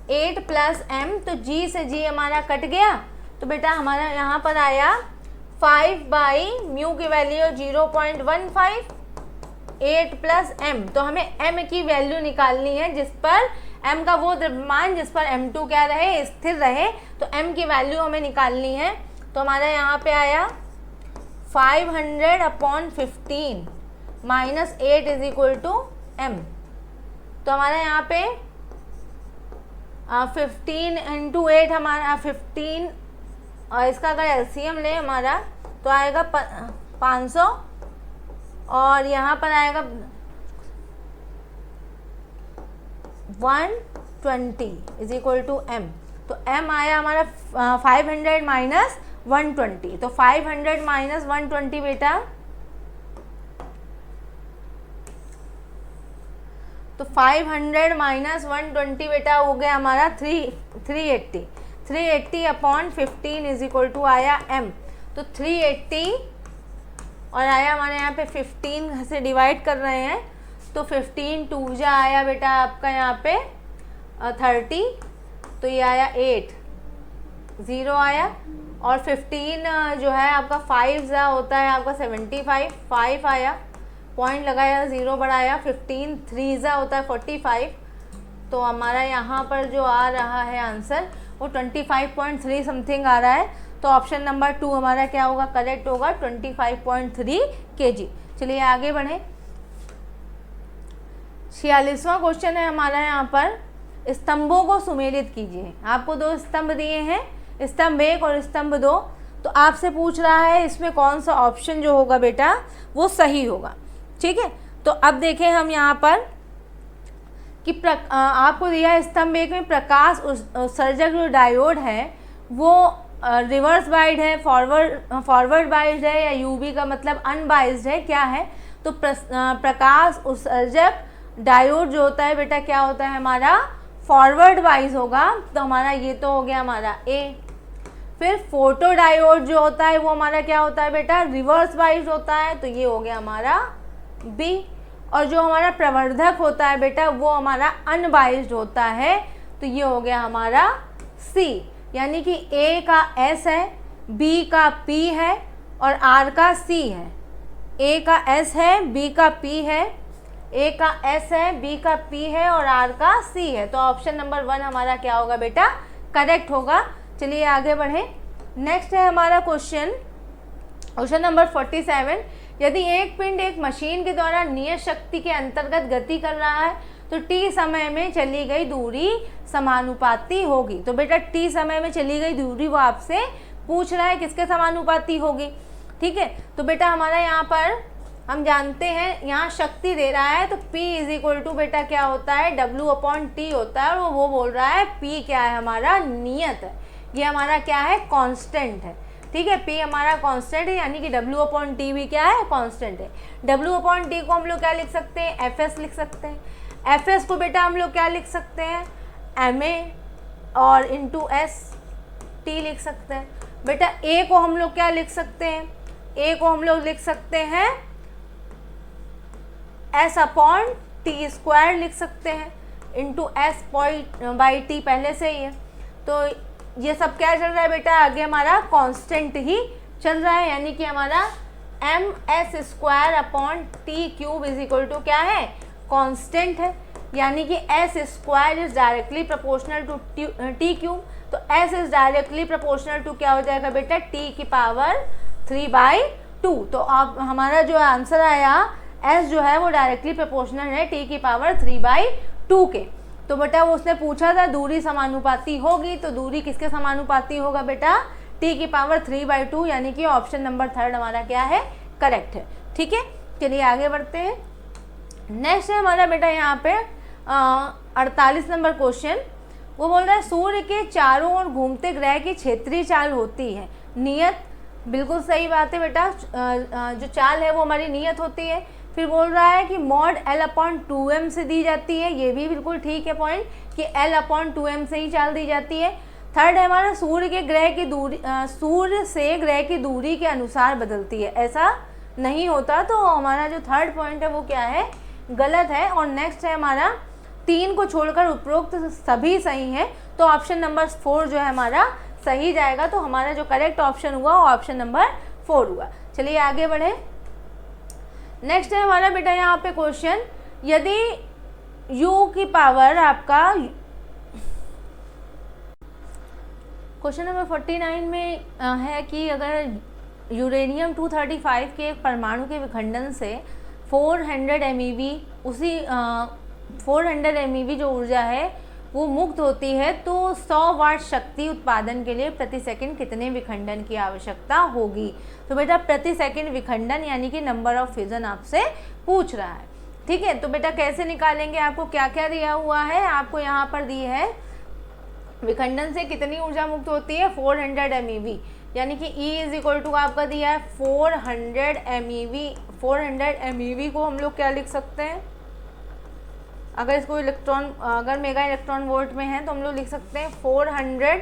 8 प्लस m, तो g से g हमारा कट गया, तो बेटा हमारा यहाँ पर आया 5 बाई म्यू की वैल्यू 0.15 8 प्लस m। तो हमें m की वैल्यू निकालनी है जिस पर m का वो द्रव्यमान जिस पर m2 क्या रहे, स्थिर रहे, तो m की वैल्यू हमें निकालनी है। तो हमारा यहाँ पे आया 500 upon 15 minus 8 is equal to m। तो हमारा यहाँ पे 15 इंटू 8 हमारा 15, और इसका अगर LCM ले हमारा तो आएगा 500, और यहाँ पर आएगा 120 इज इक्वल टू m। तो m आया हमारा 500 माइनस 120, तो 500 माइनस 120 बेटा, तो 500 माइनस 120 बेटा हो गया हमारा 380 अपॉन 15 इज इक्वल टू आया m। तो 380 और आया हमारे यहाँ पे 15 से डिवाइड कर रहे हैं, तो 15 2 जा आया बेटा आपका यहाँ पे 30, तो ये आया 8 0 आया, और 15 जो है आपका 5 जा होता है आपका 75 5 आया, पॉइंट लगाया 0 बढ़ाया, 15 3 जा होता है 45, तो हमारा यहाँ पर जो आ रहा है आंसर वो 25.3 समथिंग आ रहा है। तो ऑप्शन नंबर 2 हमारा क्या होगा, करेक्ट होगा 25.3 kg। चलिए आगे बढ़ें। 46वां क्वेश्चन है हमारा यहाँ पर, स्तंभों को सुमेलित कीजिए। आपको 2 स्तंभ दिए हैं, स्तंभ 1 और स्तंभ 2, तो आपसे पूछ रहा है इसमें कौन सा ऑप्शन जो होगा बेटा वो सही होगा। ठीक है, तो अब देखें हम यहाँ पर कि आपको दिया है स्तंभ 1 में प्रकाश उत्सर्जक जो डायोड है वो रिवर्स बाइड है, फॉरवर्ड बाइड है, या यूवी का मतलब अनबाइज्ड है, क्या है। तो प्रकाश उत्सर्जक डायोड जो होता है बेटा क्या होता है हमारा फॉरवर्ड बाइज होगा, तो हमारा ये तो हो गया हमारा A। फिर फोटो डायोड जो होता है वो हमारा क्या होता है बेटा रिवर्स बाइज होता है, तो ये हो गया हमारा B। और जो हमारा प्रवर्धक होता है बेटा वो हमारा अनबाइज्ड होता है, तो ये हो गया हमारा C। यानी कि A का S है, B का P है और R का C है। A का S है, B का P है, A का S है, B का P है और R का C है। तो ऑप्शन नंबर 1 हमारा क्या होगा बेटा करेक्ट होगा। चलिए आगे बढ़ें। नेक्स्ट है हमारा क्वेश्चन क्वेश्चन नंबर 47, यदि एक पिंड एक मशीन के द्वारा नियत शक्ति के अंतर्गत गति कर रहा है तो t समय में चली गई दूरी समानुपाती होगी। तो बेटा t समय में चली गई दूरी वो आपसे पूछ रहा है किसके समानुपाती होगी। ठीक है, तो बेटा हमारा यहाँ पर हम जानते हैं यहाँ शक्ति दे रहा है तो P इज इक्वल टू बेटा क्या होता है W/T होता है, और वो बोल रहा है P क्या है हमारा नियत है, ये हमारा क्या है कांस्टेंट है। ठीक है, P हमारा कांस्टेंट है यानी कि W/T भी क्या है कांस्टेंट है। W/T को हम लोग क्या लिख सकते हैं Fs लिख सकते हैं। Fs को बेटा हम लोग क्या लिख सकते हैं Ma और इंटू S T लिख सकते हैं। बेटा A को हम लोग क्या लिख सकते हैं, A को हम लोग लिख सकते हैं S/T² लिख सकते हैं इंटू S/T पहले से ही है। तो ये सब क्या चल रहा है बेटा आगे हमारा कांस्टेंट ही चल रहा है, यानी कि हमारा MS²/T³ इज इक्वल टू क्या है कांस्टेंट है, यानी कि S² is directly proportional to T³। तो S is directly proportional to क्या हो जाएगा बेटा T⁻3/2। तो अब हमारा जो आंसर आया S जो है वो डायरेक्टली प्रोपोर्शनल है T⁻3/2 के। तो बेटा वो उसने पूछा था दूरी समानुपाती होगी, तो दूरी किसके समानुपाती होगा बेटा T⁻3/2, यानी कि ऑप्शन नंबर 3 हमारा क्या है करेक्ट है। ठीक है, चलिए आगे बढ़ते हैं। नेक्स्ट है हमारा बेटा यहाँ पे 48 नंबर क्वेश्चन। वो बोल रहा है सूर्य के चारों ओर घूमते ग्रह की क्षेत्रीय चाल होती है नियत। बिल्कुल सही बात है बेटा, जो चाल है वो हमारी नियत होती है। फिर बोल रहा है कि मॉड L/2m से दी जाती है, ये भी बिल्कुल ठीक है पॉइंट कि L/2m से ही चाल दी जाती है। थर्ड है हमारा सूर्य के ग्रह की दूरी सूर्य से ग्रह की दूरी के अनुसार बदलती है, ऐसा नहीं होता। तो हमारा जो थर्ड पॉइंट है वो क्या है गलत है। और नेक्स्ट है हमारा 3 को छोड़कर उपरोक्त सभी सही है, तो ऑप्शन नंबर 4 जो है हमारा सही जाएगा। तो हमारा जो करेक्ट ऑप्शन हुआ वो ऑप्शन नंबर 4 हुआ। चलिए आगे बढ़े। नेक्स्ट है हमारा बेटा यहाँ पे क्वेश्चन, यदि u की पावर आपका क्वेश्चन नंबर 49 में है कि अगर यूरेनियम 235 के एक परमाणु के विखंडन से 400 MeV उसी 400 MeV जो ऊर्जा है वो मुक्त होती है, तो 100 वाट शक्ति उत्पादन के लिए प्रति सेकंड कितने विखंडन की आवश्यकता होगी। तो बेटा प्रति सेकंड विखंडन यानी कि नंबर ऑफ फ्यूजन आपसे पूछ रहा है। ठीक है, तो बेटा कैसे निकालेंगे, आपको क्या क्या दिया हुआ है, आपको यहाँ पर दी है विखंडन से कितनी ऊर्जा मुक्त होती है 400 MeV, यानी कि E इज इक्वल टू आपका दिया है 400 MeV। 400 MeV को हम लोग क्या लिख सकते हैं, अगर इसको अगर मेगा इलेक्ट्रॉन वोल्ट में है तो हम लोग लिख सकते हैं 400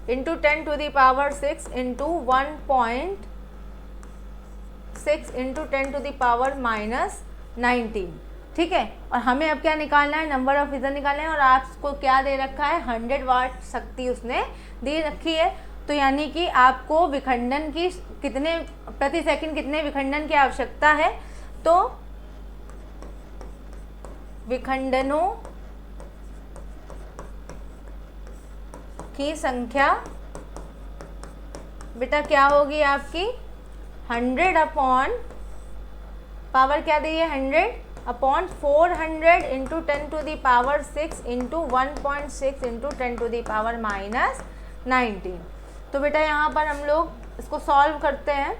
इंटू 10⁻6 इंटू 1.6 इंटू 10⁻⁻19। ठीक है, और हमें अब क्या निकालना है नंबर ऑफ फ्यूजन निकालना है, और आपको क्या दे रखा है 100 वाट शक्ति उसने दे रखी है। तो यानी कि आपको विखंडन की कितने प्रति सेकंड कितने विखंडन की आवश्यकता है, तो विखंडनों की संख्या बेटा क्या होगी आपकी 100 अपॉन पावर क्या दी है 100 अपॉन 400 इंटू 10⁻6 इंटू 1.6 इंटू 10⁻⁻19। तो बेटा यहाँ पर हम लोग इसको सॉल्व करते हैं,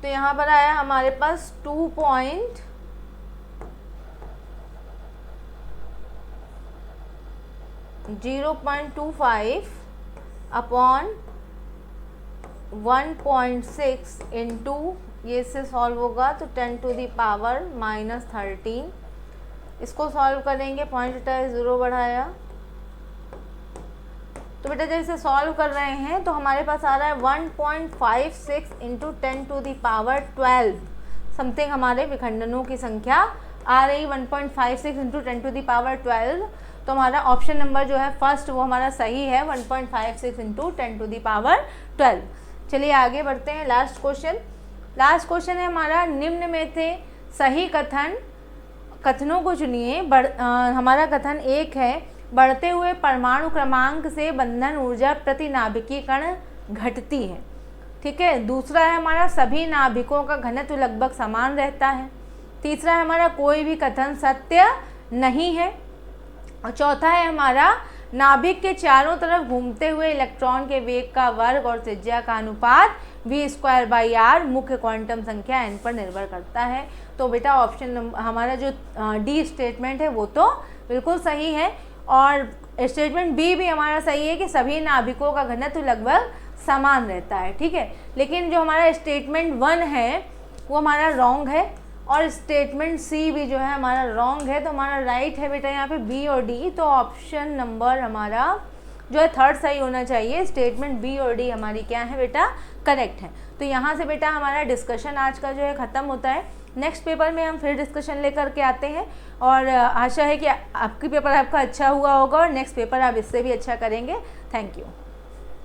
तो यहाँ पर आया हमारे पास 0.25 अपॉन 1.6 इंटू ये से सॉल्व होगा तो 10⁻⁻13। इसको सॉल्व करेंगे, पॉइंट उठाया 0 बढ़ाया, तो बेटा जब इसे सॉल्व कर रहे हैं तो हमारे पास आ रहा है 1.56 इंटू 10⁻12 समथिंग हमारे विखंडनों की संख्या आ रही 1.56 इंटू 10⁻12। तो हमारा ऑप्शन नंबर जो है फर्स्ट वो हमारा सही है 1.56 इंटू 10⁻12। चलिए आगे बढ़ते हैं। लास्ट क्वेश्चन है हमारा, निम्न में से सही कथनों को चुनिए। हमारा कथन 1 है, बढ़ते हुए परमाणु क्रमांक से बंधन ऊर्जा प्रति नाभिकीय कण घटती है। ठीक है। दूसरा है हमारा सभी नाभिकों का घनत्व लगभग समान रहता है। तीसरा है हमारा कोई भी कथन सत्य नहीं है। और चौथा है हमारा नाभिक के चारों तरफ घूमते हुए इलेक्ट्रॉन के वेग का वर्ग और त्रिज्या का अनुपात v²/r मुख्य क्वांटम संख्या n पर निर्भर करता है। तो बेटा ऑप्शन हमारा जो डी स्टेटमेंट है वो तो बिल्कुल सही है, और स्टेटमेंट बी भी हमारा सही है कि सभी नाभिकों का घनत्व लगभग समान रहता है। ठीक है, लेकिन जो हमारा स्टेटमेंट 1 है वो हमारा रॉन्ग है, और स्टेटमेंट सी भी जो है हमारा रॉन्ग है। तो हमारा राइट है बेटा यहाँ पे बी और डी। तो ऑप्शन नंबर हमारा जो है थर्ड सही होना चाहिए। स्टेटमेंट बी और डी हमारी क्या है बेटा, करेक्ट है। तो यहाँ से बेटा हमारा डिस्कशन आज का जो है ख़त्म होता है। नेक्स्ट पेपर में हम फिर डिस्कशन लेकर के आते हैं, और आशा है कि आपकी पेपर आपका अच्छा हुआ होगा और नेक्स्ट पेपर आप इससे भी अच्छा करेंगे। Thank you.